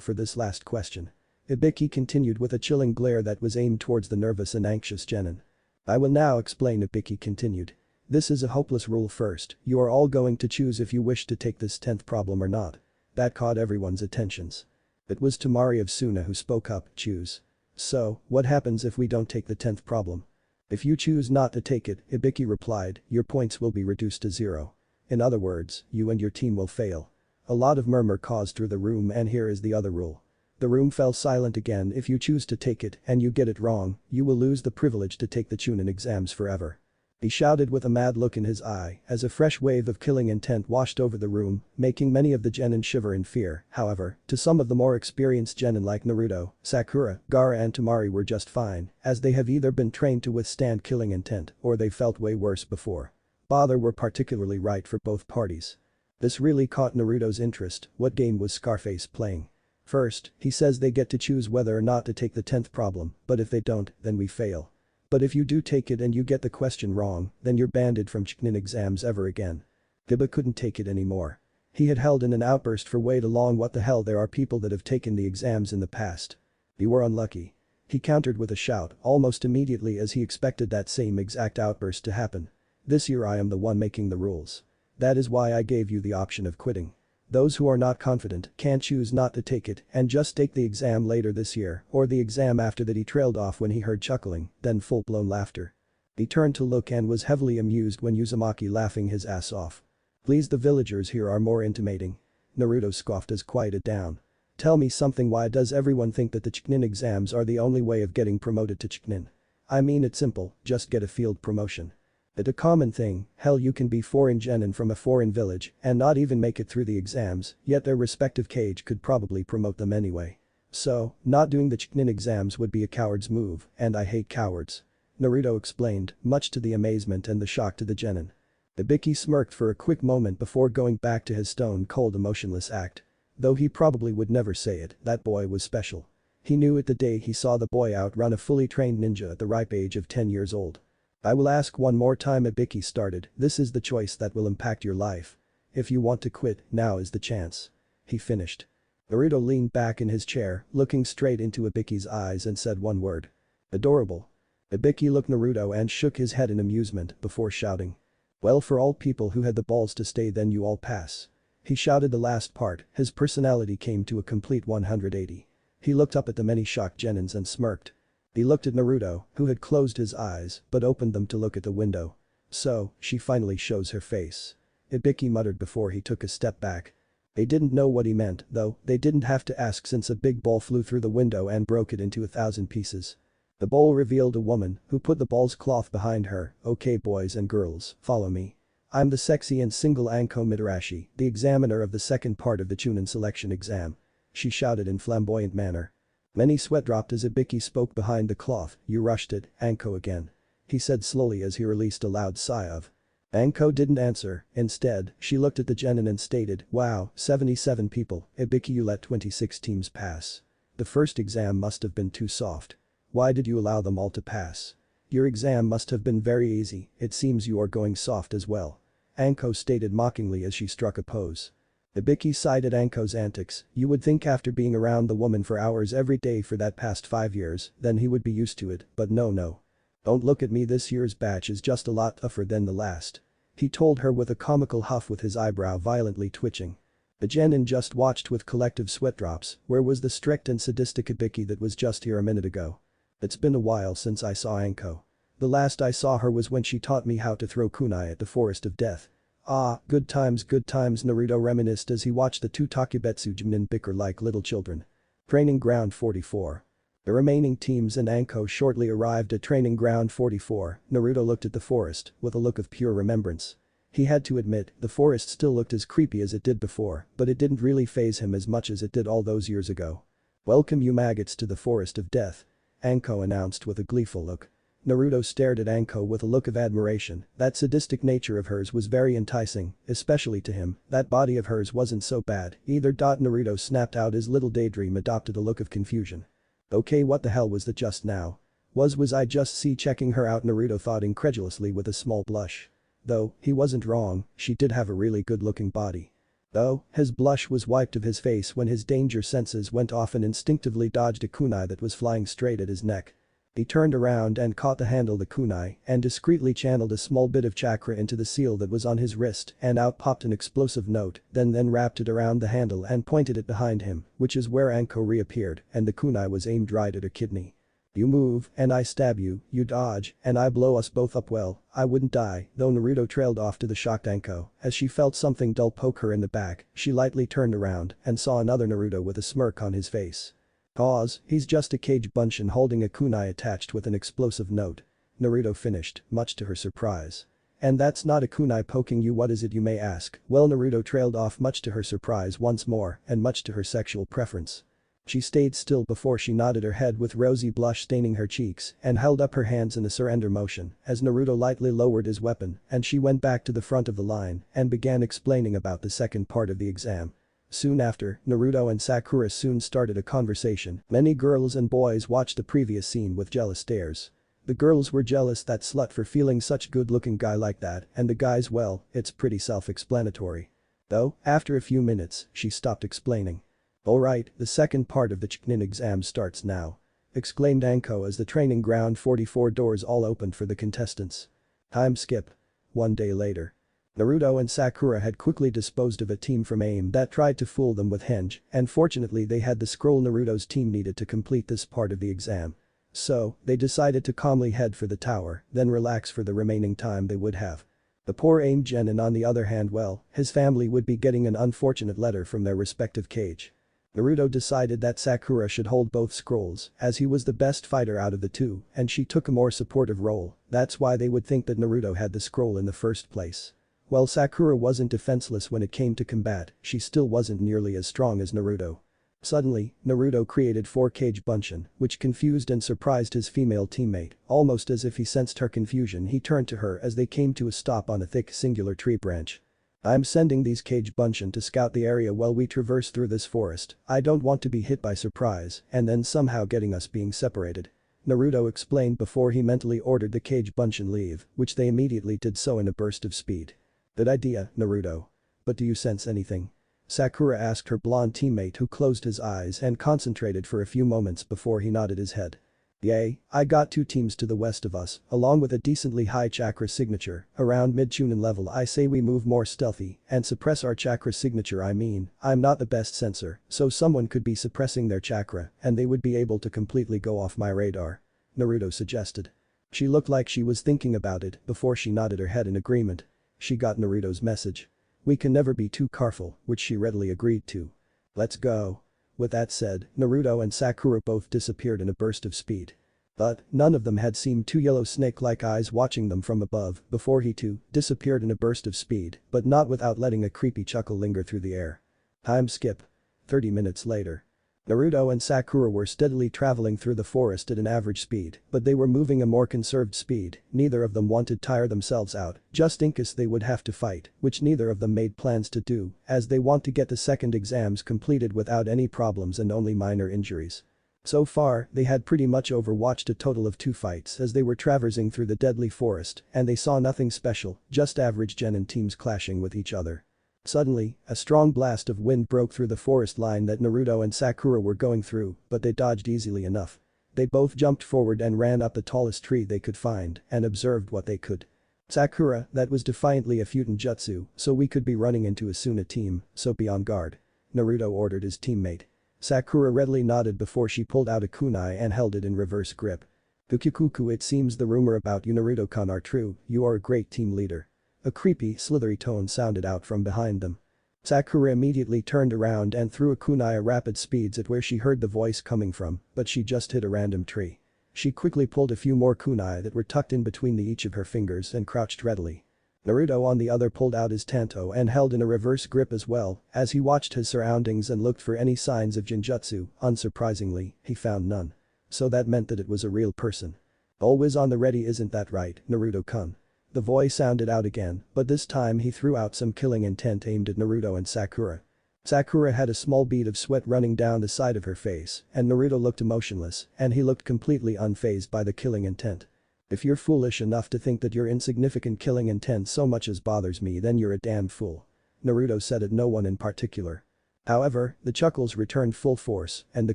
for this last question." Ibiki continued with a chilling glare that was aimed towards the nervous and anxious genin. "I will now explain," Ibiki continued. "This is a hopeless rule. First, you are all going to choose if you wish to take this 10th problem or not." That caught everyone's attentions. It was Tamari of Suna who spoke up, "Choose." "So, what happens if we don't take the 10th problem?" "If you choose not to take it," Ibiki replied, "your points will be reduced to 0. In other words, you and your team will fail." A lot of murmur caused through the room, and here is the other rule. The room fell silent again. If you choose to take it and you get it wrong, you will lose the privilege to take the Chunin exams forever. He shouted with a mad look in his eye as a fresh wave of killing intent washed over the room, making many of the genin shiver in fear. However, to some of the more experienced genin like Naruto, Sakura, Gaara and Tamari were just fine, as they have either been trained to withstand killing intent or they felt way worse before. Bother were particularly right for both parties. This really caught Naruto's interest. What game was Scarface playing? First, he says they get to choose whether or not to take the 10th problem, but if they don't, then we fail. But if you do take it and you get the question wrong, then you're banned from Chunin exams ever again. Giba couldn't take it anymore. He had held in an outburst for way too long. What the hell, there are people that have taken the exams in the past. You were unlucky. He countered with a shout almost immediately as he expected that same exact outburst to happen. This year I am the one making the rules. That is why I gave you the option of quitting. Those who are not confident can choose not to take it and just take the exam later this year or the exam after that." He trailed off when he heard chuckling, then full-blown laughter. He turned to look and was heavily amused when Uzumaki laughing his ass off. "Please, the villagers here are more intimating." Naruto scoffed as quieted down. "Tell me something, why does everyone think that the Chunin exams are the only way of getting promoted to Chunin? I mean, it's simple, just get a field promotion. It's a common thing, hell, you can be foreign genin from a foreign village and not even make it through the exams, yet their respective cage could probably promote them anyway. So, not doing the Chunin exams would be a coward's move, and I hate cowards." Naruto explained, much to the amazement and the shock to the genin. Ibiki smirked for a quick moment before going back to his stone-cold emotionless act. Though he probably would never say it, that boy was special. He knew it the day he saw the boy outrun a fully trained ninja at the ripe age of 10 years old. "I will ask one more time," Ibiki started, "this is the choice that will impact your life. If you want to quit, now is the chance." He finished. Naruto leaned back in his chair, looking straight into Ibiki's eyes and said one word. "Adorable." Ibiki looked Naruto and shook his head in amusement before shouting. "Well, for all people who had the balls to stay, then you all pass." He shouted the last part, his personality came to a complete 180. He looked up at the many shocked genins and smirked. He looked at Naruto, who had closed his eyes but opened them to look at the window. "So, she finally shows her face." Ibiki muttered before he took a step back. They didn't know what he meant, though they didn't have to ask since a big ball flew through the window and broke it into 1,000 pieces. The bowl revealed a woman who put the ball's cloth behind her. "Okay, boys and girls, follow me. I'm the sexy and single Anko Mitarashi, the examiner of the second part of the Chunin selection exam." She shouted in flamboyant manner. Many sweat dropped as Ibiki spoke behind the cloth. "You rushed it, Anko again," he said slowly as he released a loud sigh of. Anko didn't answer, instead, she looked at the genin and stated, "Wow, 77 people, Ibiki, you let 26 teams pass. The first exam must have been too soft. Why did you allow them all to pass? Your exam must have been very easy, it seems you are going soft as well." Anko stated mockingly as she struck a pose. Ibiki sighed at Anko's antics. You would think after being around the woman for hours every day for that past 5 years, then he would be used to it, but no. "Don't look at me, this year's batch is just a lot tougher than the last," he told her with a comical huff with his eyebrow violently twitching. The genin just watched with collective sweat drops. Where was the strict and sadistic Ibiki that was just here a minute ago? "It's been a while since I saw Anko. The last I saw her was when she taught me how to throw kunai at the Forest of Death." "Ah, good times," Naruto reminisced as he watched the two Takebetsu genin bicker like little children. Training Ground 44. The remaining teams and Anko shortly arrived at Training Ground 44. Naruto looked at the forest with a look of pure remembrance. He had to admit, the forest still looked as creepy as it did before, but it didn't really faze him as much as it did all those years ago. "Welcome you maggots to the Forest of Death," Anko announced with a gleeful look. Naruto stared at Anko with a look of admiration. That sadistic nature of hers was very enticing, especially to him. That body of hers wasn't so bad either. Naruto snapped out his little daydream, adopted a look of confusion. "Okay, what the hell was that just now? Was I just checking her out?" Naruto thought incredulously with a small blush. Though, he wasn't wrong, she did have a really good-looking body. Though, his blush was wiped of his face when his danger senses went off and instinctively dodged a kunai that was flying straight at his neck. He turned around and caught the handle of the kunai and discreetly channeled a small bit of chakra into the seal that was on his wrist, and out popped an explosive note, then wrapped it around the handle and pointed it behind him, which is where Anko reappeared, and the kunai was aimed right at her kidney. "You move, and I stab you, you dodge, and I blow us both up. Well, I wouldn't die," though. Naruto trailed off to the shocked Anko as she felt something dull poke her in the back. She lightly turned around and saw another Naruto with a smirk on his face. "Pause, he's just a cage bunshin holding a kunai attached with an explosive note," Naruto finished, much to her surprise. "And that's not a kunai poking you, what is it, you may ask?" Well, Naruto trailed off much to her surprise once more and much to her sexual preference. She stayed still before she nodded her head with rosy blush staining her cheeks and held up her hands in a surrender motion as Naruto lightly lowered his weapon and she went back to the front of the line and began explaining about the second part of the exam. Soon after, Naruto and Sakura soon started a conversation. Many girls and boys watched the previous scene with jealous stares. The girls were jealous that slut for feeling such good-looking guy like that, and the guys, well, it's pretty self-explanatory. Though, after a few minutes, she stopped explaining. "Alright, the second part of the Chunin exam starts now," exclaimed Anko as the Training Ground 44 doors all opened for the contestants. Time skip. 1 day later. Naruto and Sakura had quickly disposed of a team from AIM that tried to fool them with henge, and fortunately they had the scroll Naruto's team needed to complete this part of the exam. So, they decided to calmly head for the tower, then relax for the remaining time they would have. The poor AIM genin on the other hand, well, his family would be getting an unfortunate letter from their respective cage. Naruto decided that Sakura should hold both scrolls as he was the best fighter out of the two and she took a more supportive role, that's why they would think that Naruto had the scroll in the first place. While Sakura wasn't defenseless when it came to combat, she still wasn't nearly as strong as Naruto. Suddenly, Naruto created 4-cage bunshin, which confused and surprised his female teammate, almost as if he sensed her confusion he turned to her as they came to a stop on a thick singular tree branch. I'm sending these cage bunshin to scout the area while we traverse through this forest, I don't want to be hit by surprise and then somehow getting us being separated. Naruto explained before he mentally ordered the cage bunshin leave, which they immediately did so in a burst of speed. Good idea, Naruto. But do you sense anything? Sakura asked her blonde teammate who closed his eyes and concentrated for a few moments before he nodded his head. Yay, I got 2 teams to the west of us, along with a decently high chakra signature, around mid-Chunin level I say we move more stealthy and suppress our chakra signature I'm not the best sensor, so someone could be suppressing their chakra and they would be able to completely go off my radar. Naruto suggested. She looked like she was thinking about it before she nodded her head in agreement. She got Naruto's message. We can never be too careful, which she readily agreed to. Let's go. With that said, Naruto and Sakura both disappeared in a burst of speed. But, none of them had seen 2 yellow snake-like eyes watching them from above before he too disappeared in a burst of speed, but not without letting a creepy chuckle linger through the air. Time skip. 30 minutes later. Naruto and Sakura were steadily traveling through the forest at an average speed, but they were moving a more conserved speed, neither of them wanted to tire themselves out, just in case they would have to fight, which neither of them made plans to do, as they want to get the second exams completed without any problems and only minor injuries. So far, they had pretty much overwatched a total of 2 fights as they were traversing through the deadly forest, and they saw nothing special, just average genin teams clashing with each other. Suddenly, a strong blast of wind broke through the forest line that Naruto and Sakura were going through, but they dodged easily enough. They both jumped forward and ran up the tallest tree they could find and observed what they could. Sakura, that was defiantly a Futon jutsu, so we could be running into Asuna team, so be on guard. Naruto ordered his teammate. Sakura readily nodded before she pulled out a kunai and held it in reverse grip. Kukyukuku, it seems the rumor about you Naruto-kun are true, you are a great team leader. A creepy, slithery tone sounded out from behind them. Sakura immediately turned around and threw a kunai at rapid speeds at where she heard the voice coming from, but she just hit a random tree. She quickly pulled a few more kunai that were tucked in between each of her fingers and crouched readily. Naruto on the other pulled out his tanto and held in a reverse grip as well, as he watched his surroundings and looked for any signs of jinjutsu, unsurprisingly, he found none. So that meant that it was a real person. Always on the ready, isn't that right, Naruto-kun? The voice sounded out again, but this time he threw out some killing intent aimed at Naruto and Sakura. Sakura had a small bead of sweat running down the side of her face, and Naruto looked emotionless, and he looked completely unfazed by the killing intent. If you're foolish enough to think that your insignificant killing intent so much as bothers me, then you're a damn fool. Naruto said it, no one in particular. However, the chuckles returned full force, and the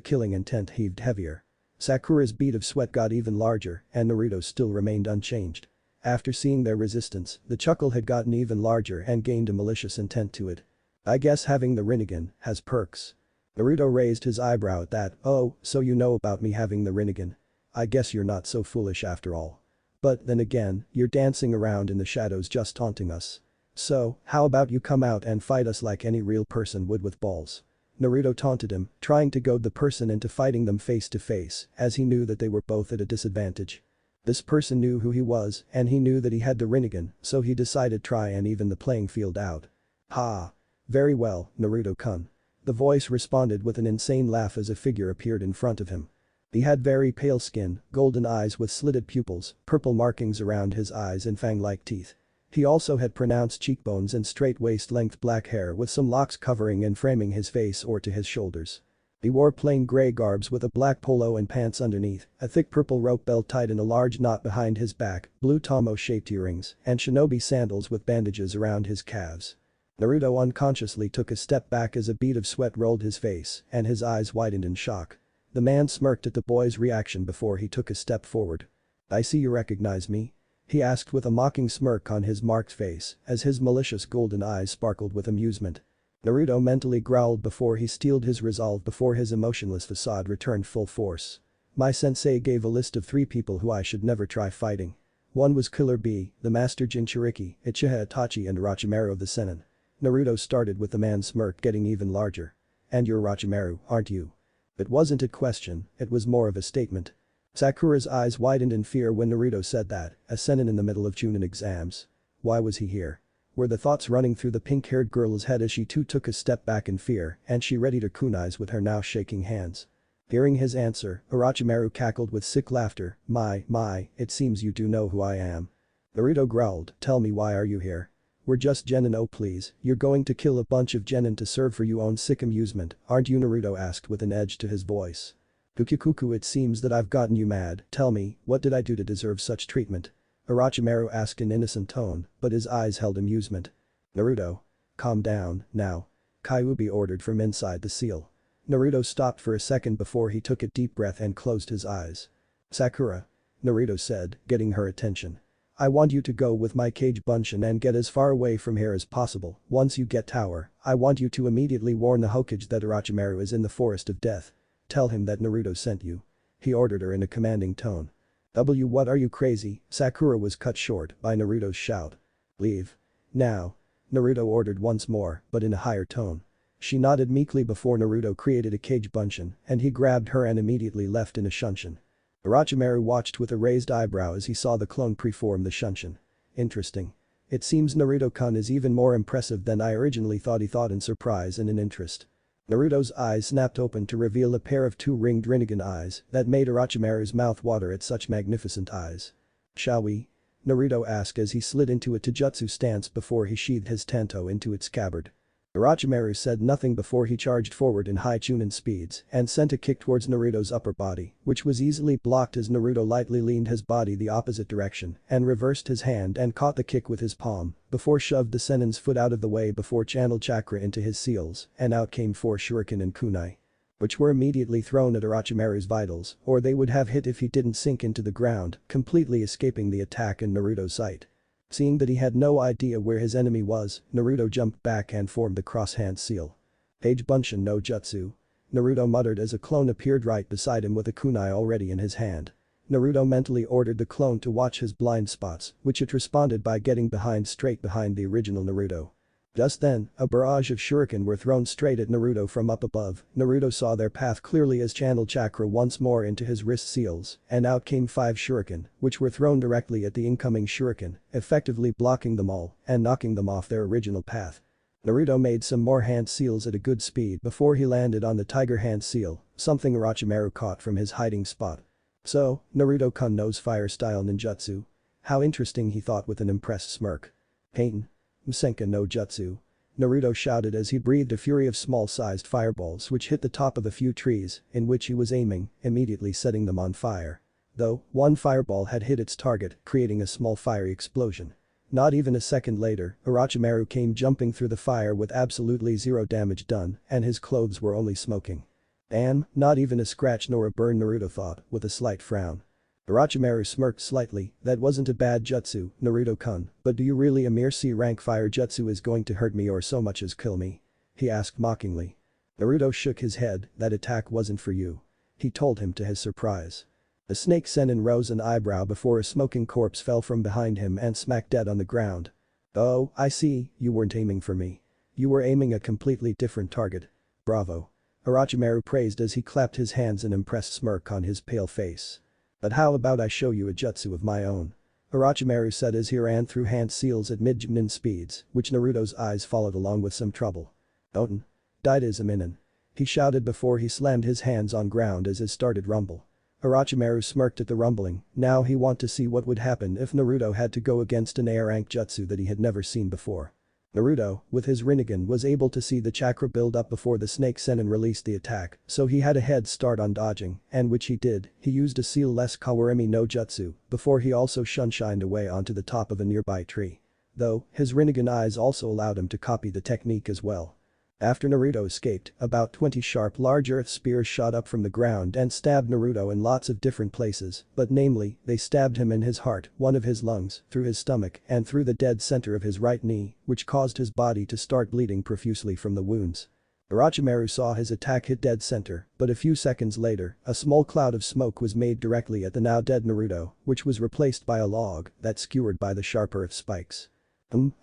killing intent heaved heavier. Sakura's bead of sweat got even larger, and Naruto still remained unchanged. After seeing their resistance, the chuckle had gotten even larger and gained a malicious intent to it. I guess having the Rinnegan has perks. Naruto raised his eyebrow at that. Oh, so you know about me having the Rinnegan. I guess you're not so foolish after all. But then again, you're dancing around in the shadows just taunting us. So, how about you come out and fight us like any real person would with balls? Naruto taunted him, trying to goad the person into fighting them face to face, as he knew that they were both at a disadvantage. This person knew who he was, and he knew that he had the Rinnegan, so he decided try and even the playing field out. Ha! Very well, Naruto-kun. The voice responded with an insane laugh as a figure appeared in front of him. He had very pale skin, golden eyes with slitted pupils, purple markings around his eyes and fang-like teeth. He also had pronounced cheekbones and straight waist-length black hair with some locks covering and framing his face or to his shoulders. He wore plain grey garbs with a black polo and pants underneath, a thick purple rope belt tied in a large knot behind his back, blue Tomo-shaped earrings, and shinobi sandals with bandages around his calves. Naruto unconsciously took a step back as a bead of sweat rolled his face, and his eyes widened in shock. The man smirked at the boy's reaction before he took a step forward. I see you recognize me. He asked with a mocking smirk on his marked face as his malicious golden eyes sparkled with amusement. Naruto mentally growled before he steeled his resolve before his emotionless facade returned full force. My sensei gave a list of 3 people who I should never try fighting. One was Killer Bee, the Master Jinchuriki, Uchiha Itachi and Orochimaru of the Sennin. Naruto started with the man's smirk getting even larger. And you're Orochimaru, aren't you? It wasn't a question, it was more of a statement. Sakura's eyes widened in fear when Naruto said that, a Sennin in the middle of Chunin exams. Why was he here? Were the thoughts running through the pink-haired girl's head as she too took a step back in fear and she readied her kunais with her now shaking hands. Hearing his answer, Orochimaru cackled with sick laughter, my, it seems you do know who I am. Naruto growled, tell me why are you here? We're just genin, oh please, you're going to kill a bunch of genin to serve for your own sick amusement, aren't you? Naruto asked with an edge to his voice. Kukukuku, it seems that I've gotten you mad, tell me, what did I do to deserve such treatment? Orochimaru asked in innocent tone, but his eyes held amusement. Naruto. Calm down, now. Kyuubi ordered from inside the seal. Naruto stopped for a second before he took a deep breath and closed his eyes. Sakura. Naruto said, getting her attention. I want you to go with my Kage Bunshin and get as far away from here as possible. Once you get tower, I want you to immediately warn the Hokage that Orochimaru is in the Forest of Death. Tell him that Naruto sent you. He ordered her in a commanding tone. What are you crazy? Sakura was cut short by Naruto's shout. Leave. Now. Naruto ordered once more, but in a higher tone. She nodded meekly before Naruto created a Kage Bunshin and he grabbed her and immediately left in a shunshin. Orochimaru watched with a raised eyebrow as he saw the clone preform the shunshin. Interesting. It seems Naruto-kun is even more impressive than I originally thought, he thought in surprise and in interest. Naruto's eyes snapped open to reveal a pair of 2-ringed Rinnegan eyes that made Orochimaru's mouth water at such magnificent eyes. Shall we? Naruto asked as he slid into a taijutsu stance before he sheathed his tanto into its scabbard. Orochimaru said nothing before he charged forward in high Chunin speeds and sent a kick towards Naruto's upper body, which was easily blocked as Naruto lightly leaned his body the opposite direction and reversed his hand and caught the kick with his palm before shoved the Sennin's foot out of the way before channeled chakra into his seals and out came 4 shuriken and kunai. Which were immediately thrown at Orochimaru's vitals or they would have hit if he didn't sink into the ground, completely escaping the attack in Naruto's sight. Seeing that he had no idea where his enemy was, Naruto jumped back and formed the cross-hand seal. Kage Bunshin no Jutsu. Naruto muttered as a clone appeared right beside him with a kunai already in his hand. Naruto mentally ordered the clone to watch his blind spots, which it responded by getting straight behind the original Naruto. Just then, a barrage of shuriken were thrown straight at Naruto from up above. Naruto saw their path clearly as channeled chakra once more into his wrist seals, and out came 5 shuriken, which were thrown directly at the incoming shuriken, effectively blocking them all and knocking them off their original path. Naruto made some more hand seals at a good speed before he landed on the tiger hand seal, something Orochimaru caught from his hiding spot. So, Naruto-kun knows fire style ninjutsu. How interesting, he thought with an impressed smirk. Pain. Msenka no Jutsu. Naruto shouted as he breathed a fury of small-sized fireballs which hit the top of a few trees in which he was aiming, immediately setting them on fire. Though, one fireball had hit its target, creating a small fiery explosion. Not even a second later, Orochimaru came jumping through the fire with absolutely zero damage done and his clothes were only smoking. Damn, not even a scratch nor a burn, Naruto thought with a slight frown. Orochimaru smirked slightly, that wasn't a bad jutsu, Naruto-kun, but do you really a mere C-rank fire jutsu is going to hurt me or so much as kill me? He asked mockingly. Naruto shook his head, that attack wasn't for you. He told him to his surprise. The snake Sennin rose an eyebrow before a smoking corpse fell from behind him and smacked dead on the ground. Oh, I see, you weren't aiming for me. You were aiming a completely different target. Bravo. Orochimaru praised as he clapped his hands an impressed smirk on his pale face. But how about I show you a jutsu of my own? Orochimaru said as he ran through hand seals at mid-Chunin speeds, which Naruto's eyes followed along with some trouble. Oten. Daidism inin. He shouted before he slammed his hands on ground as it started rumble. Orochimaru smirked at the rumbling, now he wanted to see what would happen if Naruto had to go against an A-rank jutsu that he had never seen before. Naruto, with his Rinnegan, was able to see the chakra build up before the snake Sennin released the attack, so he had a head start on dodging, and which he did, he used a seal-less Kawarimi no Jutsu, before he also shunshined away onto the top of a nearby tree. Though, his Rinnegan eyes also allowed him to copy the technique as well. After Naruto escaped, about 20 sharp large earth spears shot up from the ground and stabbed Naruto in lots of different places, but namely, they stabbed him in his heart, one of his lungs, through his stomach, and through the dead center of his right knee, which caused his body to start bleeding profusely from the wounds. Orochimaru saw his attack hit dead center, but a few seconds later, a small cloud of smoke was made directly at the now dead Naruto, which was replaced by a log that skewered by the sharp earth spikes.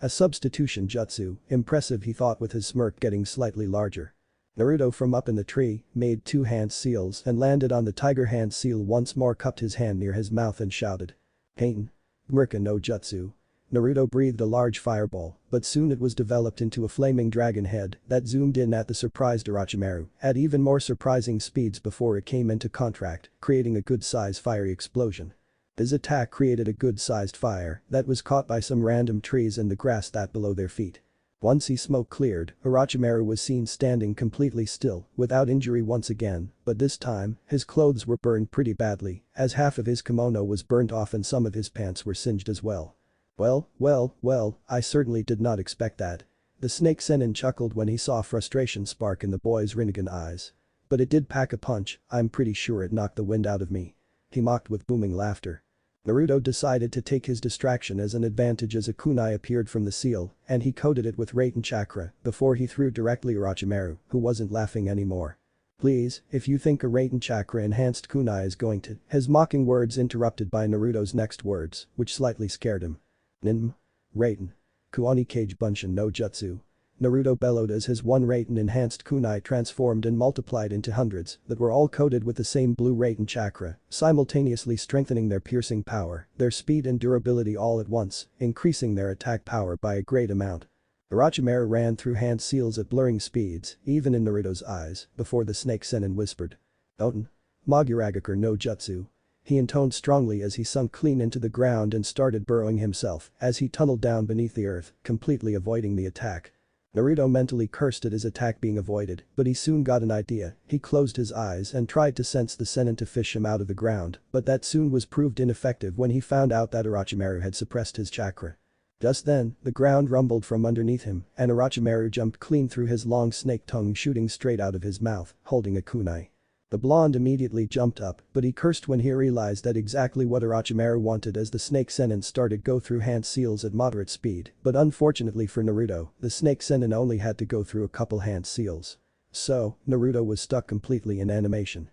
A substitution jutsu, impressive he thought with his smirk getting slightly larger. Naruto from up in the tree, made 2 hand seals and landed on the tiger hand seal once more cupped his hand near his mouth and shouted. Pain. Murka no jutsu. Naruto breathed a large fireball, but soon it was developed into a flaming dragon head that zoomed in at the surprised Orochimaru at even more surprising speeds before it came into contact, creating a good-sized fiery explosion. His attack created a good-sized fire that was caught by some random trees and the grass that below their feet. Once the smoke cleared, Orochimaru was seen standing completely still, without injury once again, but this time, his clothes were burned pretty badly, as half of his kimono was burnt off and some of his pants were singed as well. Well, I certainly did not expect that. The snake Sennin chuckled when he saw frustration spark in the boy's Rinnegan eyes. But it did pack a punch, I'm pretty sure it knocked the wind out of me. He mocked with booming laughter. Naruto decided to take his distraction as an advantage as a kunai appeared from the seal, and he coated it with Raiten chakra before he threw directly Orochimaru, who wasn't laughing anymore. Please, if you think a Raiten chakra enhanced kunai is going to, his mocking words interrupted by Naruto's next words, which slightly scared him. Nin. Raiten. Kuani Kage Bunshin no Jutsu. Naruto bellowed as his 1 Raiten enhanced kunai transformed and multiplied into hundreds that were all coated with the same blue Raiten chakra, simultaneously strengthening their piercing power, their speed and durability all at once, increasing their attack power by a great amount. Orochimaru ran through hand seals at blurring speeds, even in Naruto's eyes, before the snake Sennin whispered. Oten. Maguragakur no Jutsu. He intoned strongly as he sunk clean into the ground and started burrowing himself as he tunneled down beneath the earth, completely avoiding the attack. Naruto mentally cursed at his attack being avoided, but he soon got an idea. He closed his eyes and tried to sense the Sennin to fish him out of the ground, but that soon was proved ineffective when he found out that Orochimaru had suppressed his chakra. Just then, the ground rumbled from underneath him, and Orochimaru jumped clean through his long snake tongue shooting straight out of his mouth, holding a kunai. The blonde immediately jumped up, but he cursed when he realized that exactly what Orochimaru wanted as the snake Sennin started go through hand seals at moderate speed, but unfortunately for Naruto, the snake Sennin only had to go through a couple hand seals. So, Naruto was stuck completely in animation.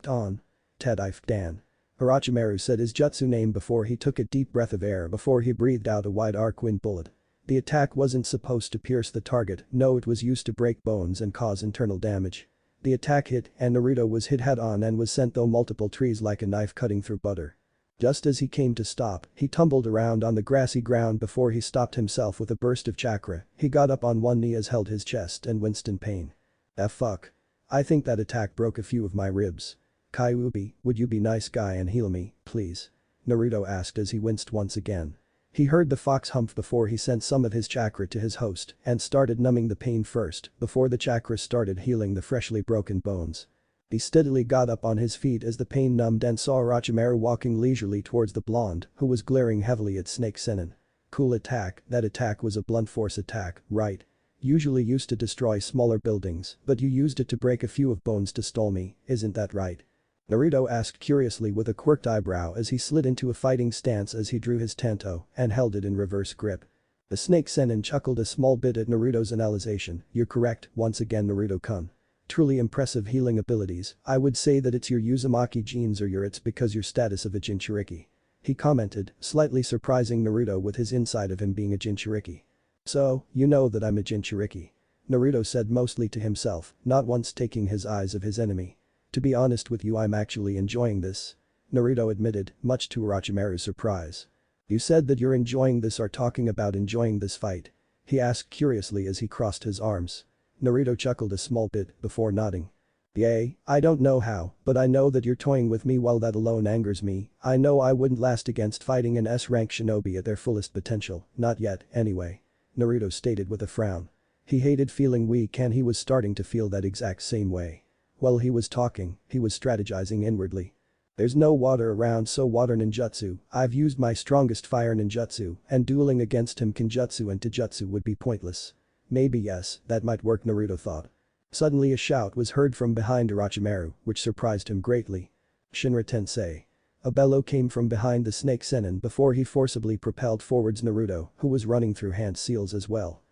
Don. Tadif Dan. Orochimaru said his jutsu name before he took a deep breath of air before he breathed out a wide arc wind bullet. The attack wasn't supposed to pierce the target, no, it was used to break bones and cause internal damage. The attack hit and Naruto was hit head-on and was sent through multiple trees like a knife cutting through butter. Just as he came to stop, he tumbled around on the grassy ground before he stopped himself with a burst of chakra. He got up on one knee as held his chest and winced in pain. Fuck. I think that attack broke a few of my ribs. Kyuubi, would you be nice guy and heal me, please? Naruto asked as he winced once again. He heard the fox hump before he sent some of his chakra to his host and started numbing the pain first before the chakra started healing the freshly broken bones. He steadily got up on his feet as the pain numbed and saw Orochimaru walking leisurely towards the blonde, who was glaring heavily at Snake Sennin. Cool attack, that attack was a blunt force attack, right? Usually used to destroy smaller buildings, but you used it to break a few of bones to stall me, isn't that right? Naruto asked curiously with a quirked eyebrow as he slid into a fighting stance as he drew his tanto and held it in reverse grip. The snake Sennin chuckled a small bit at Naruto's analyzation. You're correct, once again Naruto-kun. Truly impressive healing abilities, I would say that it's your Uzumaki genes or it's because your status of a Jinchuriki. He commented, slightly surprising Naruto with his insight of him being a Jinchuriki. So, you know that I'm a Jinchuriki. Naruto said mostly to himself, not once taking his eyes of his enemy. To be honest with you, I'm actually enjoying this. Naruto admitted, much to Orochimaru's surprise. You said that you're enjoying this or talking about enjoying this fight? He asked curiously as he crossed his arms. Naruto chuckled a small bit before nodding. Yay, I don't know how, but I know that you're toying with me while that alone angers me. I know I wouldn't last against fighting an S-rank shinobi at their fullest potential, not yet, anyway. Naruto stated with a frown. He hated feeling weak and he was starting to feel that exact same way. While he was talking, he was strategizing inwardly. There's no water around, so water ninjutsu, I've used my strongest fire ninjutsu, and dueling against him kinjutsu and taijutsu would be pointless. Maybe yes, that might work, Naruto thought. Suddenly a shout was heard from behind Orochimaru, which surprised him greatly. "Shinra Tensei." A bellow came from behind the snake Sennin before he forcibly propelled forwards Naruto, who was running through hand seals as well.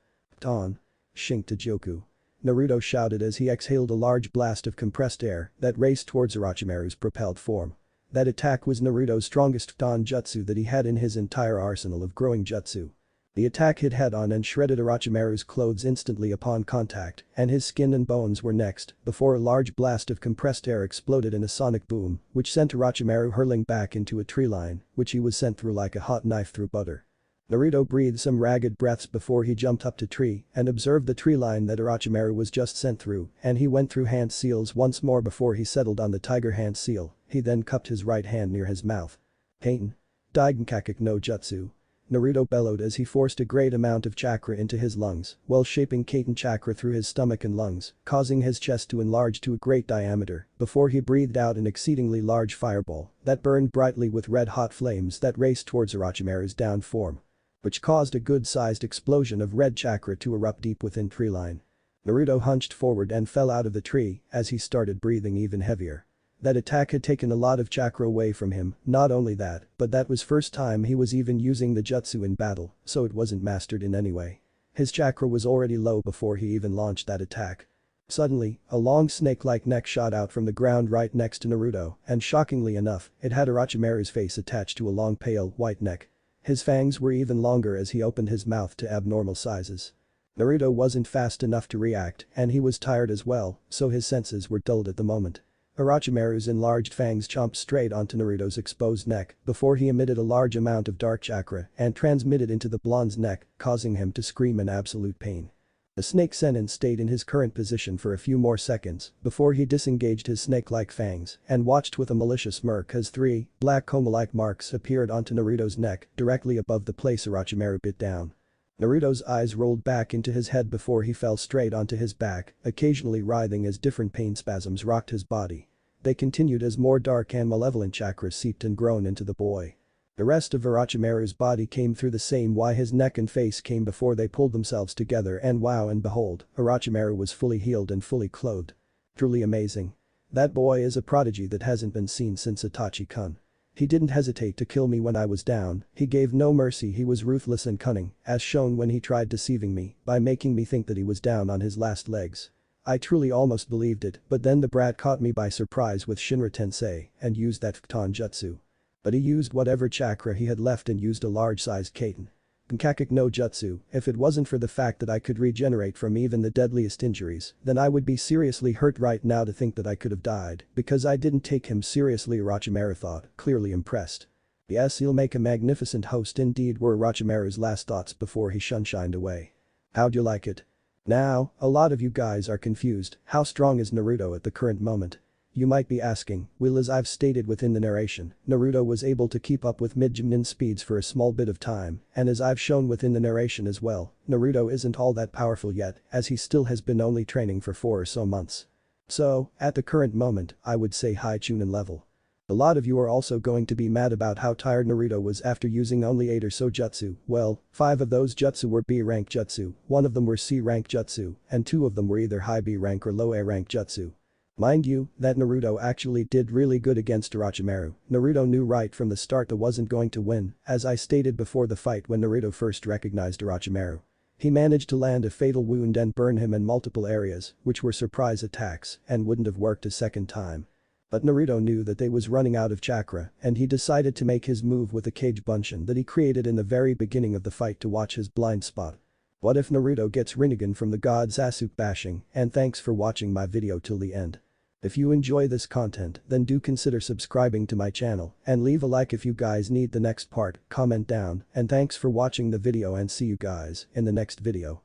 "Ton. Shink Joku." Naruto shouted as he exhaled a large blast of compressed air that raced towards Orochimaru's propelled form. That attack was Naruto's strongest Ton jutsu that he had in his entire arsenal of growing jutsu. The attack hit head-on and shredded Orochimaru's clothes instantly upon contact, and his skin and bones were next, before a large blast of compressed air exploded in a sonic boom, which sent Orochimaru hurling back into a tree line, which he was sent through like a hot knife through butter. Naruto breathed some ragged breaths before he jumped up to tree and observed the tree line that Orochimaru was just sent through, and he went through hand seals once more before he settled on the tiger hand seal. He then cupped his right hand near his mouth. "Pain. Daigenkakek no Jutsu." Naruto bellowed as he forced a great amount of chakra into his lungs, while shaping Kaiten chakra through his stomach and lungs, causing his chest to enlarge to a great diameter, before he breathed out an exceedingly large fireball that burned brightly with red-hot flames that raced towards Orochimaru's down form, which caused a good-sized explosion of red chakra to erupt deep within tree line. Naruto hunched forward and fell out of the tree as he started breathing even heavier. That attack had taken a lot of chakra away from him, not only that, but that was first time he was even using the jutsu in battle, so it wasn't mastered in any way. His chakra was already low before he even launched that attack. Suddenly, a long snake-like neck shot out from the ground right next to Naruto, and shockingly enough, it had Orochimaru's face attached to a long pale white neck. His fangs were even longer as he opened his mouth to abnormal sizes. Naruto wasn't fast enough to react, and he was tired as well, so his senses were dulled at the moment. Orochimaru's enlarged fangs chomped straight onto Naruto's exposed neck before he emitted a large amount of dark chakra and transmitted into the blonde's neck, causing him to scream in absolute pain. The snake Sennin stayed in his current position for a few more seconds before he disengaged his snake-like fangs and watched with a malicious smirk as 3 black coma-like marks appeared onto Naruto's neck directly above the place Orochimaru bit down. Naruto's eyes rolled back into his head before he fell straight onto his back, occasionally writhing as different pain spasms rocked his body. They continued as more dark and malevolent chakras seeped and grown into the boy. The rest of Orochimaru's body came through the same way his neck and face came before they pulled themselves together, and wow and behold, Orochimaru was fully healed and fully clothed. Truly amazing. That boy is a prodigy that hasn't been seen since Itachi-kun. He didn't hesitate to kill me when I was down, he gave no mercy, he was ruthless and cunning, as shown when he tried deceiving me by making me think that he was down on his last legs. I truly almost believed it, but then the brat caught me by surprise with Shinra Tensei and used that Futon Jutsu. But he used whatever chakra he had left and used a large-sized Kaiten. Kankakek no Jutsu. If it wasn't for the fact that I could regenerate from even the deadliest injuries, then I would be seriously hurt right now to think that I could have died because I didn't take him seriously, Orochimaru thought, clearly impressed. Yes, he'll make a magnificent host indeed, were Orochimaru's last thoughts before he shunshined away. How'd you like it? Now, a lot of you guys are confused, how strong is Naruto at the current moment? You might be asking, well, as I've stated within the narration, Naruto was able to keep up with mid-Chunin speeds for a small bit of time, and as I've shown within the narration as well, Naruto isn't all that powerful yet, as he still has been only training for 4 or so months. So, at the current moment, I would say high Chunin level. A lot of you are also going to be mad about how tired Naruto was after using only 8 or so jutsu. Well, 5 of those jutsu were B rank jutsu, 1 of them were C rank jutsu, and 2 of them were either high B rank or low A rank jutsu. Mind you, that Naruto actually did really good against Orochimaru. Naruto knew right from the start that wasn't going to win, as I stated before the fight when Naruto first recognized Orochimaru. He managed to land a fatal wound and burn him in multiple areas, which were surprise attacks and wouldn't have worked a second time. But Naruto knew that they was running out of chakra, and he decided to make his move with a cage bunshin that he created in the very beginning of the fight to watch his blind spot. What if Naruto gets Rinnegan from the god Sasuke bashing? And thanks for watching my video till the end. If you enjoy this content, then do consider subscribing to my channel and leave a like if you guys need the next part, comment down, and thanks for watching the video and see you guys in the next video.